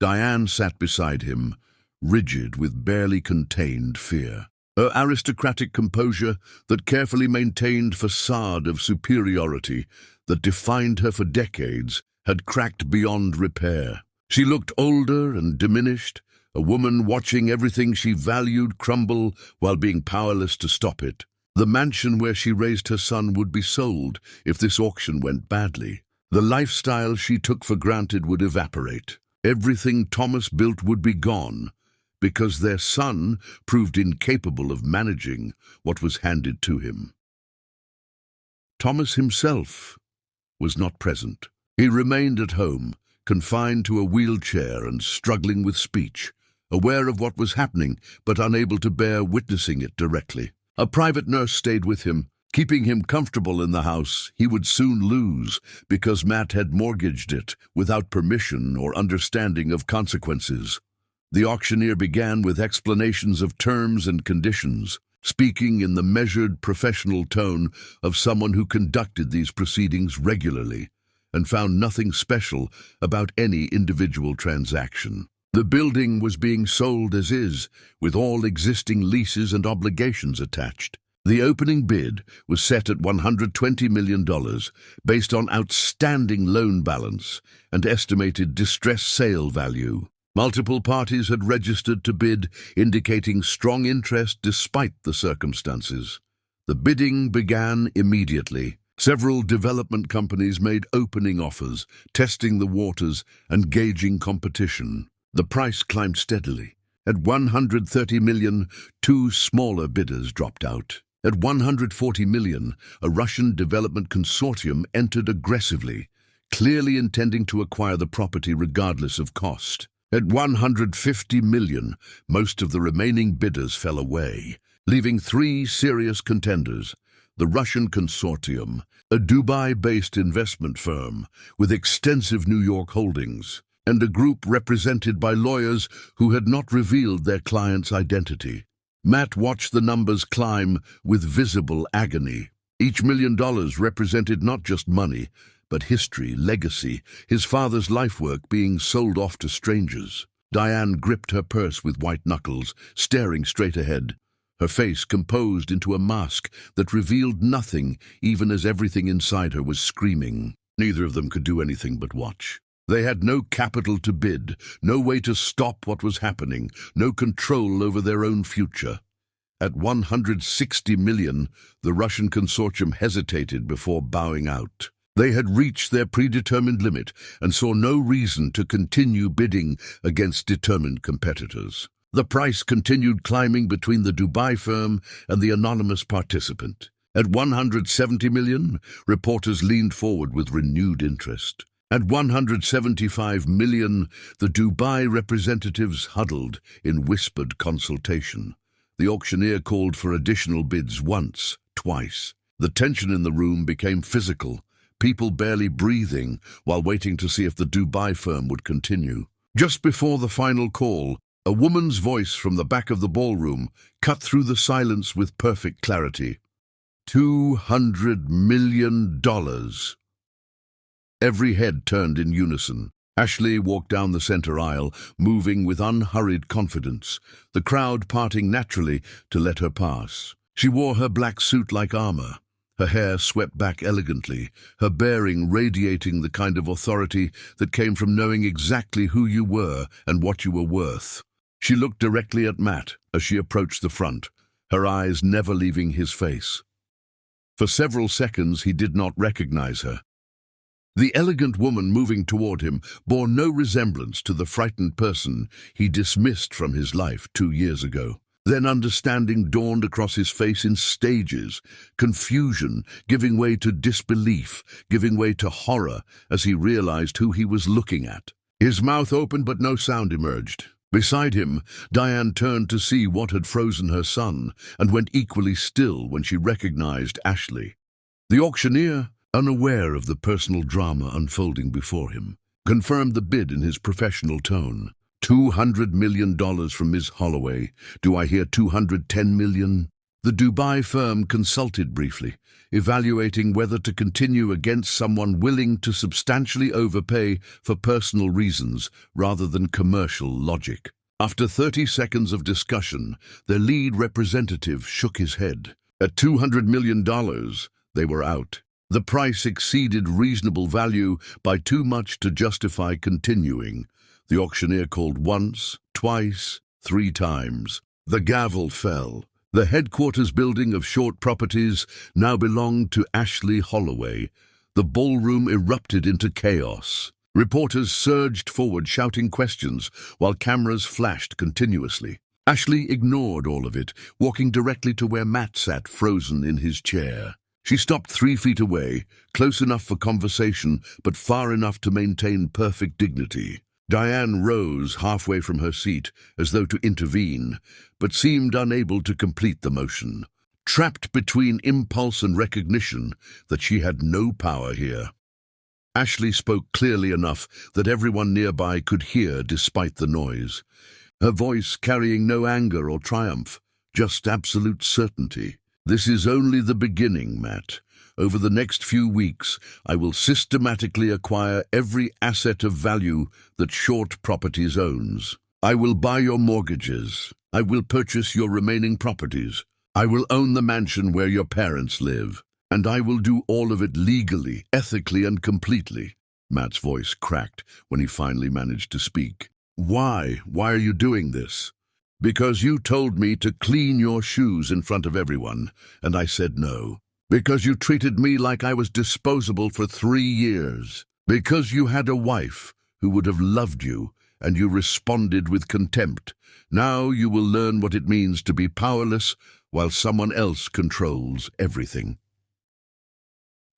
Diane sat beside him, rigid with barely contained fear. Her aristocratic composure, that carefully maintained facade of superiority that defined her for decades, had cracked beyond repair. She looked older and diminished, a woman watching everything she valued crumble while being powerless to stop it. The mansion where she raised her son would be sold if this auction went badly. The lifestyle she took for granted would evaporate. Everything Thomas built would be gone, because their son proved incapable of managing what was handed to him. Thomas himself was not present. He remained at home, confined to a wheelchair and struggling with speech, aware of what was happening but unable to bear witnessing it directly. A private nurse stayed with him, keeping him comfortable in the house he would soon lose because Matt had mortgaged it without permission or understanding of consequences. The auctioneer began with explanations of terms and conditions, speaking in the measured professional tone of someone who conducted these proceedings regularly and found nothing special about any individual transaction. The building was being sold as is, with all existing leases and obligations attached. The opening bid was set at $120 million, based on outstanding loan balance and estimated distressed sale value. Multiple parties had registered to bid, indicating strong interest despite the circumstances. The bidding began immediately. Several development companies made opening offers, testing the waters and gauging competition. The price climbed steadily. At 130 million, two smaller bidders dropped out. At 140 million, a Russian development consortium entered aggressively, clearly intending to acquire the property regardless of cost. At 150 million, most of the remaining bidders fell away, leaving three serious contenders: the Russian consortium, a Dubai-based investment firm with extensive New York holdings, and a group represented by lawyers who had not revealed their client's identity. Matt watched the numbers climb with visible agony. Each $1 million represented not just money, but history, legacy, his father's lifework being sold off to strangers. Diane gripped her purse with white knuckles, staring straight ahead, her face composed into a mask that revealed nothing, even as everything inside her was screaming. Neither of them could do anything but watch. They had no capital to bid, no way to stop what was happening, no control over their own future. At 160 million, the Russian consortium hesitated before bowing out. They had reached their predetermined limit and saw no reason to continue bidding against determined competitors. The price continued climbing between the Dubai firm and the anonymous participant. At 170 million, reporters leaned forward with renewed interest. At 175 million, the Dubai representatives huddled in whispered consultation. The auctioneer called for additional bids once, twice. The tension in the room became physical, people barely breathing while waiting to see if the Dubai firm would continue. Just before the final call, a woman's voice from the back of the ballroom cut through the silence with perfect clarity. $200 million. Every head turned in unison. Ashley walked down the center aisle, moving with unhurried confidence, the crowd parting naturally to let her pass. She wore her black suit like armor, her hair swept back elegantly, her bearing radiating the kind of authority that came from knowing exactly who you were and what you were worth. She looked directly at Matt as she approached the front, her eyes never leaving his face. For several seconds he did not recognize her. The elegant woman moving toward him bore no resemblance to the frightened person he dismissed from his life 2 years ago. Then understanding dawned across his face in stages, confusion giving way to disbelief, giving way to horror as he realized who he was looking at. His mouth opened but no sound emerged. Beside him, Diane turned to see what had frozen her son and went equally still when she recognized Ashley. The auctioneer, unaware of the personal drama unfolding before him, confirmed the bid in his professional tone. $200 million from Ms. Holloway. Do I hear 210 million? The Dubai firm consulted briefly, evaluating whether to continue against someone willing to substantially overpay for personal reasons rather than commercial logic. After 30 seconds of discussion, their lead representative shook his head. At $200 million, they were out. The price exceeded reasonable value by too much to justify continuing. The auctioneer called once, twice, 3 times. The gavel fell. The headquarters building of Short Properties now belonged to Ashley Holloway. The ballroom erupted into chaos. Reporters surged forward shouting questions while cameras flashed continuously. Ashley ignored all of it, walking directly to where Matt sat frozen in his chair. She stopped 3 feet away, close enough for conversation, but far enough to maintain perfect dignity. Diane rose halfway from her seat, as though to intervene, but seemed unable to complete the motion, trapped between impulse and recognition that she had no power here. Ashley spoke clearly enough that everyone nearby could hear despite the noise, her voice carrying no anger or triumph, just absolute certainty. This is only the beginning, Matt. Over the next few weeks, I will systematically acquire every asset of value that Short Properties owns. I will buy your mortgages. I will purchase your remaining properties. I will own the mansion where your parents live. And I will do all of it legally, ethically, and completely. Matt's voice cracked when he finally managed to speak. Why? Why are you doing this? Because you told me to clean your shoes in front of everyone, and I said no. Because you treated me like I was disposable for 3 years. Because you had a wife who would have loved you, and you responded with contempt. Now you will learn what it means to be powerless while someone else controls everything."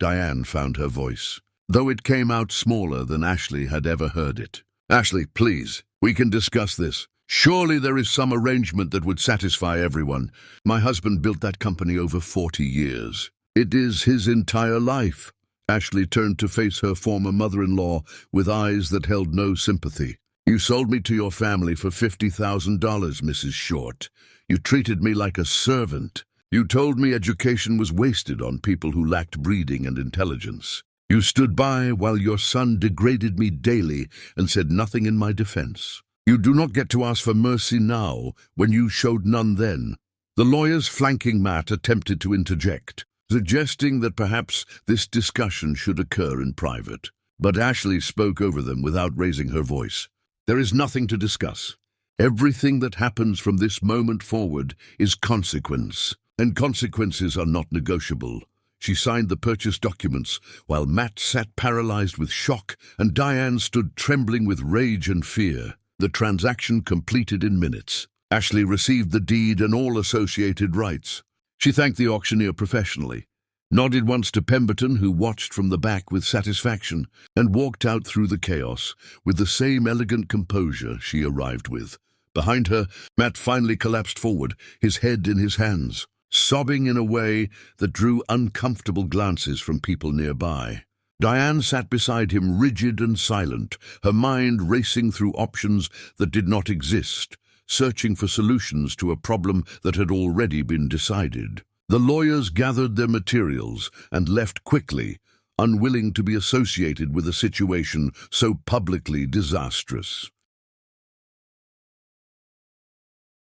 Diane found her voice, though it came out smaller than Ashley had ever heard it. "Ashley, please, we can discuss this. Surely there is some arrangement that would satisfy everyone. My husband built that company over 40 years. It is his entire life." Ashley turned to face her former mother-in-law with eyes that held no sympathy. "You sold me to your family for $50,000, Mrs. Short. You treated me like a servant. You told me education was wasted on people who lacked breeding and intelligence. You stood by while your son degraded me daily and said nothing in my defense. You do not get to ask for mercy now when you showed none then." The lawyers flanking Matt attempted to interject, suggesting that perhaps this discussion should occur in private. But Ashley spoke over them without raising her voice. "There is nothing to discuss. Everything that happens from this moment forward is consequence, and consequences are not negotiable." She signed the purchase documents while Matt sat paralyzed with shock and Diane stood trembling with rage and fear. The transaction completed in minutes. Ashley received the deed and all associated rights. She thanked the auctioneer professionally, nodded once to Pemberton, who watched from the back with satisfaction, and walked out through the chaos with the same elegant composure she arrived with. Behind her, Matt finally collapsed forward, his head in his hands, sobbing in a way that drew uncomfortable glances from people nearby. Diane sat beside him, rigid and silent, her mind racing through options that did not exist, searching for solutions to a problem that had already been decided. The lawyers gathered their materials and left quickly, unwilling to be associated with a situation so publicly disastrous.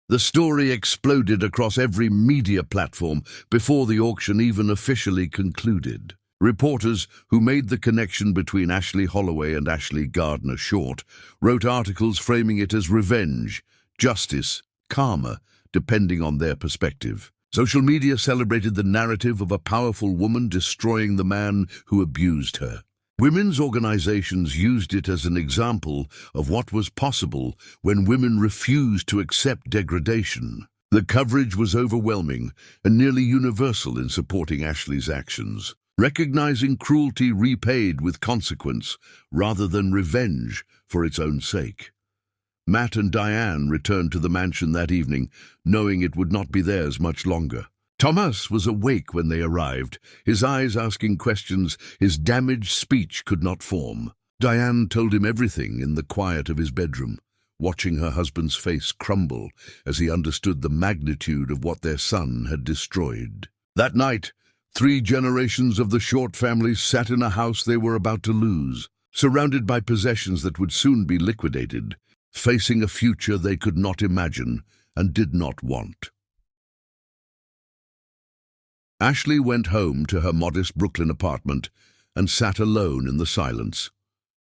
The story exploded across every media platform before the auction even officially concluded. Reporters who made the connection between Ashley Holloway and Ashley Gardner Short wrote articles framing it as revenge, justice, karma, depending on their perspective. Social media celebrated the narrative of a powerful woman destroying the man who abused her. Women's organizations used it as an example of what was possible when women refused to accept degradation. The coverage was overwhelming and nearly universal in supporting Ashley's actions, recognizing cruelty repaid with consequence rather than revenge for its own sake. Matt and Diane returned to the mansion that evening, knowing it would not be theirs much longer. Thomas was awake when they arrived, his eyes asking questions his damaged speech could not form. Diane told him everything in the quiet of his bedroom, watching her husband's face crumble as he understood the magnitude of what their son had destroyed. That night, 3 generations of the Short family sat in a house they were about to lose, surrounded by possessions that would soon be liquidated, facing a future they could not imagine and did not want. Ashley went home to her modest Brooklyn apartment and sat alone in the silence,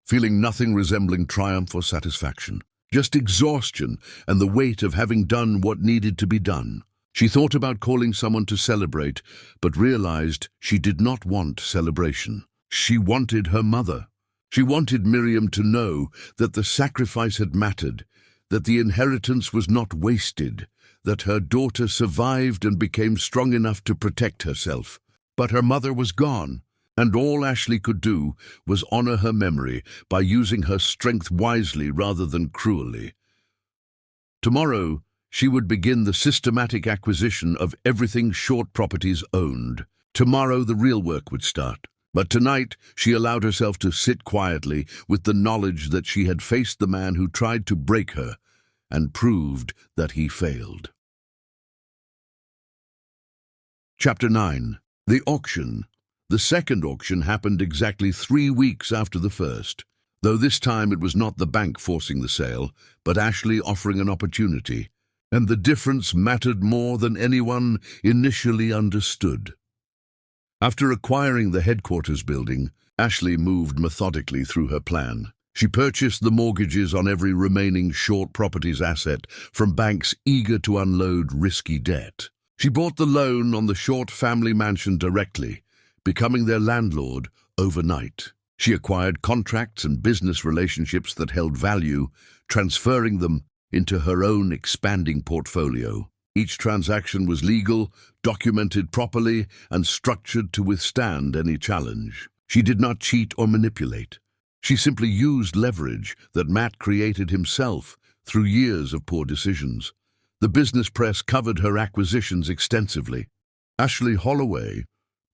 feeling nothing resembling triumph or satisfaction, just exhaustion and the weight of having done what needed to be done. She thought about calling someone to celebrate, but realized she did not want celebration. She wanted her mother. She wanted Miriam to know that the sacrifice had mattered, that the inheritance was not wasted, that her daughter survived and became strong enough to protect herself. But her mother was gone, and all Ashley could do was honor her memory by using her strength wisely rather than cruelly. Tomorrow, she would begin the systematic acquisition of everything Short Properties owned. Tomorrow, the real work would start. But tonight, she allowed herself to sit quietly with the knowledge that she had faced the man who tried to break her and proved that he failed. Chapter 9. The Auction. The second auction happened exactly 3 weeks after the first, though this time it was not the bank forcing the sale, but Ashley offering an opportunity, and the difference mattered more than anyone initially understood. After acquiring the headquarters building, Ashley moved methodically through her plan. She purchased the mortgages on every remaining Short Properties asset from banks eager to unload risky debt. She bought the loan on the Short family mansion directly, becoming their landlord overnight. She acquired contracts and business relationships that held value, transferring them into her own expanding portfolio. Each transaction was legal, documented properly, and structured to withstand any challenge. She did not cheat or manipulate. She simply used leverage that Matt created himself through years of poor decisions. The business press covered her acquisitions extensively. Ashley Holloway,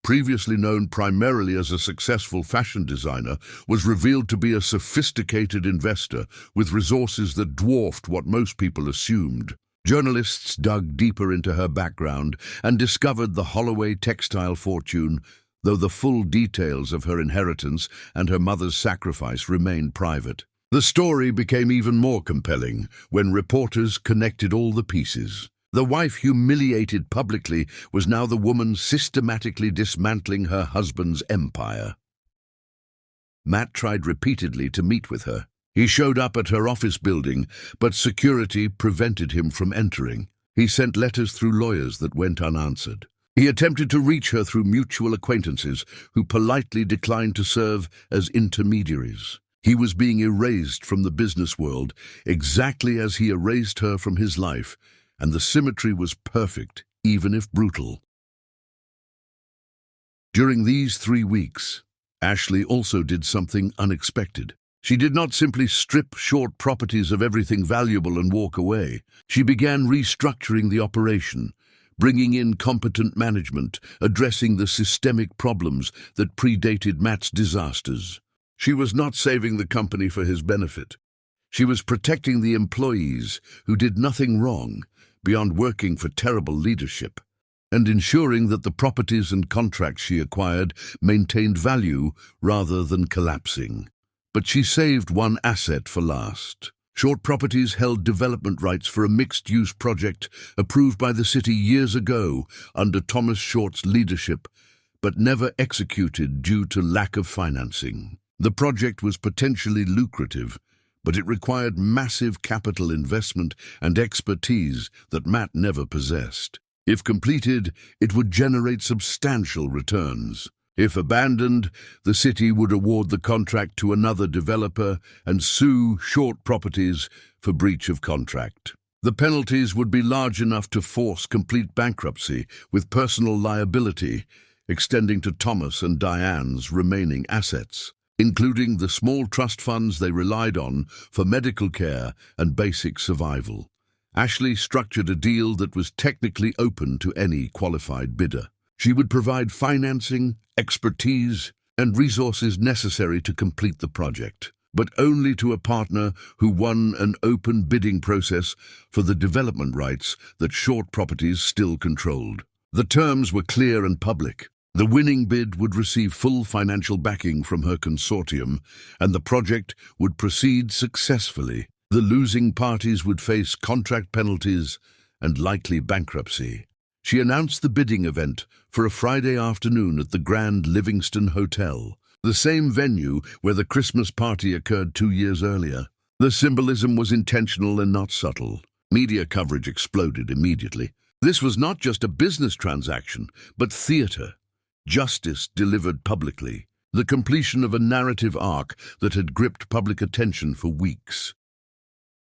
previously known primarily as a successful fashion designer, was revealed to be a sophisticated investor with resources that dwarfed what most people assumed. Journalists dug deeper into her background and discovered the Holloway textile fortune, though the full details of her inheritance and her mother's sacrifice remained private. The story became even more compelling when reporters connected all the pieces. The wife, humiliated publicly, was now the woman systematically dismantling her husband's empire. Matt tried repeatedly to meet with her. He showed up at her office building, but security prevented him from entering. He sent letters through lawyers that went unanswered. He attempted to reach her through mutual acquaintances who politely declined to serve as intermediaries. He was being erased from the business world, exactly as he erased her from his life, and the symmetry was perfect, even if brutal. During these 3 weeks, Ashley also did something unexpected. She did not simply strip Short Properties of everything valuable and walk away. She began restructuring the operation, bringing in competent management, addressing the systemic problems that predated Matt's disasters. She was not saving the company for his benefit. She was protecting the employees who did nothing wrong beyond working for terrible leadership, and ensuring that the properties and contracts she acquired maintained value rather than collapsing. But she saved one asset for last. Short Properties held development rights for a mixed-use project approved by the city years ago under Thomas Short's leadership, but never executed due to lack of financing. The project was potentially lucrative, but it required massive capital investment and expertise that Matt never possessed. If completed, it would generate substantial returns. If abandoned, the city would award the contract to another developer and sue Short Properties for breach of contract. The penalties would be large enough to force complete bankruptcy, with personal liability extending to Thomas and Diane's remaining assets, including the small trust funds they relied on for medical care and basic survival. Ashley structured a deal that was technically open to any qualified bidder. She would provide financing, expertise, and resources necessary to complete the project, but only to a partner who won an open bidding process for the development rights that Short Properties still controlled. The terms were clear and public. The winning bid would receive full financial backing from her consortium, and the project would proceed successfully. The losing parties would face contract penalties and likely bankruptcy. She announced the bidding event for a Friday afternoon at the Grand Livingston Hotel, the same venue where the Christmas party occurred 2 years earlier. The symbolism was intentional and not subtle. Media coverage exploded immediately. This was not just a business transaction, but theater. Justice delivered publicly. The completion of a narrative arc that had gripped public attention for weeks.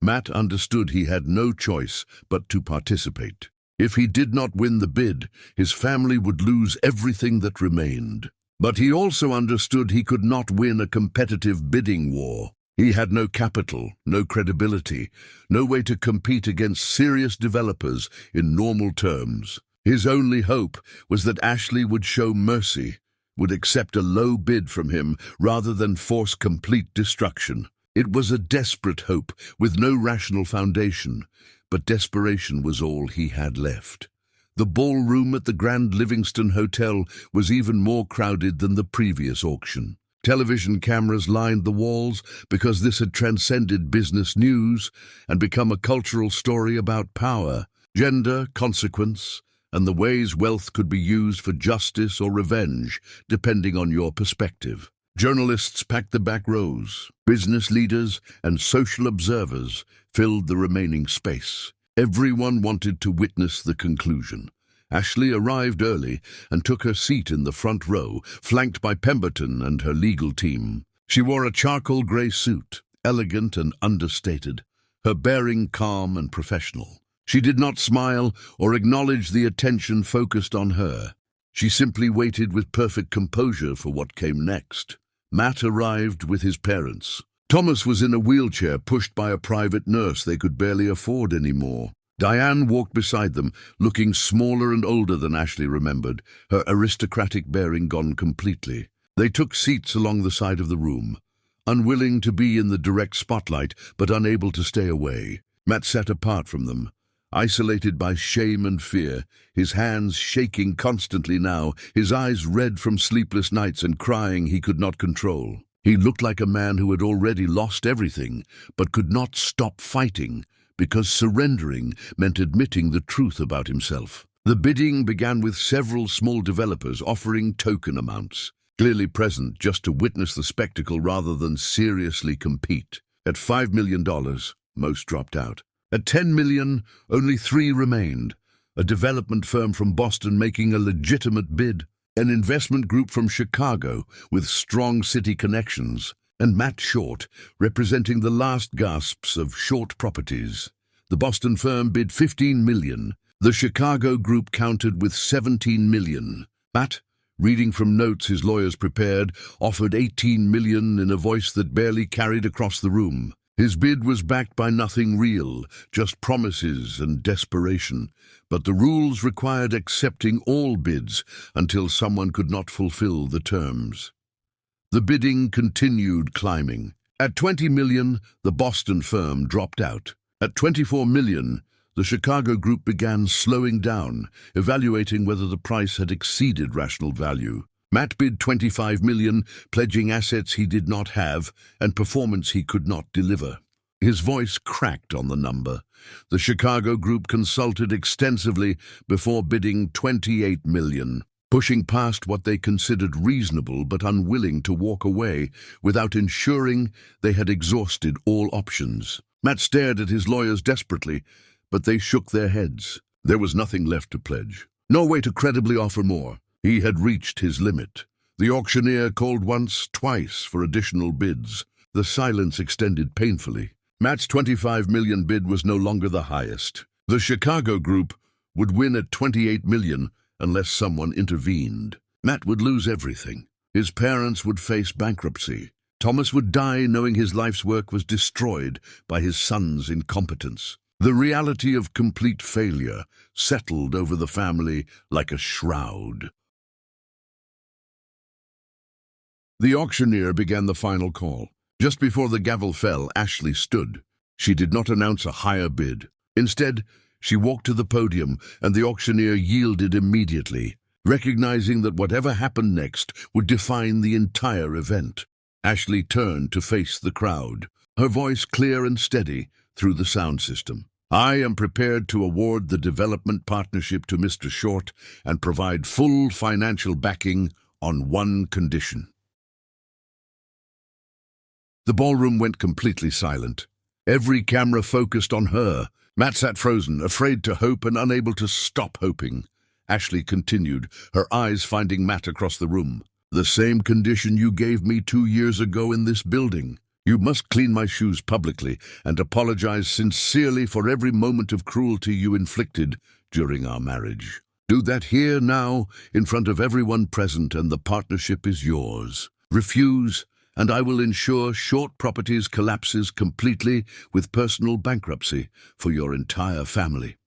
Matt understood he had no choice but to participate. If he did not win the bid, his family would lose everything that remained. But he also understood he could not win a competitive bidding war. He had no capital, no credibility, no way to compete against serious developers in normal terms. His only hope was that Ashley would show mercy, would accept a low bid from him rather than force complete destruction. It was a desperate hope with no rational foundation, but desperation was all he had left. The ballroom at the Grand Livingston Hotel was even more crowded than the previous auction. Television cameras lined the walls because this had transcended business news and become a cultural story about power, gender, consequence, and the ways wealth could be used for justice or revenge, depending on your perspective. Journalists packed the back rows. Business leaders and social observers filled the remaining space. Everyone wanted to witness the conclusion. Ashley arrived early and took her seat in the front row, flanked by Pemberton and her legal team. She wore a charcoal grey suit, elegant and understated, her bearing calm and professional. She did not smile or acknowledge the attention focused on her. She simply waited with perfect composure for what came next. Matt arrived with his parents. Thomas was in a wheelchair pushed by a private nurse they could barely afford anymore. Diane walked beside them, looking smaller and older than Ashley remembered, her aristocratic bearing gone completely. They took seats along the side of the room, unwilling to be in the direct spotlight, but unable to stay away. Matt sat apart from them, isolated by shame and fear, his hands shaking constantly now, his eyes red from sleepless nights and crying he could not control. He looked like a man who had already lost everything, but could not stop fighting, because surrendering meant admitting the truth about himself. The bidding began with several small developers offering token amounts, clearly present just to witness the spectacle rather than seriously compete. At $5 million, most dropped out. At $10 million, only 3 remained. A development firm from Boston making a legitimate bid, an investment group from Chicago with strong city connections, and Matt Short, representing the last gasps of Short Properties. The Boston firm bid $15 million. The Chicago group countered with $17 million. Matt, reading from notes his lawyers prepared, offered $18 million in a voice that barely carried across the room. His bid was backed by nothing real, just promises and desperation. But the rules required accepting all bids until someone could not fulfill the terms. The bidding continued climbing. At $20 million, the Boston firm dropped out. At $24 million, the Chicago group began slowing down, evaluating whether the price had exceeded rational value. Matt bid $25 million, pledging assets he did not have and performance he could not deliver. His voice cracked on the number. The Chicago group consulted extensively before bidding $28 million, pushing past what they considered reasonable but unwilling to walk away without ensuring they had exhausted all options. Matt stared at his lawyers desperately, but they shook their heads. There was nothing left to pledge. No way to credibly offer more. He had reached his limit. The auctioneer called once, twice for additional bids. The silence extended painfully. Matt's $25 million bid was no longer the highest. The Chicago group would win at $28 million unless someone intervened. Matt would lose everything. His parents would face bankruptcy. Thomas would die knowing his life's work was destroyed by his son's incompetence. The reality of complete failure settled over the family like a shroud. The auctioneer began the final call. Just before the gavel fell, Ashley stood. She did not announce a higher bid. Instead, she walked to the podium, and the auctioneer yielded immediately, recognizing that whatever happened next would define the entire event. Ashley turned to face the crowd, her voice clear and steady through the sound system. I am prepared to award the development partnership to Mr. Short and provide full financial backing on one condition. The ballroom went completely silent. Every camera focused on her. Matt sat frozen, afraid to hope and unable to stop hoping. Ashley continued, her eyes finding Matt across the room. The same condition you gave me 2 years ago in this building. You must clean my shoes publicly and apologize sincerely for every moment of cruelty you inflicted during our marriage. Do that here now, in front of everyone present, and the partnership is yours. Refuse, and I will ensure Short Properties collapses completely with personal bankruptcy for your entire family.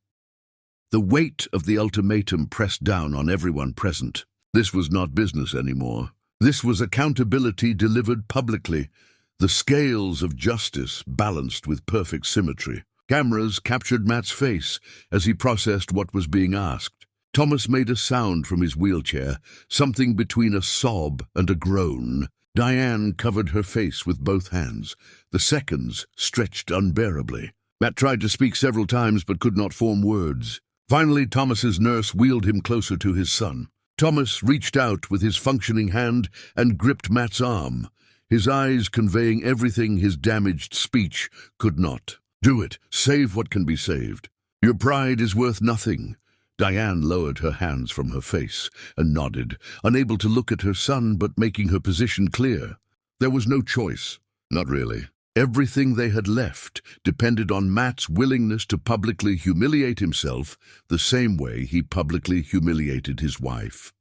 The weight of the ultimatum pressed down on everyone present. This was not business anymore. This was accountability delivered publicly, the scales of justice balanced with perfect symmetry. Cameras captured Matt's face as he processed what was being asked. Thomas made a sound from his wheelchair, something between a sob and a groan. Diane covered her face with both hands. The seconds stretched unbearably. Matt tried to speak several times but could not form words. Finally, Thomas's nurse wheeled him closer to his son. Thomas reached out with his functioning hand and gripped Matt's arm, his eyes conveying everything his damaged speech could not. Do it. Save what can be saved. Your pride is worth nothing. Diane lowered her hands from her face and nodded, unable to look at her son but making her position clear. There was no choice. Not really. Everything they had left depended on Matt's willingness to publicly humiliate himself the same way he publicly humiliated his wife.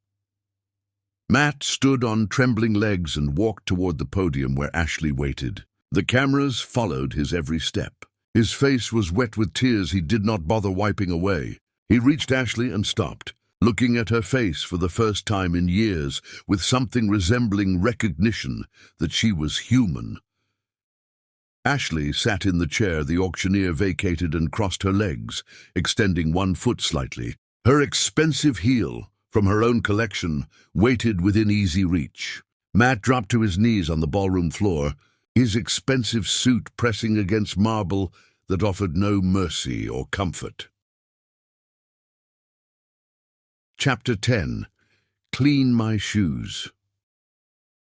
Matt stood on trembling legs and walked toward the podium where Ashley waited. The cameras followed his every step. His face was wet with tears he did not bother wiping away. He reached Ashley and stopped, looking at her face for the first time in years with something resembling recognition that she was human. Ashley sat in the chair the auctioneer vacated and crossed her legs, extending one foot slightly. Her expensive heel, from her own collection, waited within easy reach. Matt dropped to his knees on the ballroom floor, his expensive suit pressing against marble that offered no mercy or comfort. Chapter 10. Clean My Shoes.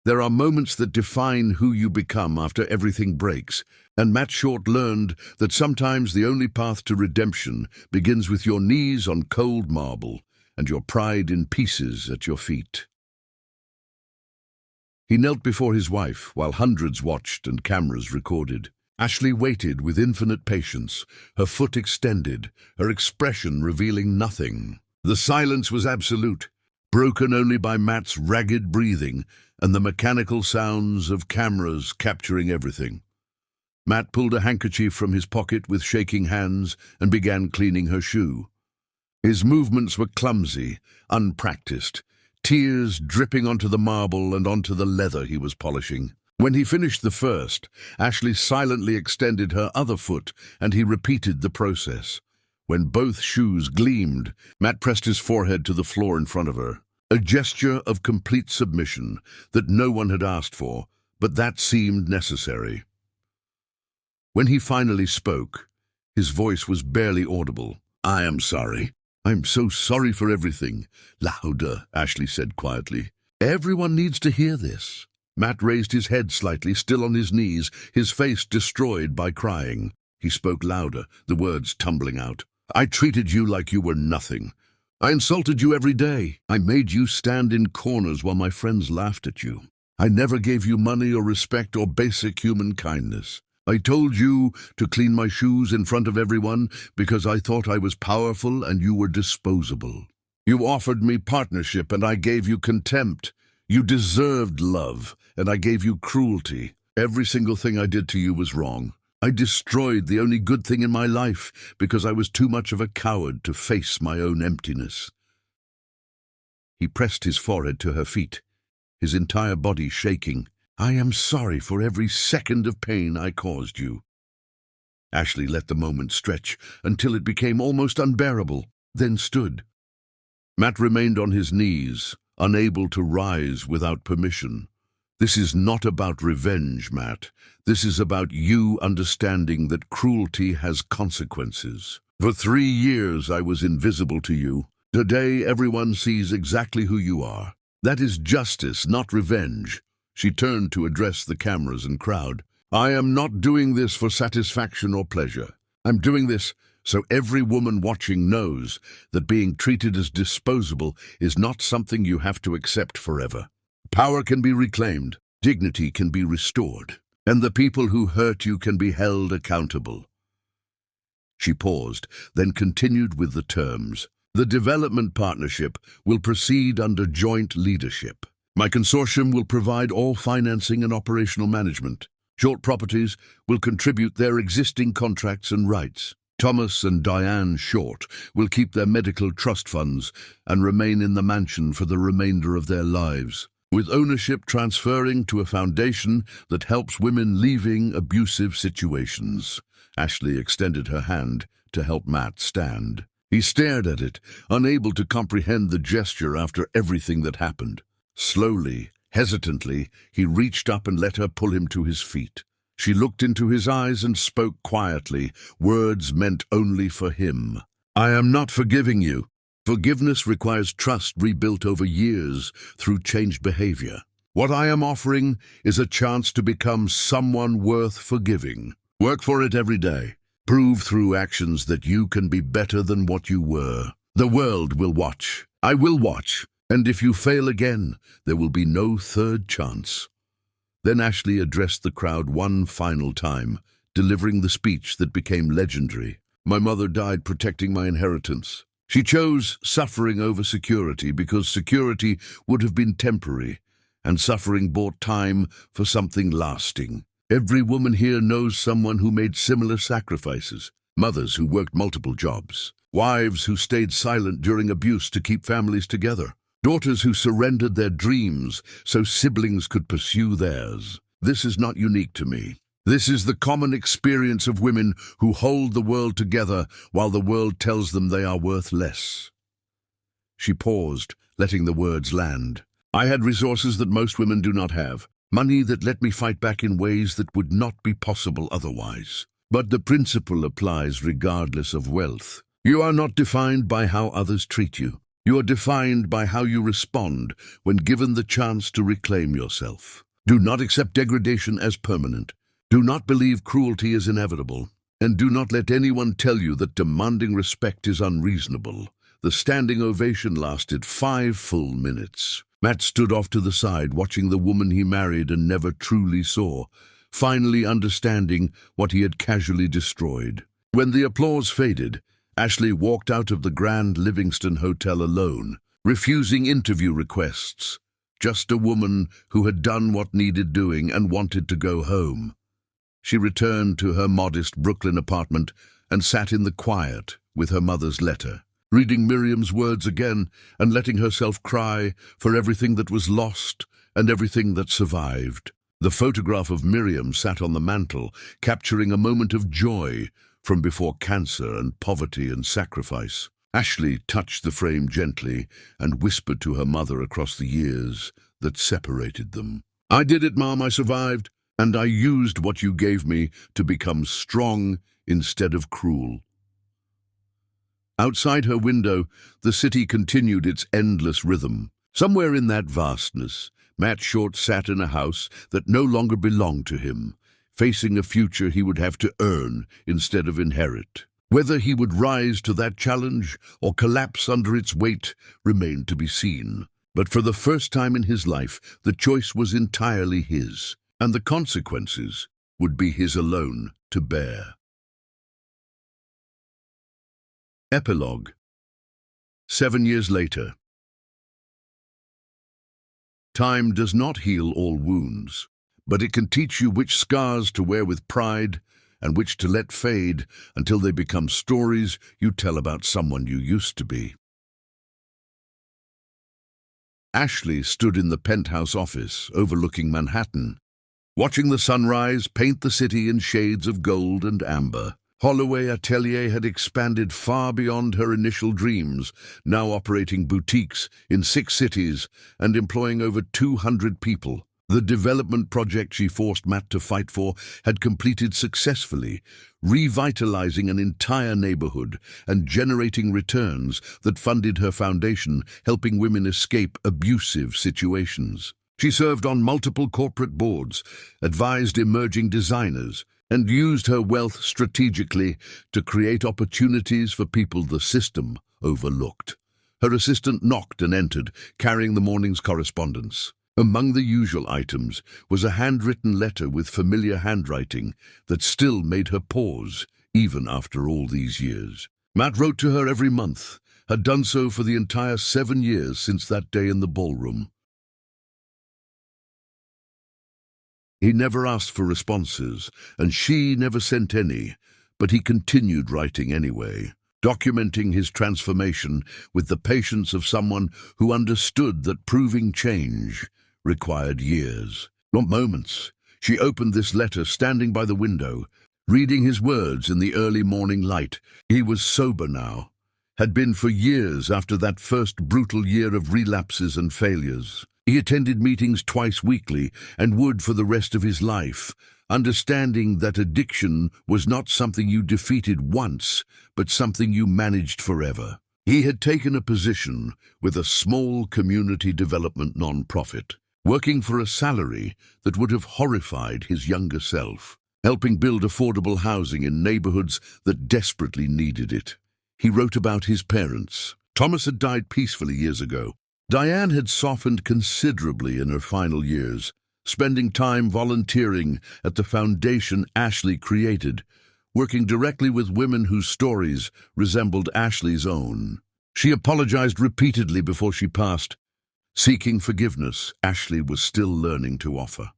There are moments that define who you become after everything breaks, and Matt Short learned that sometimes the only path to redemption begins with your knees on cold marble and your pride in pieces at your feet. He knelt before his wife while hundreds watched and cameras recorded. Ashley waited with infinite patience, her foot extended, her expression revealing nothing. The silence was absolute, broken only by Matt's ragged breathing and the mechanical sounds of cameras capturing everything. Matt pulled a handkerchief from his pocket with shaking hands and began cleaning her shoe. His movements were clumsy, unpracticed, tears dripping onto the marble and onto the leather he was polishing. When he finished the first, Ashley silently extended her other foot and he repeated the process. When both shoes gleamed, Matt pressed his forehead to the floor in front of her, a gesture of complete submission that no one had asked for, but that seemed necessary. When he finally spoke, his voice was barely audible. "I am sorry. I'm so sorry for everything." "Louder," Ashley said quietly. "Everyone needs to hear this." Matt raised his head slightly, still on his knees, his face destroyed by crying. He spoke louder, the words tumbling out. "I treated you like you were nothing. I insulted you every day. I made you stand in corners while my friends laughed at you. I never gave you money or respect or basic human kindness. I told you to clean my shoes in front of everyone because I thought I was powerful and you were disposable. You offered me partnership and I gave you contempt. You deserved love and I gave you cruelty. Every single thing I did to you was wrong. I destroyed the only good thing in my life because I was too much of a coward to face my own emptiness." He pressed his forehead to her feet, his entire body shaking. "I am sorry for every second of pain I caused you." Ashley let the moment stretch until it became almost unbearable, then stood. Matt remained on his knees, unable to rise without permission. "This is not about revenge, Matt. This is about you understanding that cruelty has consequences. For 3 years I was invisible to you. Today everyone sees exactly who you are. That is justice, not revenge." She turned to address the cameras and crowd. "I am not doing this for satisfaction or pleasure. I'm doing this so every woman watching knows that being treated as disposable is not something you have to accept forever. Power can be reclaimed, dignity can be restored, and the people who hurt you can be held accountable." She paused, then continued with the terms. "The development partnership will proceed under joint leadership. My consortium will provide all financing and operational management. Short Properties will contribute their existing contracts and rights. Thomas and Diane Short will keep their medical trust funds and remain in the mansion for the remainder of their lives, with ownership transferring to a foundation that helps women leaving abusive situations." Ashley extended her hand to help Matt stand. He stared at it, unable to comprehend the gesture after everything that happened. Slowly, hesitantly, he reached up and let her pull him to his feet. She looked into his eyes and spoke quietly, words meant only for him. "I am not forgiving you. Forgiveness requires trust rebuilt over years through changed behavior. What I am offering is a chance to become someone worth forgiving. Work for it every day. Prove through actions that you can be better than what you were. The world will watch. I will watch. And if you fail again, there will be no third chance." Then Ashley addressed the crowd one final time, delivering the speech that became legendary. "My mother died protecting my inheritance. She chose suffering over security because security would have been temporary, and suffering bought time for something lasting. Every woman here knows someone who made similar sacrifices. Mothers who worked multiple jobs. Wives who stayed silent during abuse to keep families together. Daughters who surrendered their dreams so siblings could pursue theirs. This is not unique to me. This is the common experience of women who hold the world together while the world tells them they are worth less." She paused, letting the words land. "I had resources that most women do not have. Money that let me fight back in ways that would not be possible otherwise. But the principle applies regardless of wealth. You are not defined by how others treat you. You are defined by how you respond when given the chance to reclaim yourself. Do not accept degradation as permanent. Do not believe cruelty is inevitable. And do not let anyone tell you that demanding respect is unreasonable." The standing ovation lasted 5 full minutes. Matt stood off to the side, watching the woman he married and never truly saw, finally understanding what he had casually destroyed. When the applause faded, Ashley walked out of the Grand Livingston Hotel alone, refusing interview requests. Just a woman who had done what needed doing and wanted to go home. She returned to her modest Brooklyn apartment and sat in the quiet with her mother's letter, reading Miriam's words again and letting herself cry for everything that was lost and everything that survived. The photograph of Miriam sat on the mantel, capturing a moment of joy from before cancer and poverty and sacrifice. Ashley touched the frame gently and whispered to her mother across the years that separated them. "I did it, Mom, I survived, and I used what you gave me to become strong instead of cruel." Outside her window, the city continued its endless rhythm. Somewhere in that vastness, Matt Short sat in a house that no longer belonged to him, facing a future he would have to earn instead of inherit. Whether he would rise to that challenge or collapse under its weight remained to be seen. But for the first time in his life, the choice was entirely his, and the consequences would be his alone to bear. Epilogue. 7 years later. Time does not heal all wounds, but it can teach you which scars to wear with pride and which to let fade until they become stories you tell about someone you used to be. Ashley stood in the penthouse office overlooking Manhattan, watching the sunrise paint the city in shades of gold and amber. Holloway Atelier had expanded far beyond her initial dreams, now operating boutiques in 6 cities and employing over 200 people. The development project she forced Matt to fight for had completed successfully, revitalizing an entire neighborhood and generating returns that funded her foundation, helping women escape abusive situations. She served on multiple corporate boards, advised emerging designers, and used her wealth strategically to create opportunities for people the system overlooked. Her assistant knocked and entered, carrying the morning's correspondence. Among the usual items was a handwritten letter with familiar handwriting that still made her pause, even after all these years. Matt wrote to her every month, had done so for the entire 7 years since that day in the ballroom. He never asked for responses, and she never sent any, but he continued writing anyway, documenting his transformation with the patience of someone who understood that proving change required years, not moments. She opened this letter standing by the window, reading his words in the early morning light. He was sober now, had been for years after that first brutal year of relapses and failures. He attended meetings twice weekly and would for the rest of his life, understanding that addiction was not something you defeated once, but something you managed forever. He had taken a position with a small community development nonprofit, working for a salary that would have horrified his younger self, helping build affordable housing in neighborhoods that desperately needed it. He wrote about his parents, Thomas had died peacefully years ago. Diane had softened considerably in her final years, spending time volunteering at the foundation Ashley created, working directly with women whose stories resembled Ashley's own. She apologized repeatedly before she passed. Seeking forgiveness, Ashley was still learning to offer.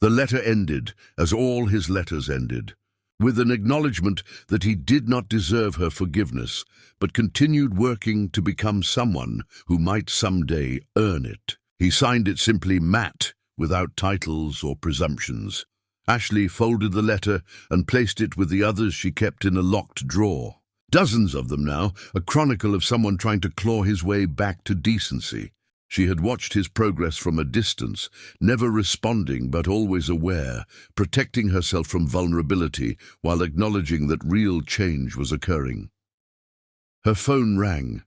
The letter ended, as all his letters ended, with an acknowledgement that he did not deserve her forgiveness, but continued working to become someone who might someday earn it. He signed it simply Matt, without titles or presumptions. Ashley folded the letter and placed it with the others she kept in a locked drawer. Dozens of them now, a chronicle of someone trying to claw his way back to decency. She had watched his progress from a distance, never responding but always aware, protecting herself from vulnerability while acknowledging that real change was occurring. Her phone rang.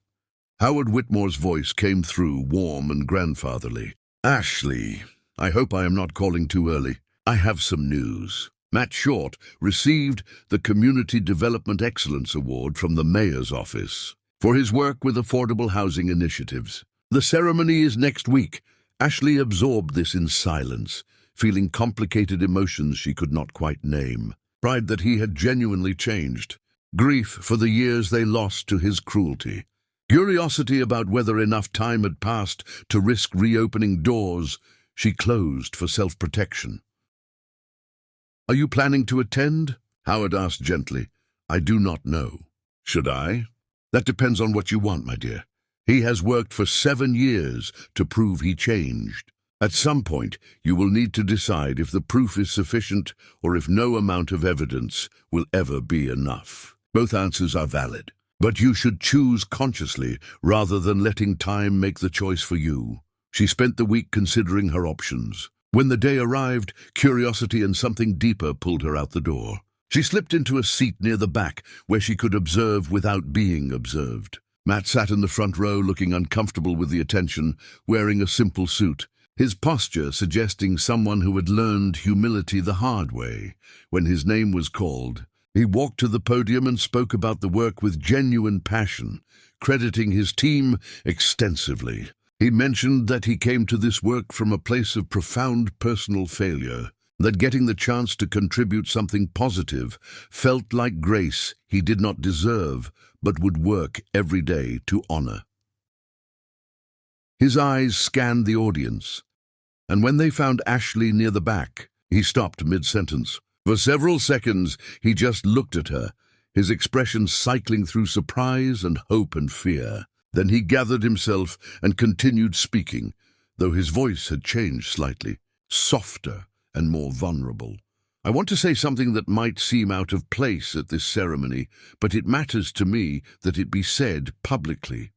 Howard Whitmore's voice came through, warm and grandfatherly. "Ashley, I hope I am not calling too early. I have some news." Matt Short received the Community Development Excellence Award from the Mayor's office for his work with affordable housing initiatives. The ceremony is next week. Ashley absorbed this in silence, feeling complicated emotions she could not quite name. Pride that he had genuinely changed. Grief for the years they lost to his cruelty. Curiosity about whether enough time had passed to risk reopening doors she closed for self-protection. "Are you planning to attend?" Howard asked gently. "I do not know." "Should I?" "That depends on what you want, my dear. He has worked for 7 years to prove he changed. At some point, you will need to decide if the proof is sufficient or if no amount of evidence will ever be enough. Both answers are valid, but you should choose consciously rather than letting time make the choice for you." She spent the week considering her options. When the day arrived, curiosity and something deeper pulled her out the door. She slipped into a seat near the back where she could observe without being observed. Matt sat in the front row, looking uncomfortable with the attention, wearing a simple suit, his posture suggesting someone who had learned humility the hard way. When his name was called, he walked to the podium and spoke about the work with genuine passion, crediting his team extensively. He mentioned that he came to this work from a place of profound personal failure, that getting the chance to contribute something positive felt like grace he did not deserve, but would work every day to honor. His eyes scanned the audience, and when they found Ashley near the back, he stopped mid-sentence. For several seconds, he just looked at her, his expression cycling through surprise and hope and fear. Then he gathered himself and continued speaking, though his voice had changed slightly, softer and more vulnerable. "I want to say something that might seem out of place at this ceremony, but it matters to me that it be said publicly.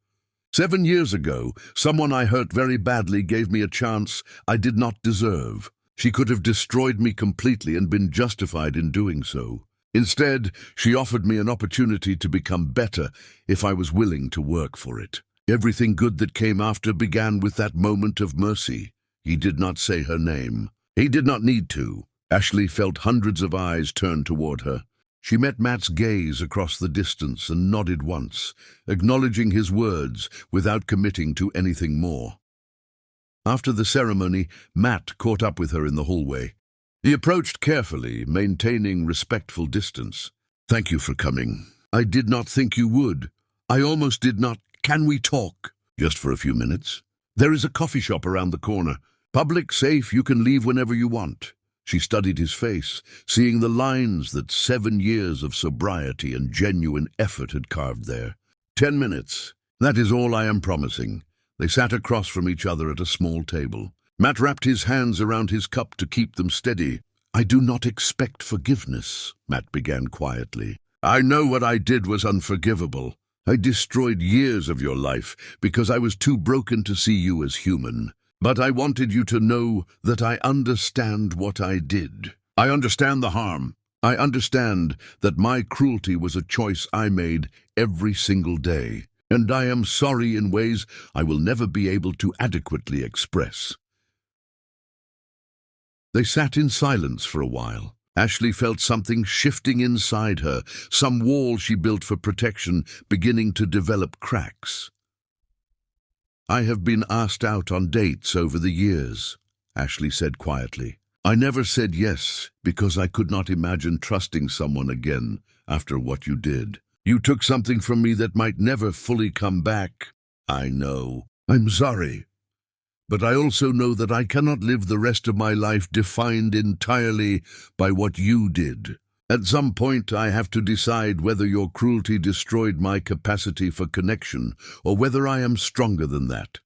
7 years ago, someone I hurt very badly gave me a chance I did not deserve. She could have destroyed me completely and been justified in doing so. Instead, she offered me an opportunity to become better if I was willing to work for it. Everything good that came after began with that moment of mercy." He did not say her name. He did not need to. Ashley felt hundreds of eyes turn toward her. She met Matt's gaze across the distance and nodded once, acknowledging his words without committing to anything more. After the ceremony, Matt caught up with her in the hallway. He approached carefully, maintaining respectful distance. "Thank you for coming. I did not think you would. I almost did not. Can we talk? Just for a few minutes? There is a coffee shop around the corner. Public, safe, you can leave whenever you want." She studied his face, seeing the lines that 7 years of sobriety and genuine effort had carved there. 10 minutes. That is all I am promising." They sat across from each other at a small table. Matt wrapped his hands around his cup to keep them steady. "I do not expect forgiveness," Matt began quietly. "I know what I did was unforgivable. I destroyed years of your life because I was too broken to see you as human. But I wanted you to know that I understand what I did. I understand the harm. I understand that my cruelty was a choice I made every single day. And I am sorry in ways I will never be able to adequately express." They sat in silence for a while. Ashley felt something shifting inside her, some wall she built for protection beginning to develop cracks. I have been asked out on dates over the years, Ashley said quietly. I never said yes because I could not imagine trusting someone again after what you did. You took something from me that might never fully come back. I know. I'm sorry. But I also know that I cannot live the rest of my life defined entirely by what you did. At some point, I have to decide whether your cruelty destroyed my capacity for connection or whether I am stronger than that.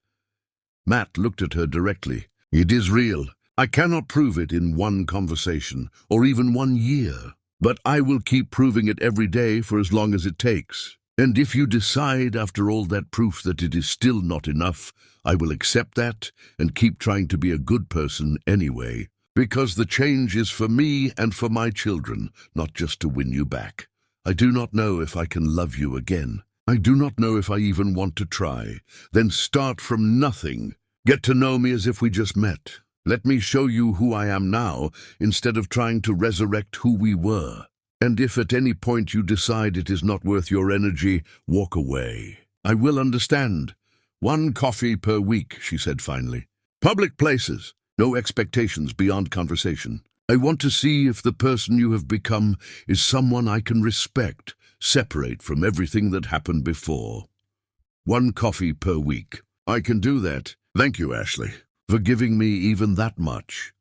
Matt looked at her directly. It is real. I cannot prove it in one conversation or even 1 year, but I will keep proving it every day for as long as it takes. And if you decide after all that proof that it is still not enough, I will accept that and keep trying to be a good person anyway, because the change is for me and for my children, not just to win you back. I do not know if I can love you again. I do not know if I even want to try. Then start from nothing. Get to know me as if we just met. Let me show you who I am now, instead of trying to resurrect who we were. And if at any point you decide it is not worth your energy, walk away. I will understand. 1 coffee per week, she said finally. Public places. No expectations beyond conversation. I want to see if the person you have become is someone I can respect, separate from everything that happened before. 1 coffee per week. I can do that. Thank you, Ashley, for giving me even that much.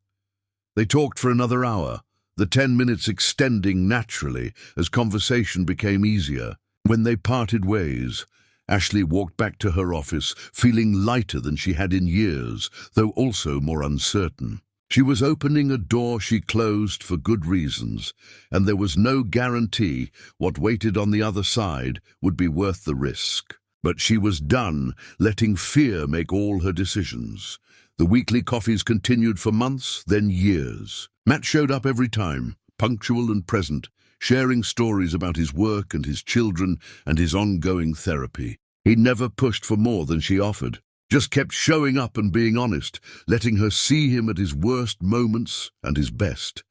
They talked for another hour, the 10 minutes extending naturally as conversation became easier. When they parted ways, Ashley walked back to her office, feeling lighter than she had in years, though also more uncertain. She was opening a door she closed for good reasons, and there was no guarantee what waited on the other side would be worth the risk. But she was done letting fear make all her decisions. The weekly coffees continued for months, then years. Matt showed up every time, punctual and present, sharing stories about his work and his children and his ongoing therapy. He never pushed for more than she offered, just kept showing up and being honest, letting her see him at his worst moments and his best.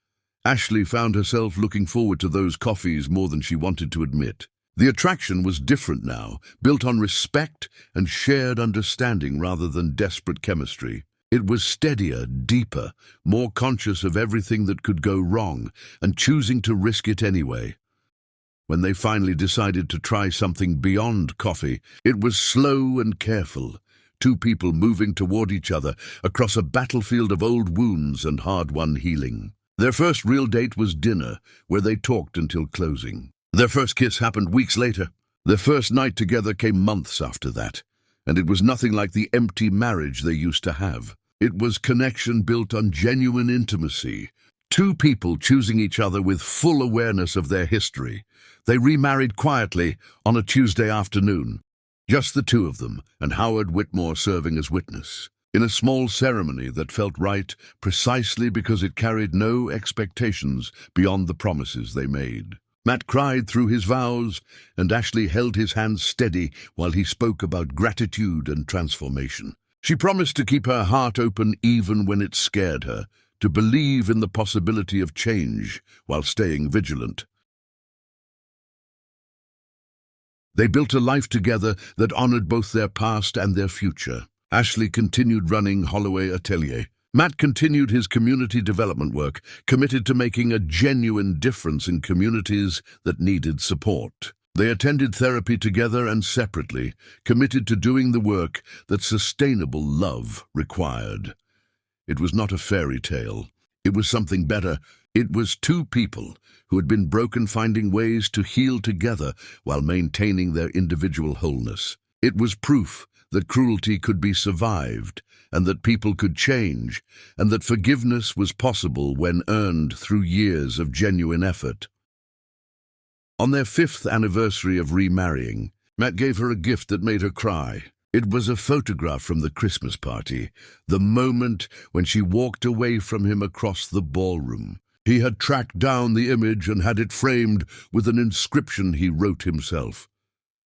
Ashley found herself looking forward to those coffees more than she wanted to admit. The attraction was different now, built on respect and shared understanding rather than desperate chemistry. It was steadier, deeper, more conscious of everything that could go wrong and choosing to risk it anyway. When they finally decided to try something beyond coffee, it was slow and careful. 2 people moving toward each other across a battlefield of old wounds and hard-won healing. Their first real date was dinner, where they talked until closing. Their first kiss happened weeks later. Their first night together came months after that, and it was nothing like the empty marriage they used to have. It was connection built on genuine intimacy. 2 people choosing each other with full awareness of their history. They remarried quietly on a Tuesday afternoon. Just the 2 of them, and Howard Whitmore serving as witness. In a small ceremony that felt right precisely because it carried no expectations beyond the promises they made. Matt cried through his vows, and Ashley held his hand steady while he spoke about gratitude and transformation. She promised to keep her heart open even when it scared her, to believe in the possibility of change while staying vigilant. They built a life together that honored both their past and their future. Ashley continued running Holloway Atelier. Matt continued his community development work, committed to making a genuine difference in communities that needed support. They attended therapy together and separately, committed to doing the work that sustainable love required. It was not a fairy tale. It was something better. It was 2 people who had been broken finding ways to heal together while maintaining their individual wholeness. It was proof that cruelty could be survived, and that people could change, and that forgiveness was possible when earned through years of genuine effort. On their 5th anniversary of remarrying, Matt gave her a gift that made her cry. It was a photograph from the Christmas party, the moment when she walked away from him across the ballroom. He had tracked down the image and had it framed with an inscription he wrote himself.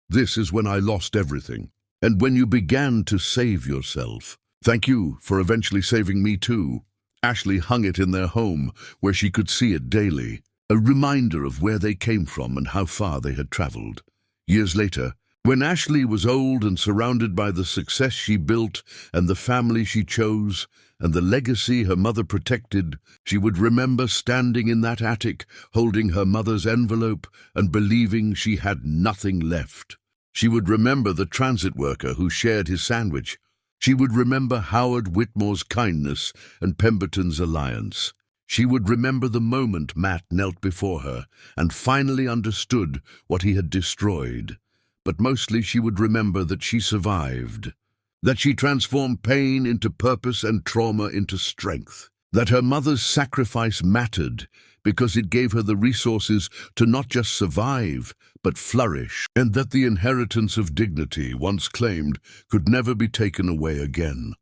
"This is when I lost everything, and when you began to save yourself. Thank you for eventually saving me too." Ashley hung it in their home, where she could see it daily, a reminder of where they came from and how far they had traveled. Years later, When Ashley was old and surrounded by the success she built and the family she chose and the legacy her mother protected, she would remember standing in that attic, holding her mother's envelope and believing she had nothing left. She would remember the transit worker who shared his sandwich. She would remember Howard Whitmore's kindness and Pemberton's alliance. She would remember the moment Matt knelt before her and finally understood what he had destroyed. But mostly she would remember that she survived, that she transformed pain into purpose and trauma into strength, that her mother's sacrifice mattered because it gave her the resources to not just survive, but flourish, and that the inheritance of dignity once claimed could never be taken away again.